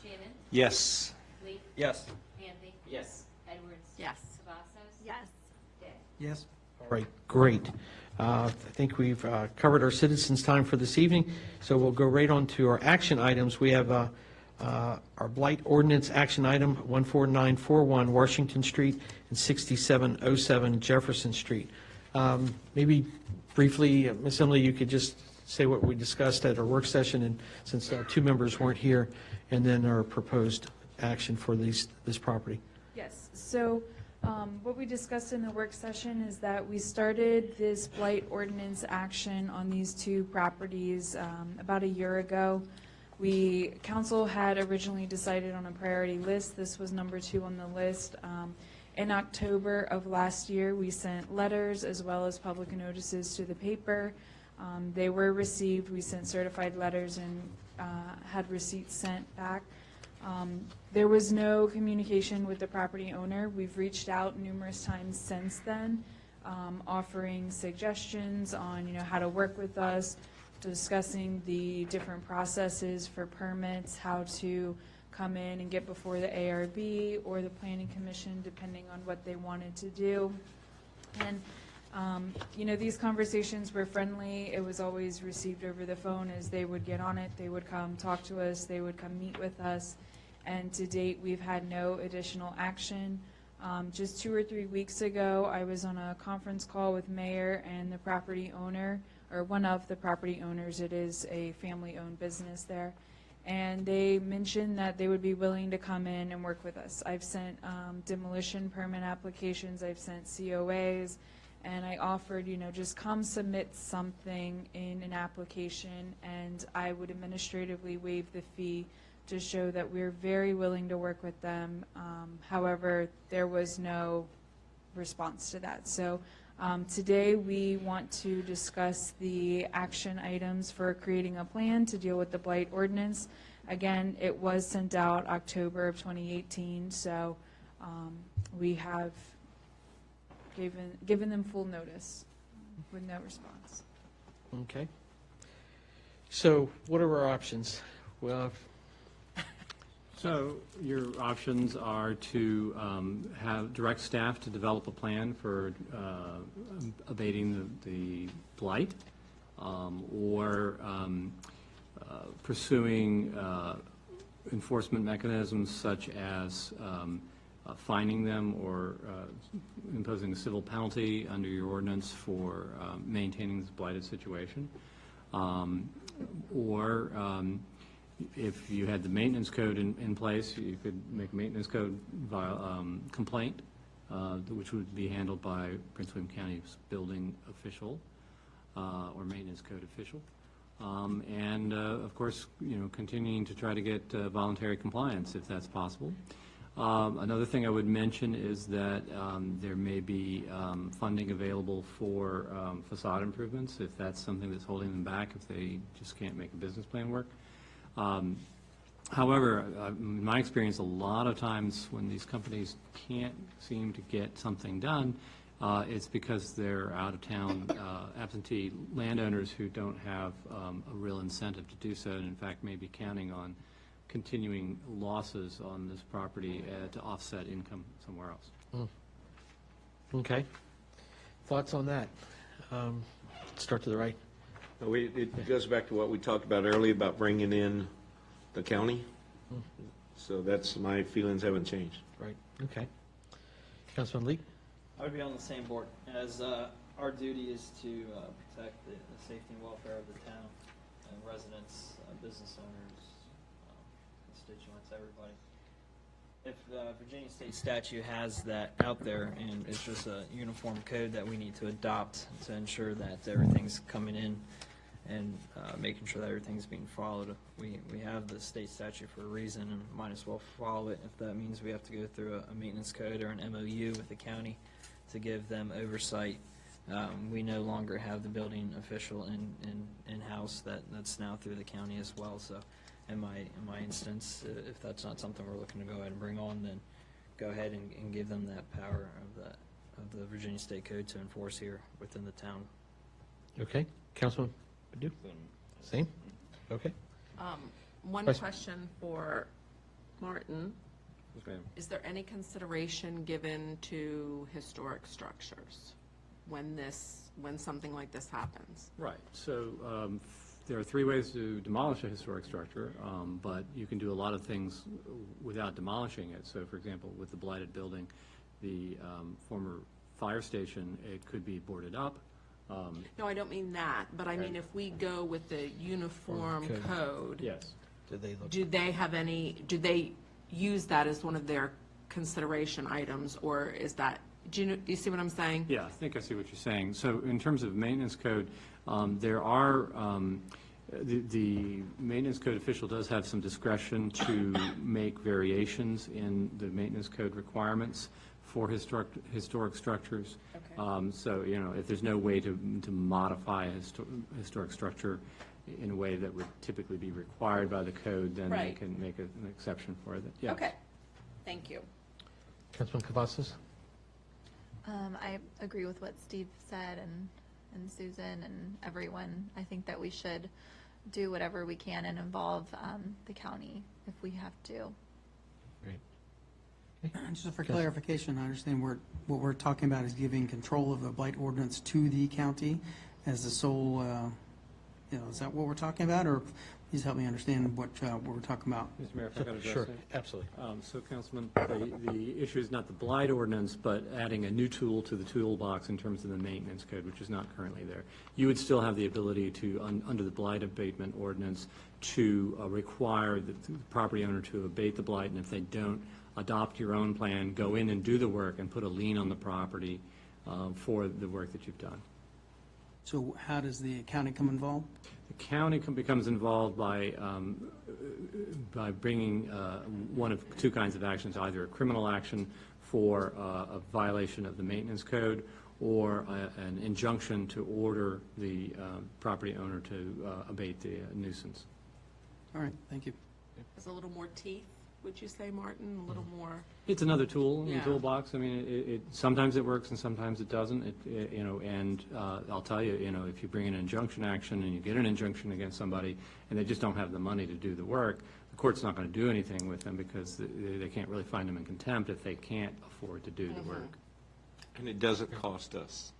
Shannon? Yes. Lee? Yes. Andy? Yes. Edwards? Yes. Cavazos? Yes. Day? Yes. All right, great. I think we've covered our citizens' time for this evening, so we'll go right on to our action items. We have our blight ordinance action item 14941 Washington Street and 6707 Jefferson Street. Maybe briefly, Ms. Emily, you could just say what we discussed at our work session, and since two members weren't here, and then our proposed action for this property. Yes, so what we discussed in the work session is that we started this blight ordinance action on these two properties about a year ago. Council had originally decided on a priority list. This was number 2 on the list. In October of last year, we sent letters as well as public notices to the paper. They were received. We sent certified letters and had receipts sent back. There was no communication with the property owner. We've reached out numerous times since then, offering suggestions on how to work with us, discussing the different processes for permits, how to come in and get before the ARB or the Planning Commission, depending on what they wanted to do. And these conversations were friendly. It was always received over the phone as they would get on it. They would come talk to us. They would come meet with us. And to date, we've had no additional action. Just 2 or 3 weeks ago, I was on a conference call with Mayor and the property owner, or one of the property owners. It is a family-owned business there. And they mentioned that they would be willing to come in and work with us. I've sent demolition permit applications. I've sent COAs. And I offered, just come submit something in an application, and I would administratively waive the fee to show that we're very willing to work with them. However, there was no response to that. So today we want to discuss the action items for creating a plan to deal with the blight ordinance. Again, it was sent out October of 2018, so we have given them full notice with no response. Okay. So what are our options? Well, So your options are to have direct staff to develop a plan for abating the blight, or pursuing enforcement mechanisms such as fining them or imposing a civil penalty under your ordinance for maintaining this blighted situation. Or if you had the maintenance code in place, you could make a maintenance code complaint, which would be handled by Prince William County's building official or maintenance code official. And of course, continuing to try to get voluntary compliance if that's possible. Another thing I would mention is that there may be funding available for facade improvements if that's something that's holding them back, if they just can't make a business plan work. However, in my experience, a lot of times when these companies can't seem to get something done, it's because they're out-of-town absentee landowners who don't have a real incentive to do so, and in fact may be counting on continuing losses on this property to offset income somewhere else. Okay. Thoughts on that? Start to the right. It goes back to what we talked about earlier about bringing in the county. So that's, my feelings haven't changed. Right, okay. Councilman Lee? I would be on the same board, as our duty is to protect the safety and welfare of the town and residents, business owners, constituents, everybody. If the Virginia state statute has that out there, and it's just a uniform code that we need to adopt to ensure that everything's coming in and making sure that everything's being followed. We have the state statute for a reason and might as well follow it. If that means we have to go through a maintenance code or an MOU with the county to give them oversight, we no longer have the building official in-house. That's now through the county as well. So in my instance, if that's not something we're looking to go ahead and bring on, then go ahead and give them that power of the Virginia State Code to enforce here within the town. Okay. Councilman Padu? Same? Okay. One Question. question for Martin. Yes, ma'am. Is there any consideration given to historic structures when something like this happens? Right. So there are three ways to demolish a historic structure, but you can do a lot of things without demolishing it. So, for example, with the blighted building, the former fire station, it could be boarded up. No, I don't mean that, but I mean if we go with the uniform code. Yes. Do they use that as one of their consideration items, or is that, do you see what I'm saying? Yeah, I think I see what you're saying. So in terms of maintenance code, there are, the maintenance code official does have some discretion to make variations in the maintenance code requirements for historic structures. Okay. So, if there's no way to modify a historic structure in a way that would typically be required by the code, then they can make an exception for it. Yeah. Okay, thank you. Councilman Cavazos? I agree with what Steve said and Susan and everyone. I think that we should do whatever we can and involve the county if we have to. Just for clarification, I understand what we're talking about is giving control of the blight ordinance to the county as the sole, is that what we're talking about? Or please help me understand what we're talking about. Mr. Mayor, if I could address Sure, that? absolutely. So, Councilman, the issue is not the blight ordinance, but adding a new tool to the toolbox in terms of the maintenance code, which is not currently there. You would still have the ability to, under the blight abatement ordinance, to require the property owner to abate the blight, and if they don't, adopt your own plan, go in and do the work, and put a lien on the property for the work that you've done. So how does the county come involved? The county becomes involved by bringing one of two kinds of actions, either a criminal action for a violation of the maintenance code or an injunction to order the property owner to abate the nuisance. All right, thank you. There's a little more teeth, would you say, Martin? A little more? It's another tool in Yeah. the toolbox. I mean, it sometimes it works and sometimes it doesn't. And I'll tell you, if you bring an injunction action and you get an injunction against somebody and they just don't have the money to do the work, the court's not going to do anything with them because they can't really find them in contempt if they can't afford to do the work. And it doesn't cost us.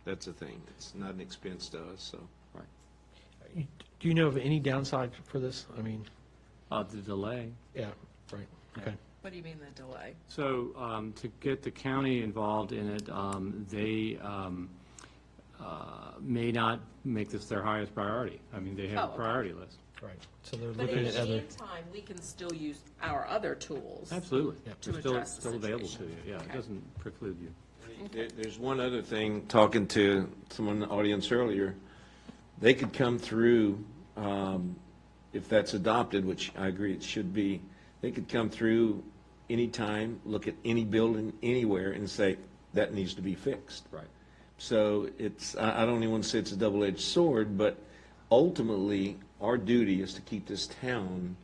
That's the thing. It's not an expense to us, so. Right. Do you know of any downside for this? I mean, The delay. yeah, right, okay. What do you mean the delay? So to get the county involved in it, they may not make this their highest priority. I mean, they have Oh, a okay. priority list. Right, so they're But in looking at the other. meantime, we can still use our other tools. Absolutely. To They're still, address the still available to situation. you. Yeah, it Okay. doesn't preclude you. There's one other thing, talking to someone in the audience earlier, they could come through, if that's adopted, which I agree it should be, they could come through anytime, look at any building anywhere and say, that needs to be fixed. Right. So I don't even want to say it's a double-edged sword, but ultimately, our duty is to keep this town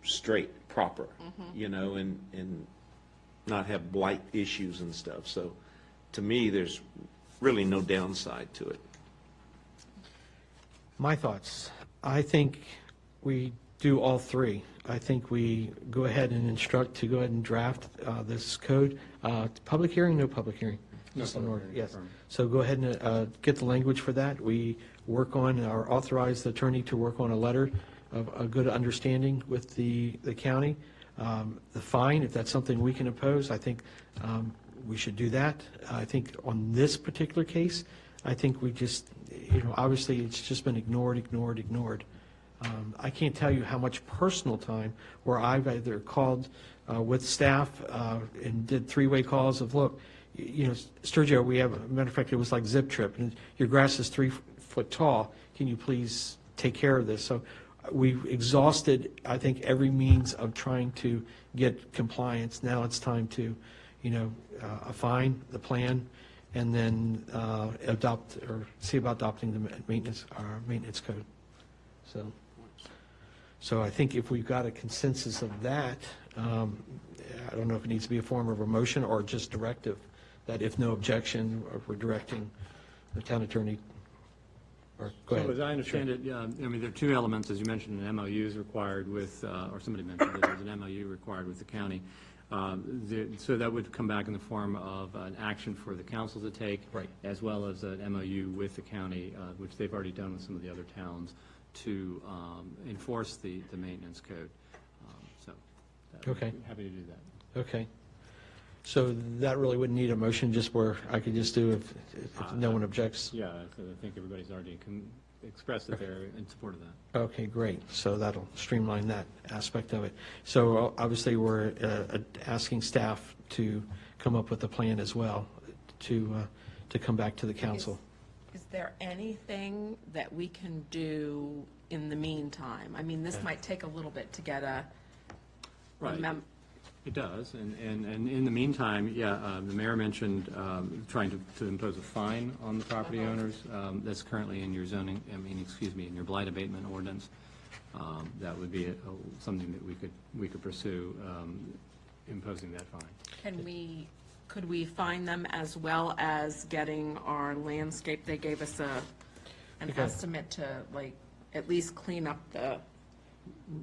straight, proper, and not have blight issues and stuff. So to me, there's really no downside to it. My thoughts, I think we do all three. I think we go ahead and instruct to go ahead and draft this code. Public hearing, no public hearing? No Just an public order, hearing, yes. confirmed. So go ahead and get the language for that. We work on, or authorize the attorney to work on a letter of a good understanding with the county. The fine, if that's something we can impose, I think we should do that. I think on this particular case, I think we just, obviously it's just been ignored. I can't tell you how much personal time where I've either called with staff and did three-way calls of, look, Sturgio, we have, matter of fact, it was like Zip Trip, and your grass is 3 foot tall. Can you please take care of this? So we've exhausted, I think, every means of trying to get compliance. Now it's time to, a fine, the plan, and then adopt or see about adopting the maintenance code. So I think if we've got a consensus of that, I don't know if it needs to be a form of a motion or just directive, that if no objection, or we're directing the town attorney, or go ahead. So as I understand it, there are two elements, as you mentioned, an MOU is required with, or somebody mentioned that there's an MOU required with the county. So that would come back in the form of an action for the council to take, right, as well as an MOU with the county, which they've already done with some of the other towns, to enforce the maintenance code. Okay. Happy to do that. Okay. So that really wouldn't need a motion, just where I could just do if no one objects? Yeah, I think everybody's already expressed that they're in support of that. Okay, great. So that'll streamline that aspect of it. So obviously, we're asking staff to come up with a plan as well to come back to the council. Is there anything that we can do in the meantime? I mean, this might take a little bit to get a Right. It does, and in the meantime, the mayor mentioned trying to impose a fine on the property owners. That's currently in your zoning, in your blight abatement ordinance. That would be something that we could pursue, imposing that fine. Could we find them as well as getting our landscape? They gave us an estimate to at least clean up the.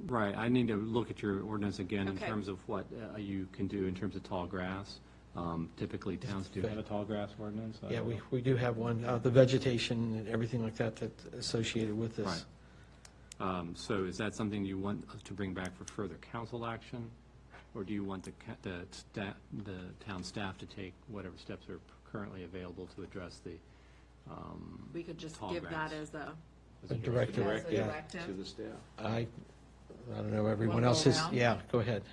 Right, I need to look at your ordinance again in Okay. terms of what you can do in terms of tall grass. Typically, towns do have a tall grass ordinance. Yeah, we do have one, the vegetation and everything like that that's associated with this. Right. So is that something you want us to bring back for further council action? Or do you want the town staff to take whatever steps are currently available to address the We could just tall give grass? that as a. A directive, As a yeah. directive. To the staff. I don't know, everyone Wanna go else is, around? yeah, go ahead.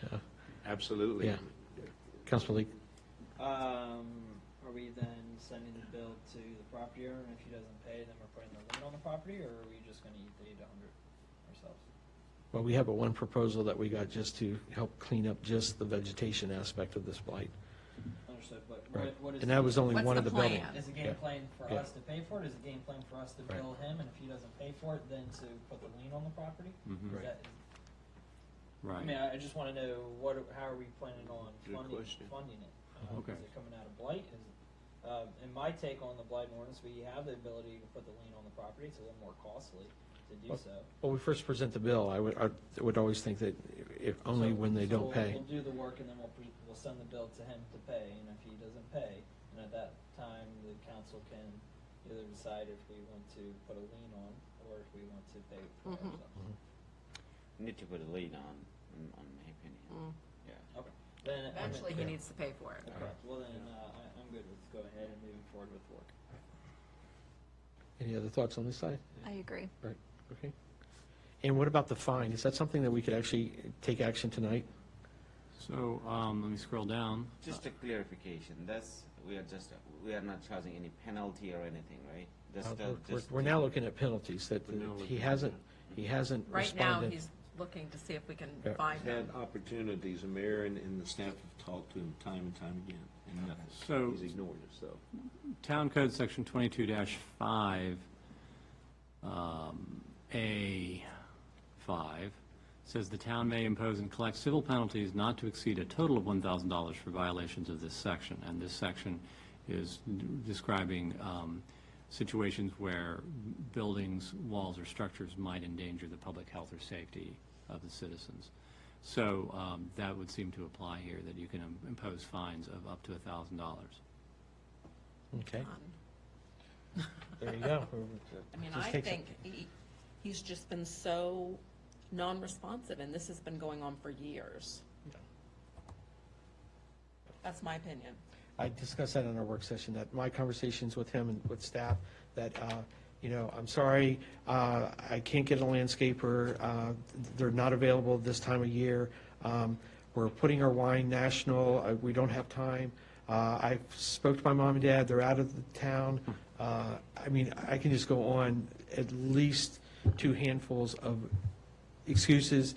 Absolutely. Yeah. Councilman Lee? Are we then sending the bill to the property owner, and if he doesn't pay, then we're putting the lien on the property, or are we just gonna eat the 800 ourselves? Well, we have one proposal that we got just to help clean up just the vegetation aspect of this blight. Understood, but Right. what is? And that was only What's one of the the buildings. plan? Is the game Yeah. plan for Yeah. us to pay for it? Is the game plan for us to Right. bill him, and if he doesn't pay for it, then to put the lien on the property? Mhm. Is Right. that- Right. I mean, I just wanna know how are we planning on Good question. funding it? Okay. Is it coming out of blight? In my take on the blight ordinance, we have the ability to put the lien on the property. It's a little more costly. to do so. When we first present the bill, I would always think that if only when they don't pay. We'll do the work and then we'll send the bill to him to pay, and if he doesn't pay, and at that time, the council can either decide if we want to put a lien on, or if we want to pay for it ourselves. Need to put a lien on my opinion. Yeah. Okay. Then Eventually, he needs to pay for it. Okay. Well, then, I'm good with go ahead and moving forward with work. Any other thoughts on this side? I agree. Right, okay. And what about the fine? Is that something that we could actually take action tonight? So, let me scroll down. Just a clarification, we are not charging any penalty or anything, right? We're now looking at penalties, that he hasn't Right now, responded. he's looking to see if we can Yeah. find Had him. opportunities, the mayor and the staff have talked to him time and time again, and nothing. So- He's ignored it, so. Town Code Section 22-5, A5, says the town may impose and collect civil penalties not to exceed a total of $1,000 for violations of this section. And this section is describing situations where buildings, walls, or structures might endanger the public health or safety of the citizens. So that would seem to apply here, that you can impose fines of up to $1,000. Okay. There you go. I mean, Just I takes it. think he's just been so non-responsive, and this has been going on for years. That's my opinion. I discussed that in our work session, that my conversations with him and with staff, that, I'm sorry, I can't get a landscaper, they're not available this time of year, we're putting our wine national, we don't have time, I spoke to my mom and dad, they're out of the town, I mean, I can just go on at least 2 handfuls of excuses,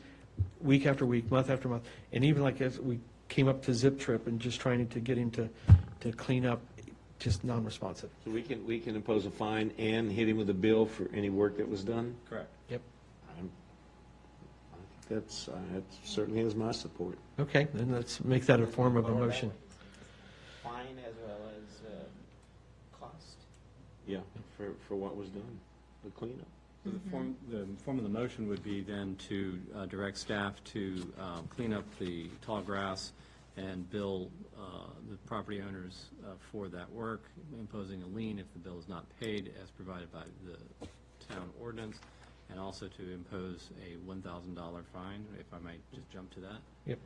week after week, month after month, and even like as we came up to Zip Trip and just trying to get him to clean up, just non-responsive. So we can impose a fine and hit him with a bill for any work that was done? Correct. Yep. I think that certainly has my support. Okay, then let's make that a form of a motion. Fine as well as cost. Yeah, for what was done, the cleanup. So the form of the motion would be then to direct staff to clean up the tall grass and bill the property owners for that work, imposing a lien if the bill is not paid as provided by the town ordinance, and also to impose a $1,000 fine, if I might just jump to that. Yep,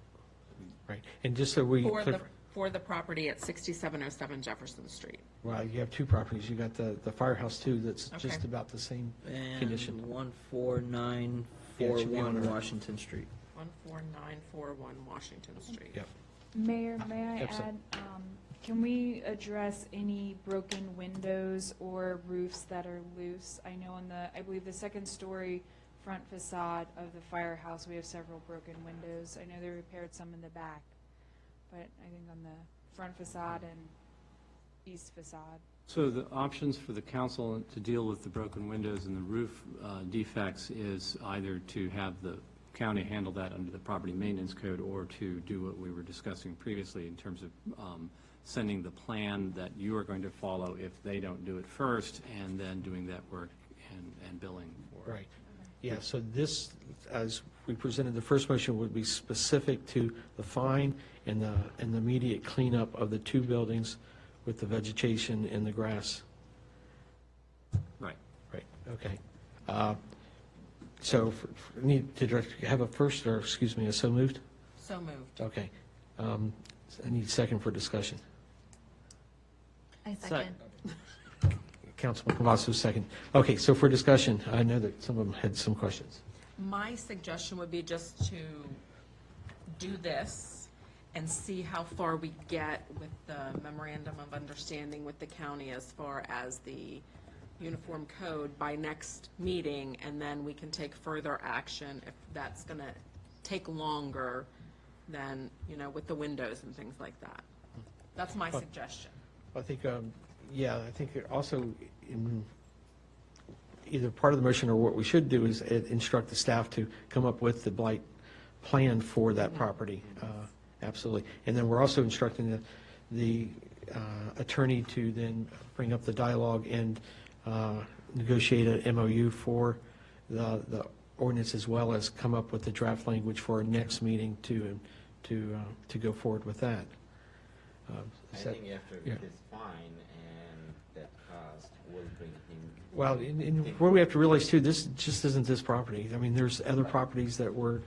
right. And just so we, For the property at 6707 Jefferson Street. well, you have 2 properties. You got the firehouse too, that's Okay. just about the same And condition. 14941 Washington Street. 14941 Washington Street. Yep. Mayor, may I Yes, sir. add, can we address any broken windows or roofs that are loose? I know I believe the 2nd-story front facade of the firehouse, we have several broken windows. I know they repaired some in the back, but I think on the front facade and east facade. So the options for the council to deal with the broken windows and the roof defects is either to have the county handle that under the property maintenance code, or to do what we were discussing previously in terms of sending the plan that you are going to follow if they don't do it first, and then doing that work and billing for it. Right. Yeah, so this, as we presented, the first motion would be specific to the fine and the immediate cleanup of the 2 buildings with the vegetation and the grass. Right. Right, okay. So need to have a first, or excuse me, a so moved? So moved. Okay. I need a second for discussion. I second. Councilman Cavazos, second. Okay, so for discussion, I know that some of them had some questions. My suggestion would be just to do this and see how far we get with the memorandum of understanding with the county as far as the uniform code by next meeting, and then we can take further action if that's going to take longer than, with the windows and things like that. That's my suggestion. I think, yeah, I think it also, in either part of the motion or what we should do is instruct the staff to come up with the blight plan for that property. Absolutely. And then we're also instructing the attorney to then bring up the dialogue and negotiate an MOU for the ordinance as well as come up with the draft language for our next meeting to go forward with that. I Is that- think after yeah. his fine and that cost will bring him. Well, and what we have to realize too, this just isn't this property. I mean, there's other properties that we're,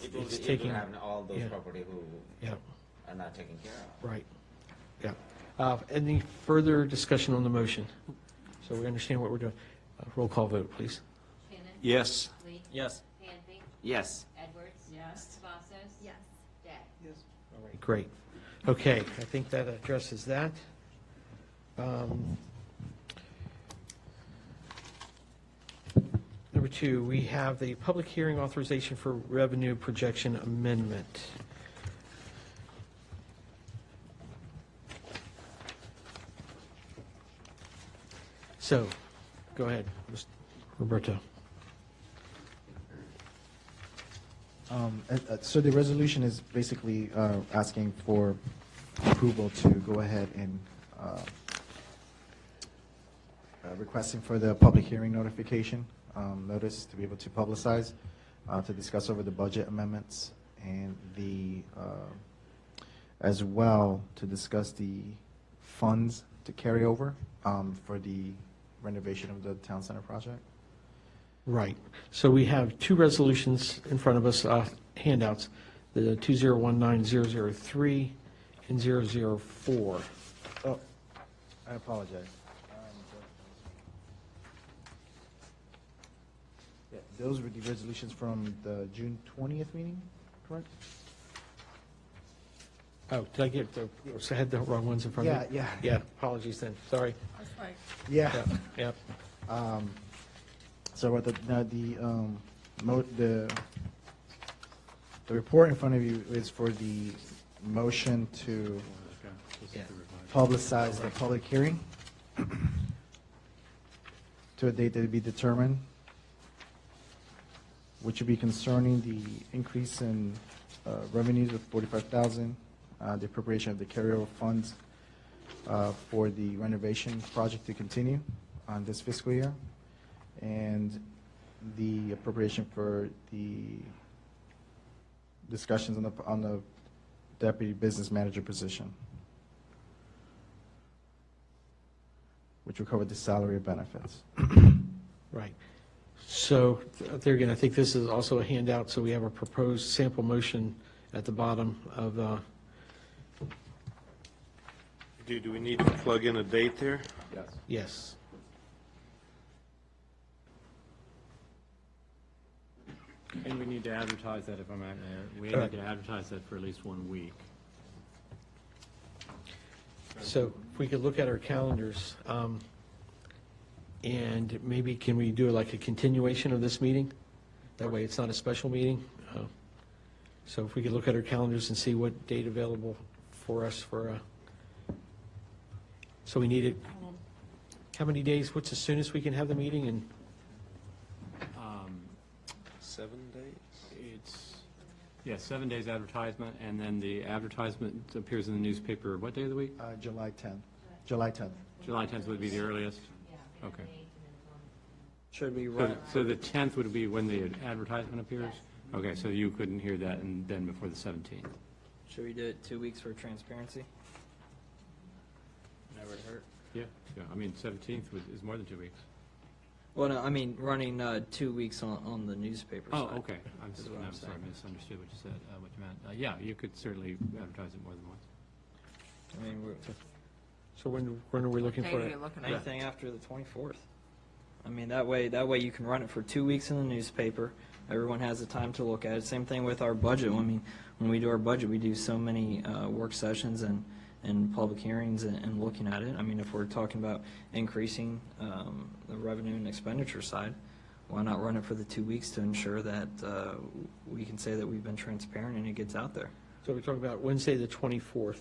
It will, it's it will taking. have all those yeah. property who Yeah. are not taken care of. Right, yeah. Any further discussion on the motion? So we understand what we're doing. Roll call vote, please. Shannon? Yes. Lee? Yes. Hanby? Yes. Edwards? Yes. Cavazos? Yes. Day? All right, great. Okay, I think that addresses that. Number 2, we have the public hearing authorization for revenue projection amendment. So, go ahead, Mr. Roberto. So the resolution is basically asking for approval to go ahead and requesting for the public hearing notification, notice to be able to publicize, to discuss over the budget amendments and as well to discuss the funds to carry over for the renovation of the town center project. Right. So we have 2 resolutions in front of us, handouts, the 2019003 and 004. Oh, I apologize. Yeah, those were the resolutions from the June 20th meeting, correct? Oh, did I get so I had the wrong ones in front of me? Yeah. Yeah, apologies then, sorry. That's right. Yeah. Yep. So what the report in front of you is for the motion to publicize the public hearing to a date that will be determined, which will be concerning the increase in revenues of $45,000, the appropriation of the carryover funds for the renovation project to continue on this fiscal year, and the appropriation for the discussions on the deputy business manager position, which will cover the salary and benefits. Right. So there again, I think this is also a handout, so we have a proposed sample motion at the bottom of, Do we need to plug in a date there? Yes. yes. And we need to advertise that, if I'm at there, we Correct. need to advertise that for at least 1 week. So if we could look at our calendars, and maybe can we do like a continuation of this meeting? That way it's not a special meeting. So if we could look at our calendars and see what date available for us for, so we need it, how many days, what's the soonest we can have the meeting? And 7 days? It's, 7 days advertisement, and then the advertisement appears in the newspaper, what day of the week? July 10th. July 10th. July 10th would be the earliest? Okay. Should we So- run? So the 10th would be when the advertisement appears? Okay, so you couldn't hear that and then before the 17th? Should we do it 2 weeks for transparency? Never hurt. Yeah, I mean, 17th is more than 2 weeks. Well, no, I mean, running 2 weeks on the newspaper Oh, side. okay. I'm is what sorry, saying. misunderstood what you said, what you meant. Yeah, you could certainly advertise it more than once. I mean, so when are we looking for it? anything after the 24th. I mean, that way you can run it for 2 weeks in the newspaper. Everyone has the time to look at it. Same thing with our budget. I mean, when we do our budget, we do so many work sessions and public hearings and looking at it. I mean, if we're talking about increasing the revenue and expenditure side, why not run it for the 2 weeks to ensure that we can say that we've been transparent and it gets out there? So we're talking about Wednesday, the 24th.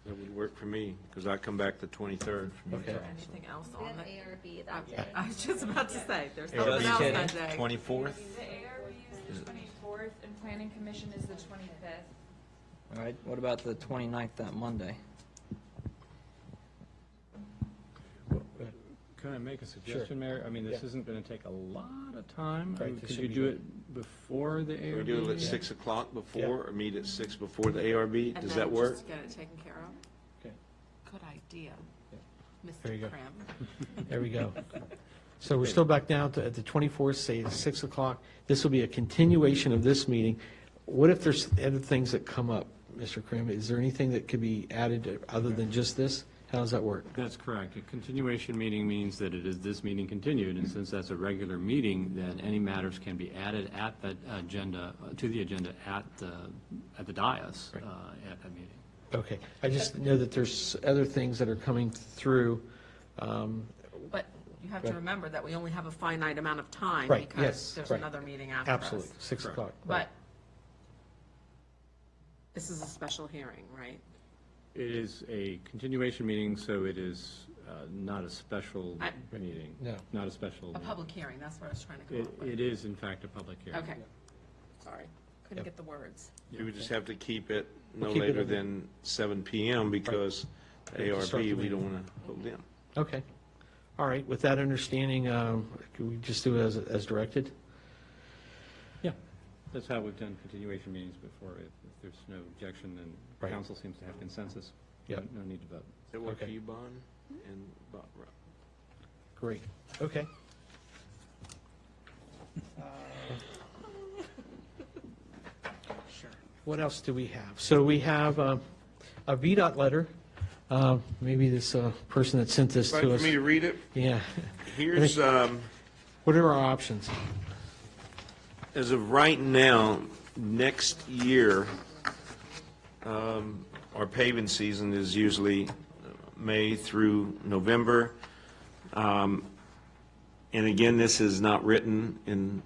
That would work for me, because I come back the 23rd. Okay. Anything else We on have the? ARB that day. I was just about to say, there's Are nothing you else kidding? that day. 24th? The ARB is the 24th, and Planning Commission is the 25th. All right, what about the 29th, that Monday? Can I make a suggestion, Mayor? I mean, this Yeah. isn't going to take a lot of time. Right, Could this you should be do good. it before the ARB? We do it at meeting? 6 o'clock before, or meet at 6 before the ARB? And Does then that work? just get it taken care of. Okay. Good idea, There you Mr. go. Krim. There we go. So we're still back down to, at the 24th, say, 6 o'clock. This will be a continuation of this meeting. What if there's other things that come up, Mr. Krim? Is there anything that could be added other than just this? How does that work? That's correct. A continuation meeting means that it is this meeting continued, and since that's a regular meeting, then any matters can be added at the agenda, to the agenda at the dais at that meeting. Okay. I just know that there's other things that are coming through. But you have to Right. remember that we only have a finite amount of time. Right, Because yes, there's right. another meeting after us. Absolutely, 6 o'clock. But right. this is a special hearing, right? It is a continuation meeting, so it is not a special meeting. No. Not a special. A public hearing, that's what I was trying to come It up with. it is, in fact, a public hearing. Okay. Sorry, couldn't Yep. get the words. We would just have to keep it no We'll keep it later in. than 7 PM because Right. Start ARB, the we don't meeting. want to hold in. Okay. All right. With that understanding, can we just do it as directed? Yeah, that's how we've done continuation meetings before. If there's no objection, then Right. council seems to have consensus. Yep. No need to vote. Does that work for Okay. you, Bon? And Bob? Great. Okay. What else do we have? So we have a VDOT letter. Maybe this person that sent this Right to for us. me to read it? Yeah. Here's, What are our options? as of right now, next year, our paving season is usually May through November. And again, this is not written in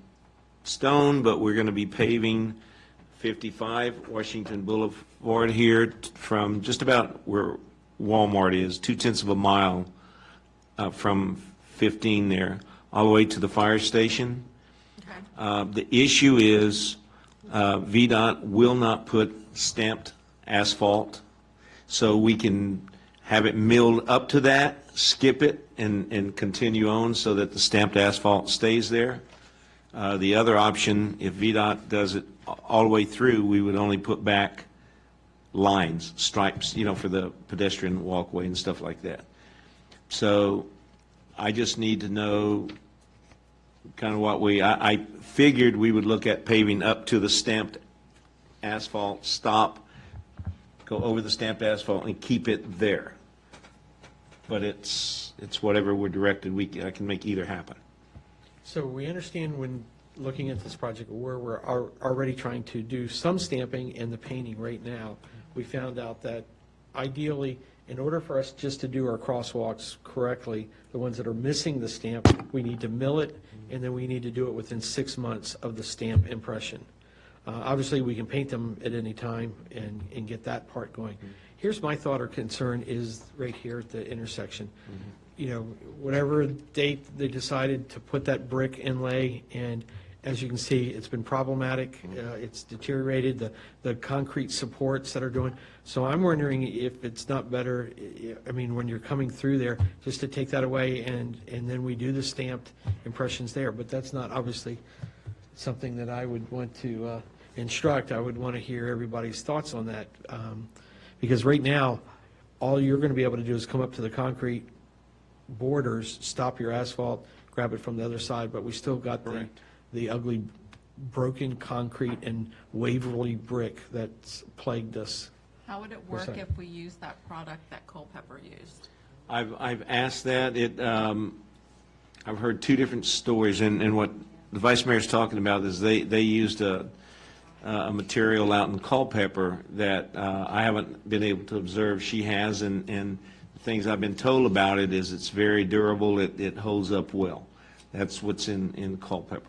stone, but we're going to be paving 55 Washington Boulevard here from just about where Walmart is, 2/10 of a mile from 15 there, all the way to the fire station. The issue is VDOT will not put stamped asphalt, so we can have it milled up to that, skip it, and continue on so that the stamped asphalt stays there. The other option, if VDOT does it all the way through, we would only put back lines, stripes, for the pedestrian walkway and stuff like that. So I just need to know kind of what I figured we would look at paving up to the stamped asphalt, stop, go over the stamped asphalt and keep it there. But it's whatever we're directed, I can make either happen. So we understand when looking at this project where we're already trying to do some stamping and the painting right now, we found out that ideally, in order for us just to do our crosswalks correctly, the ones that are missing the stamp, we need to mill it, and then we need to do it within 6 months of the stamp impression. Obviously, we can paint them at any time and get that part going. Here's my thought or concern is right here at the intersection. Whatever date they decided to put that brick inlay, and as you can see, it's been problematic. It's deteriorated, the concrete supports that are doing. So I'm wondering if it's not better, when you're coming through there, just to take that away and then we do the stamped impressions there. But that's not obviously something that I would want to instruct. I would want to hear everybody's thoughts on that. Because right now, all you're going to be able to do is come up to the concrete borders, stop your asphalt, grab it from the other side, but we still got the ugly broken concrete and Waverly brick that's plagued us. How would it What's work that? if we used that product that Culpeper used? I've asked that. I've heard two different stories, and what the vice mayor's talking about is they used a material out in Culpeper that I haven't been able to observe. She has, and the things I've been told about it is it's very durable. It holds up well. That's what's in Culpeper.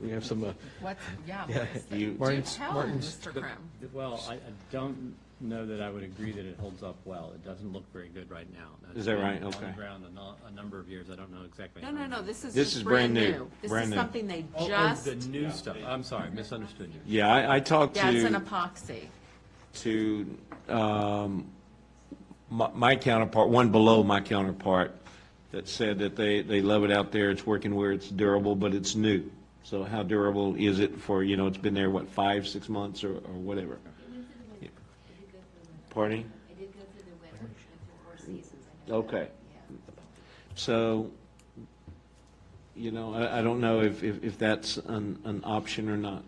We have some. Mr. Krim. Well, I don't know that I would agree that it holds up well. It doesn't look very good right now. Is that right? It's been Okay. on the ground a number of years. I don't know exactly. No, this is This just is brand brand new. new. This Brand is new. something they Oh, just. the new stuff. I'm sorry, misunderstood you. Yeah, I talked Yeah, it's an to epoxy. my counterpart, one below my counterpart, that said that they love it out there. It's working where it's durable, but it's new. So how durable is it for, it's been there, what, 5-6 months or whatever? Pardon? I did go through the winter, went through 4 seasons. I know Okay. that. Yeah. So, I don't know if that's an option or not.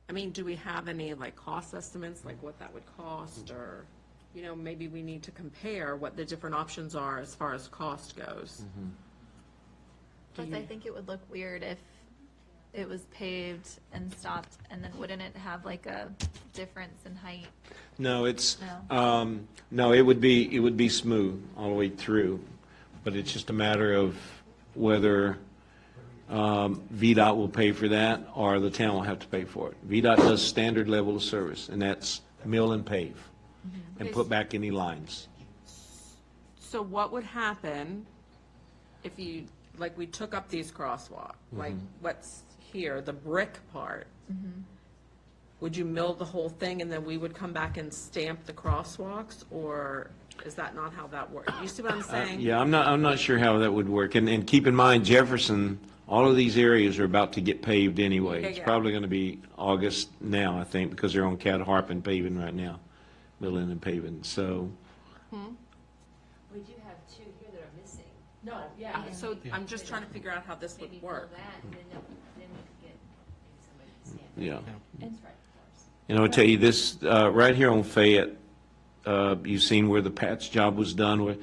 I mean, do we have any like cost estimates, like what that would cost, or, maybe we need to compare what the different options are as far as cost goes? Plus, I think it would look weird if it was paved and stopped, and then wouldn't it have like a difference in height? No, no, it would be smooth all the way through, but it's just a matter of whether VDOT will pay for that or the town will have to pay for it. VDOT does standard level of service, and that's mill and pave, and put back any lines. So what would happen if we took up these crosswalk, like what's here, the brick part? Would you mill the whole thing and then we would come back and stamp the crosswalks, or is that not how that works? You see what I'm saying? Yeah, I'm not sure how that would work. And keep in mind, Jefferson, all of these areas are about to get paved anyway. It's probably going to be August now, I think, because they're on Cat Harpin paving right now, milling and paving. So, We do have 2 here that are missing. No, yeah, so I'm just trying to figure out how this would work. That, and then we could get maybe somebody to stamp it. yeah. That's right, of course. And I'll tell you this, right here on Fayette, you've seen where the patch job was done. Where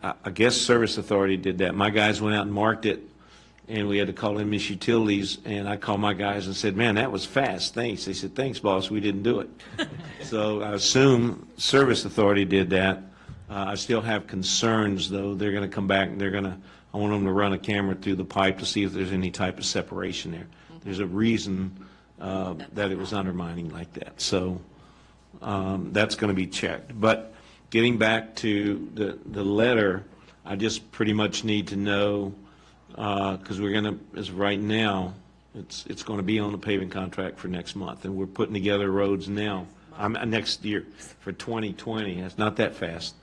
I guess Service Authority did that. My guys went out and marked it, and we had to call in Miss Utilities, and I called my guys and said, man, that was fast, thanks. They said, thanks, boss, we didn't do it. So I assume Service Authority did that. I still have concerns, though. They're going to come back, and I want them to run a camera through the pipe to see if there's any type of separation there. There's a reason that it was undermining like that. So that's going to be checked. But getting back to the letter, I just pretty much need to know, because we're going to, as of right now, it's going to be on the paving contract for next month, and we're putting together roads now. Next year for 2020. It's not that fast,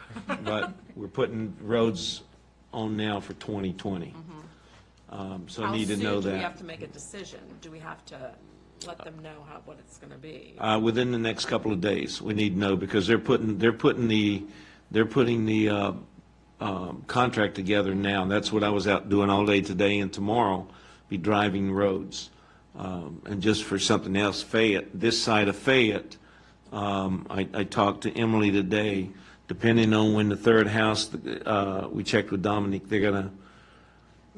but we're putting roads on now for 2020. So I need to know How soon do we that. have to make a decision? Do we have to let them know what it's going to be? Within the next couple of days, we need to know, because they're putting the contract together now. That's what I was out doing all day today and tomorrow, be driving roads. And just for something else, Fayette, this side of Fayette, I talked to Emily today, depending on when the third house, we checked with Dominique, they got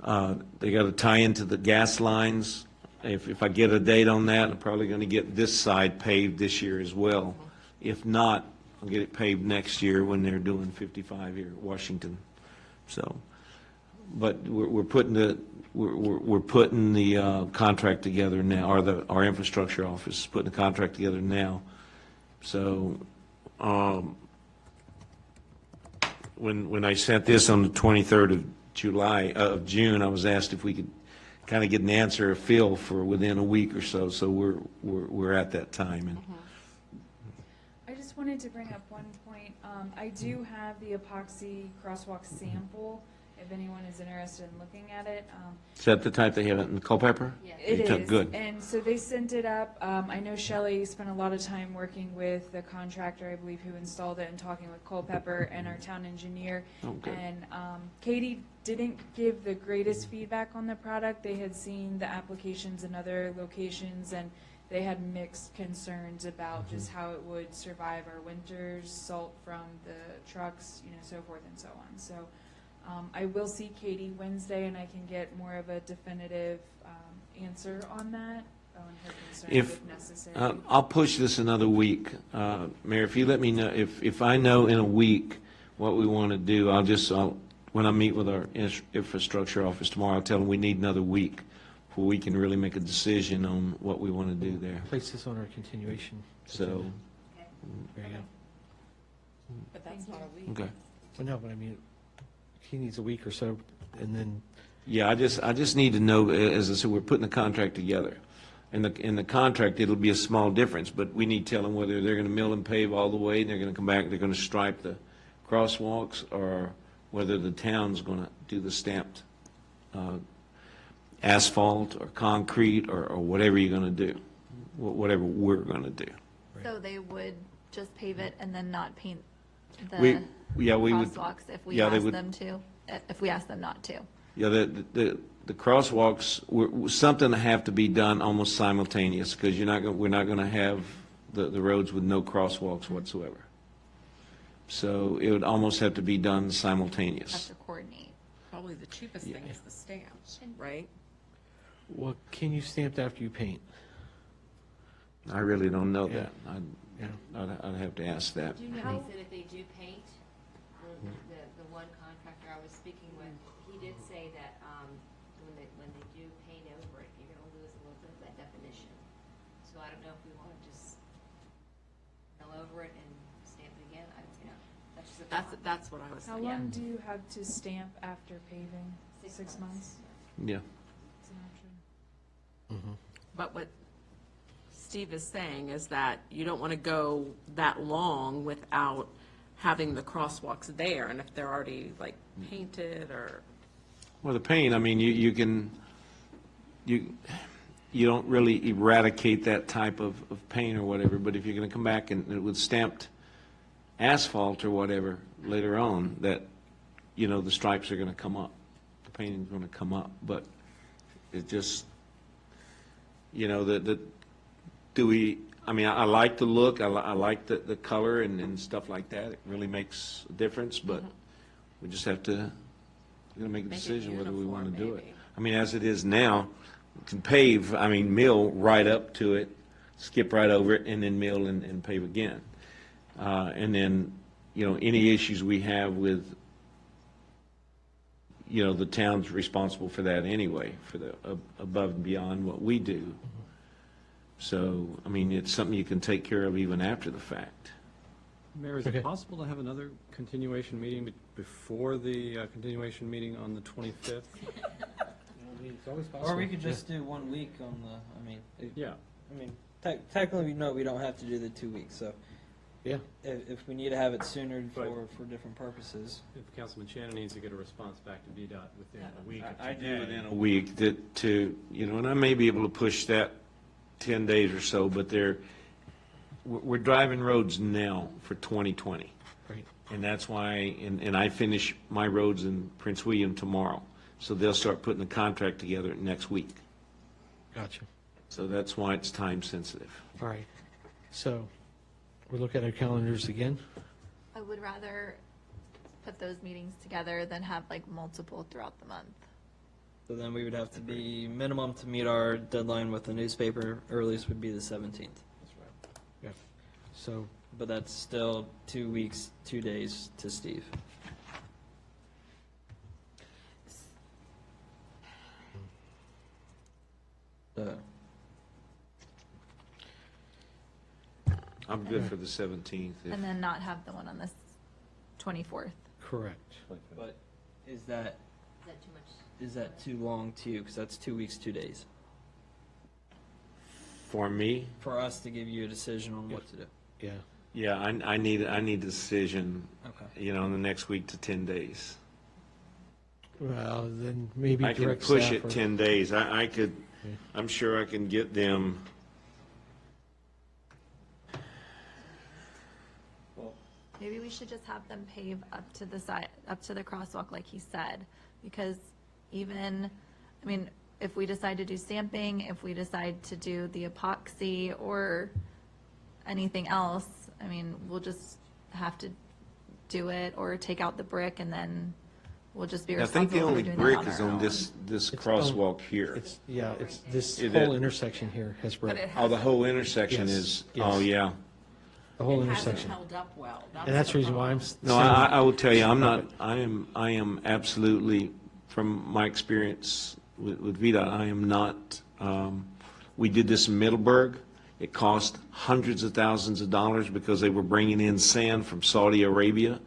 to tie into the gas lines. If I get a date on that, I'm probably going to get this side paved this year as well. If not, I'll get it paved next year when they're doing 55 here at Washington. So, but we're putting the contract together now, or our infrastructure office is putting the contract together now. So, when I sent this on the 23rd of June, I was asked if we could kind of get an answer, a feel for within a week or so. So we're at that time. And I just wanted to bring up one point. I do have the epoxy crosswalk sample, if anyone is interested in looking at it. is that the type they have in Culpeper? It is. Good. And so they sent it up. I know Shelley spent a lot of time working with the contractor, I believe, who installed it, and talking with Culpeper and our town engineer. Okay. And Katie didn't give the greatest feedback on the product. They had seen the applications in other locations, and they had mixed concerns about just how it would survive our winters, salt from the trucks, so forth and so on. So I will see Katie Wednesday, and I can get more of a definitive answer on that, on her concerns if necessary. I'll push this another week. Mayor, if you let me know, if I know in a week what we want to do, when I meet with our infrastructure office tomorrow, I'll tell them we need another week before we can really make a decision on what we want to do there. Place this on our continuation. So, There you go. But that's not a week. okay. Well, no, but I mean, he needs a week or so, and then, Yeah, I just need to know, as I said, we're putting the contract together. in the contract, it'll be a small difference, but we need to tell them whether they're going to mill and pave all the way, and they're going to come back, they're going to stripe the crosswalks, or whether the town's going to do the stamped asphalt or concrete or whatever you're going to do, whatever we're going to do. So they would just pave it and then not paint We the would. crosswalks if we Yeah, they ask would. them to, if we ask them not to? Yeah, the crosswalks, something have to be done almost simultaneous, because we're not going to have the roads with no crosswalks whatsoever. So it would almost have to be done simultaneous. Have to coordinate. Probably the cheapest thing is the stamps, right? Well, can you stamp after you paint? I really don't know Yeah. that. I'd have to ask that. Do you know they said if they do paint, the one contractor I was speaking with, he did say that when they do paint over it, you're gonna lose a little bit of that definition. So I don't know if we wanna just mill over it and stamp it again, that's just a thought. That's what I was How thinking. long do you have to stamp after paving? 6 months? Yeah. It's an option. But what Steve is saying is that you don't want to go that long without having the crosswalks there, and if they're already like painted or. Well, the paint, I mean, you don't really eradicate that type of paint or whatever, but if you're going to come back and with stamped asphalt or whatever later on, that, the stripes are going to come up, the painting's going to come up, but it just, I like the look, I like the color and stuff like that, it really makes a difference, but we just have to, make a decision whether we want to do it. I mean, as it is now, we can pave, mill right up to it, skip right over it, and then mill and pave again. And then, any issues we have with, the town's responsible for that anyway, for the above and beyond what we do. So, it's something you can take care of even after the fact. Mayor, is it possible to have another continuation meeting before the continuation meeting on the 25th? It's always possible. Or we could just do 1 week on the, Yeah. Technically, no, we don't have to do the 2 weeks, so. Yeah. If we need to have it sooner for different purposes. If Councilman Shannon needs to get a response back to VDOT within a week. I do within a week and I may be able to push that 10 days or so, but we're driving roads now for 2020. Right. And that's why, and I finish my roads in Prince William tomorrow. So they'll start putting the contract together next week. Gotcha. So that's why it's time sensitive. All right. So we'll look at our calendars again. I would rather put those meetings together than have like multiple throughout the month. So then we would have to be minimum to meet our deadline with the newspaper, earliest would be the 17th. That's right. Yeah. So. But that's still 2 weeks, 2 days to Steve. I'm good for the 17th. And then not have the one on the 24th. Correct. But is that too much? Is that too long too? Because that's 2 weeks, 2 days. For me? For us to give you a decision on what to do. Yeah. Yeah, I need a decision, Okay. in the next week to 10 days. Well, then maybe I can direct push staff it or- 10 days. I could, I'm sure I can get them. Maybe we should just have them pave up to the side, up to the crosswalk like he said, because even, if we decide to do stamping, if we decide to do the epoxy or anything else, we'll just have to do it or take out the brick and then we'll just be I think responsible the for only doing brick that is on our on own. this crosswalk here. It's this It whole is. intersection here has brick. Oh, the whole intersection Yes, is, yes. oh, yeah. The whole It hasn't intersection. held up well. And that's the reason why I'm. No, I will tell you, I am absolutely, from my experience with VDOT, I am not, we did this in Middleburg. It cost hundreds of thousands of dollars because they were bringing in sand from Saudi Arabia,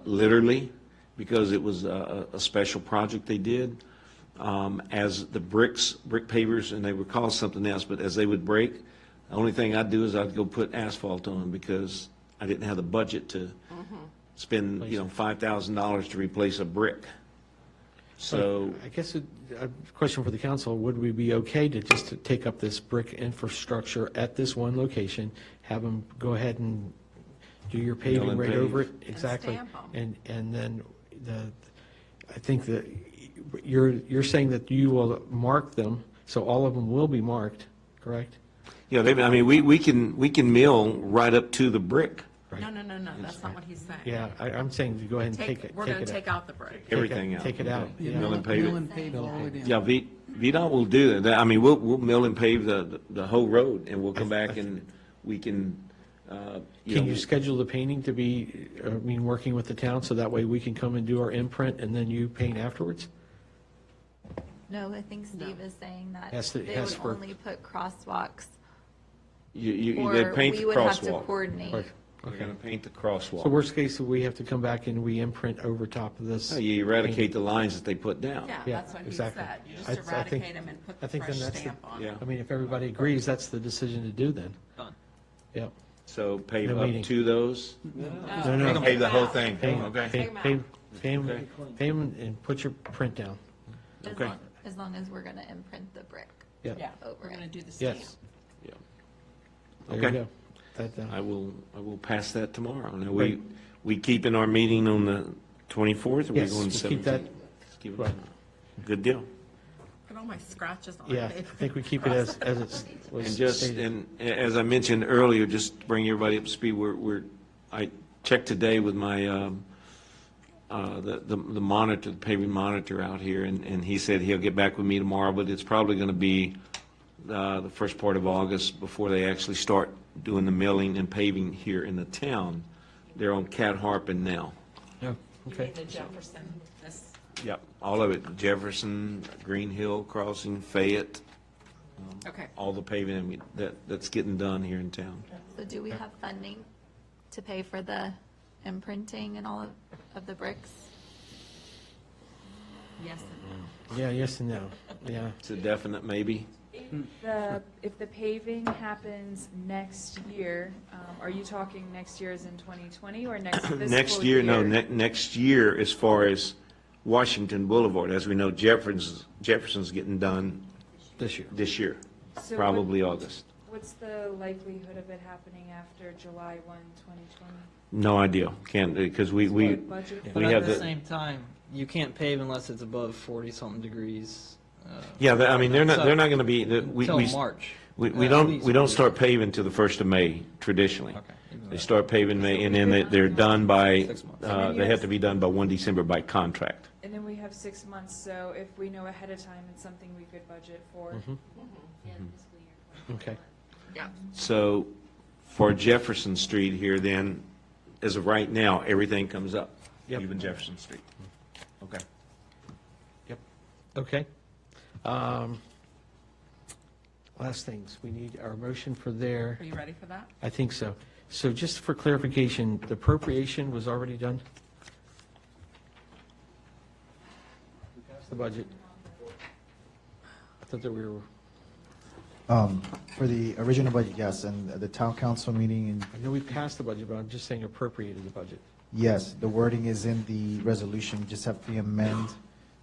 literally, because it was a special project they did. as the brick pavers, and they were called something else, but as they would break, the only thing I'd do is I'd go put asphalt on them because I didn't have the budget to spend, $5,000 to replace a brick. So, I guess a question for the council, would we be okay to just to take up this brick infrastructure at this one location, have them go ahead and do your paving and right pave. over it? Exactly. stamp 'em. And then I think that you're saying that you will mark them, so all of them will be marked, correct? yeah, we can mill right up to the brick. No, that's not what he's saying. Yeah, I'm saying to go ahead and take it. We're going to take out the brick. Everything out. Take it out. Okay. Yeah. Mill and pave Mill it. and pave all the way down. Yeah, VDOT will do that. I mean, we'll mill and pave the whole road, and we'll come back and we can, Can you schedule the painting to be, working with the town, so that way we can come and do our imprint and then you paint afterwards? No, I think Steve is saying that Has to- they has would for- only put crosswalks, they or paint we the would have to crosswalk. coordinate. We're going to paint the crosswalk. So worst case, we have to come back and we imprint over top of this. Oh, you eradicate the lines that they put down. Yeah, Yeah, that's what he exactly. said. You I- just I think- eradicate them and put I the think fresh then that's the- stamp on Yeah. it. I mean, if everybody agrees, that's the decision to do then. Done. Yep. So pave No up meeting. to those? No. Pave the whole thing, Pave okay? them and put your print down. Okay. As long as we're gonna imprint the brick Yeah. Yeah, over we're going to it. do the stamp. Yes. Yeah. There you Okay. go. That, I will pass that tomorrow. Now, we keeping our meeting on the 24th, or we Yes, going we'll keep that- 17th? Keep it- right. Good deal. Look at all my scratches on Yeah, my I paper. think we keep it as it was And just, stated. and as I mentioned earlier, just to bring everybody up to speed, I checked today with my, the monitor, the paving monitor out here, and he said he'll get back with me tomorrow, but it's probably going to be the first part of August before they actually start doing the milling and paving here in the town. They're on Cat Harpin now. Yeah, You okay. mean the Jefferson, this, Yep, all of it, Jefferson, Green Hill Crossing, Fayette, okay. all the paving, that's getting done here in town. So do we have funding to pay for the imprinting and all of the bricks? Yes and no. Yeah, yes and no. Yeah. It's a definite maybe. If the paving happens next year, are you talking next year as in 2020 or next fiscal year? Next year, no, next year as far as Washington Boulevard. As we know, Jefferson's getting done this year, So probably August. What's the likelihood of it happening after July 1, 2020? No idea, can't, because we budget? But have at the the, same time, you can't pave unless it's above 40-something degrees. yeah, I mean, they're not So- going to be, we Till March. We At don't, least. we don't start paving till the 1st of May traditionally. Okay. Even They better. start paving May, and then they're done by, 6 months. they have to be done by 1 December by contract. And then we have 6 months, so if we know ahead of time, it's something we could budget for. Yeah, fiscal year. Okay. Yeah. So for Jefferson Street here, then, as of right now, everything comes up, Yep. even Jefferson Street. Okay. Okay. Last things, we need our motion for there. Are you ready for that? I think so. So just for clarification, the appropriation was already done? We passed the budget. I thought that we were, For the original budget, yes, and the town council meeting, and I know we passed the budget, but I'm just saying appropriated the budget. yes, the wording is in the resolution, just have to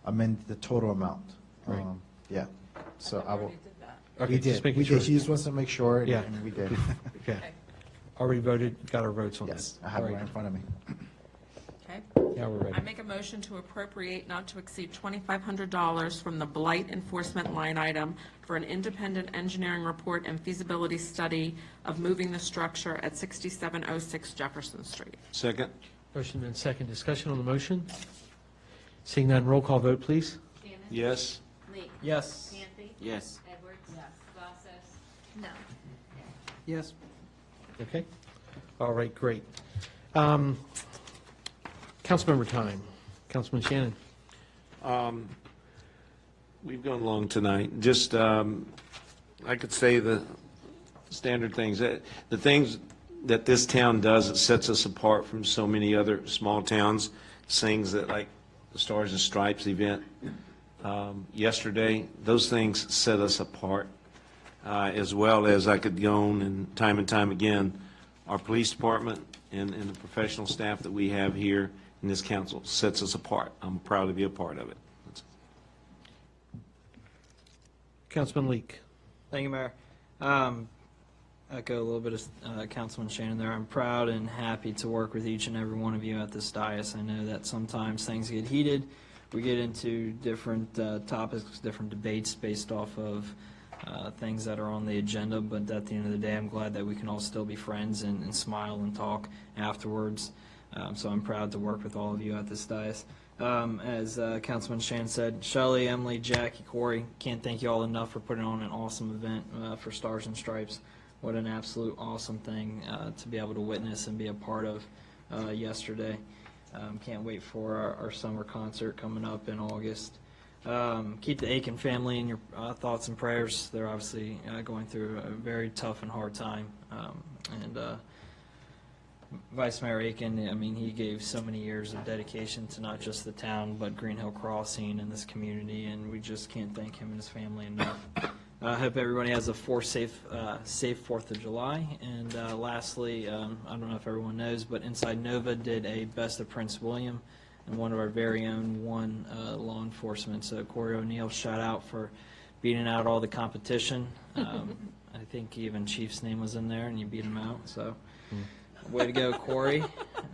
amend the total amount. Right. Yeah, so I will, Already did that. Okay, we just did, making we sure. did, she just wants to make sure, and Yeah. and we did. Okay. Already voted, got our votes on that. Yes, I have it All right in front of me. Okay. Now we're I ready. make a motion to appropriate not to exceed $2,500 from the blight enforcement line item for an independent engineering report and feasibility study of moving the structure at 6706 Jefferson Street. Second? Motion been second. Discussion on the motion? Seeing none, roll call vote, please. Shannon? Yes? Lee? Yes. Canty? Yes. Edwards? Yes. Grasso? No. Yes. Okay. All right, great. Councilmember time. Councilman Shannon. We've gone long tonight. Just, I could say the standard things. The things that this town does that sets us apart from so many other small towns, things that like the Stars and Stripes event. yesterday. Those things set us apart, as well as I could go on and time again, our police department and the professional staff that we have here in this council sets us apart. I'm proud to be a part of it. Councilman Leak. Thank you, Mayor. Echo a little bit of Councilman Shannon there. I'm proud and happy to work with each and every one of you at this dais. I know that sometimes things get heated. We get into different topics, different debates based off of things that are on the agenda, but at the end of the day, I'm glad that we can all still be friends and smile and talk afterwards. So I'm proud to work with all of you at this dais. As Councilman Shan said, Shelley, Emily, Jackie, Corey, can't thank you all enough for putting on an awesome event for Stars and Stripes. What an absolute awesome thing to be able to witness and be a part of yesterday. Can't wait for our summer concert coming up in August. Keep the Aiken family in your thoughts and prayers. They're obviously going through a very tough and hard time. Vice Mayor Aiken, I mean, he gave so many years of dedication to not just the town, but Green Hill Crossing and this community, and we just can't thank him and his family enough. I hope everybody has a safe 4th of July. And lastly, I don't know if everyone knows, but Inside Nova did a Best of Prince William, and one of our very own won law enforcement. So Corey O'Neill, shout out for beating out all the competition. I think even Chief's name was in there, and you beat him out. So way to go, Corey.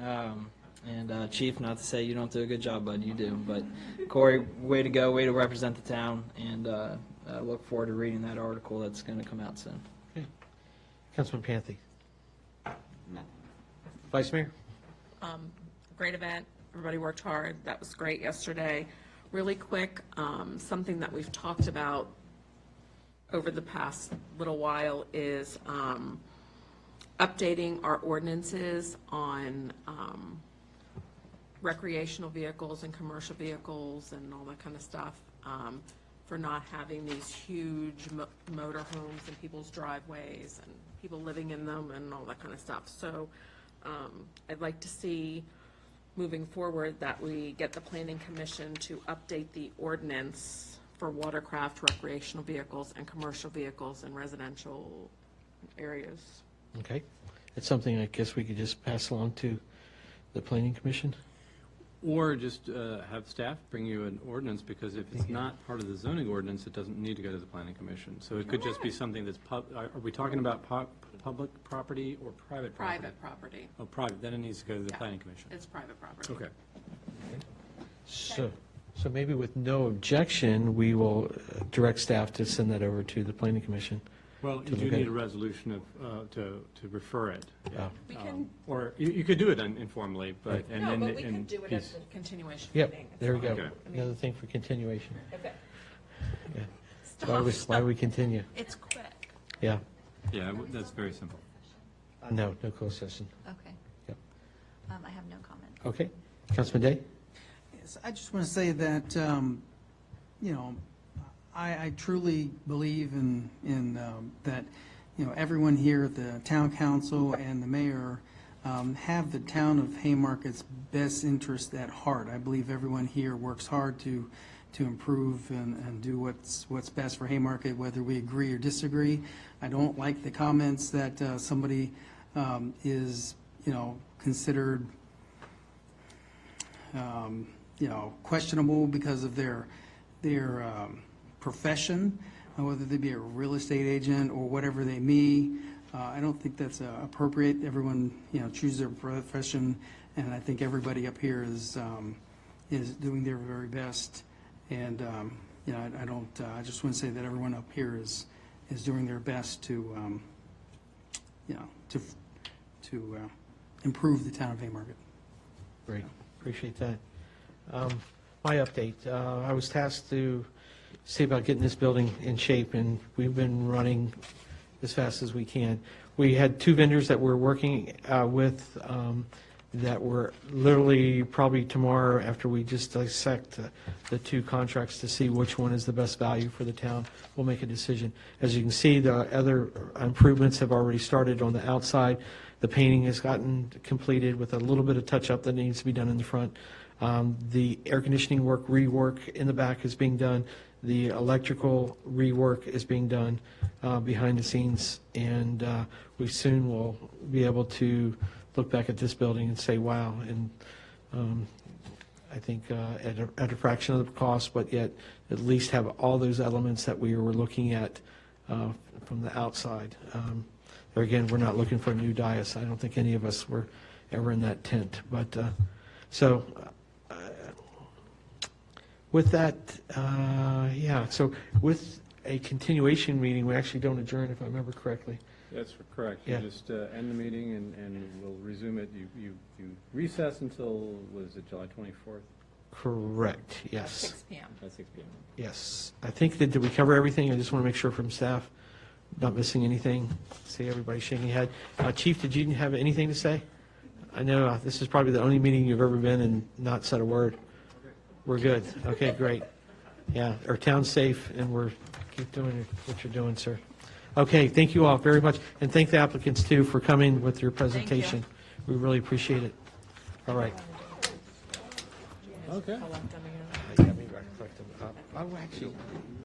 And Chief, not to say you don't do a good job, bud, you do. But Corey, way to go, way to represent the town, and I look forward to reading that article that's going to come out soon. Okay. Councilman Panthy. No. Vice Mayor? Great event. Everybody worked hard. That was great yesterday. Really quick, something that we've talked about over the past little while is updating our ordinances on recreational vehicles and commercial vehicles and all that kind of stuff, for not having these huge motor homes in people's driveways and people living in them and all that kind of stuff. So I'd like to see, moving forward, that we get the Planning Commission to update the ordinance for watercraft, recreational vehicles, and commercial vehicles in residential areas. Okay. It's something I guess we could just pass along to the Planning Commission? Or just have staff bring you an ordinance, because if it's not part of the zoning ordinance, it doesn't need to go to the Planning Commission. So it could just be something that's, are we talking about public property or private property? Private property. Oh, private, then it needs to go to the Planning Commission. It's private property. Okay. So maybe with no objection, we will direct staff to send that over to the Planning Commission. Well, you do need a resolution of, to refer it. We can. Or you could do it informally, but, and No, then. but we can in do it piece. as a continuation Yep, meeting. It's there we fine. go. Okay. Another thing for continuation. Okay. Yeah. That's why we continue. It's quick. Yeah. Yeah, that's very simple. No closed session. Okay. Yep. I have no comment. Okay. Councilman Day? Yes, I just want to say that, you know, I truly believe in that, you know, everyone here, the town council and the mayor, have the town of Haymarket's best interest at heart. I believe everyone here works hard to improve and do what's best for Haymarket, whether we agree or disagree. I don't like the comments that somebody is, you know, considered, you know, questionable because of their profession, whether they be a real estate agent or whatever they may. I don't think that's appropriate. Everyone, you know, chooses their profession, and I think everybody up here is doing their very best. And you know, I don't. I just want to say that everyone up here is doing their best to, you know, to improve the town of Haymarket. Great. Appreciate that. My update, I was tasked to see about getting this building in shape, and we've been running as fast as we can. We had two vendors that we're working with that were literally probably tomorrow, after we just dissect the two contracts to see which one is the best value for the town, we'll make a decision. As you can see, the other improvements have already started on the outside. The painting has gotten completed with a little bit of touch-up that needs to be done in the front. The air conditioning work, rework in the back is being done. The electrical rework is being done behind the scenes, and we soon will be able to look back at this building and say, wow, and I think at a fraction of the cost, but yet at least have all those elements that we were looking at from the outside. There again, we're not looking for a new dais. I don't think any of us were ever in that tent. But so with that, yeah, so with a continuation meeting, we actually don't adjourn, if I remember correctly. That's correct. You Yeah. just end the meeting and we'll resume it. You recess until, was it July 24th? Correct, yes. 6 p.m. At 6 p.m. Yes. I think that, did we cover everything? I just want to make sure from staff, not missing anything. See everybody shaking head. Chief, did you have anything to say? I know this is probably the only meeting you've ever been and not said a word. We're good. Okay, great. Yeah, our town's safe, and we're keep doing what you're doing, sir. Okay, thank you all very much, and thank the applicants, too, for coming with your presentation. We really appreciate it. All right. Okay. Yeah, maybe I can collect them. Oh, actually.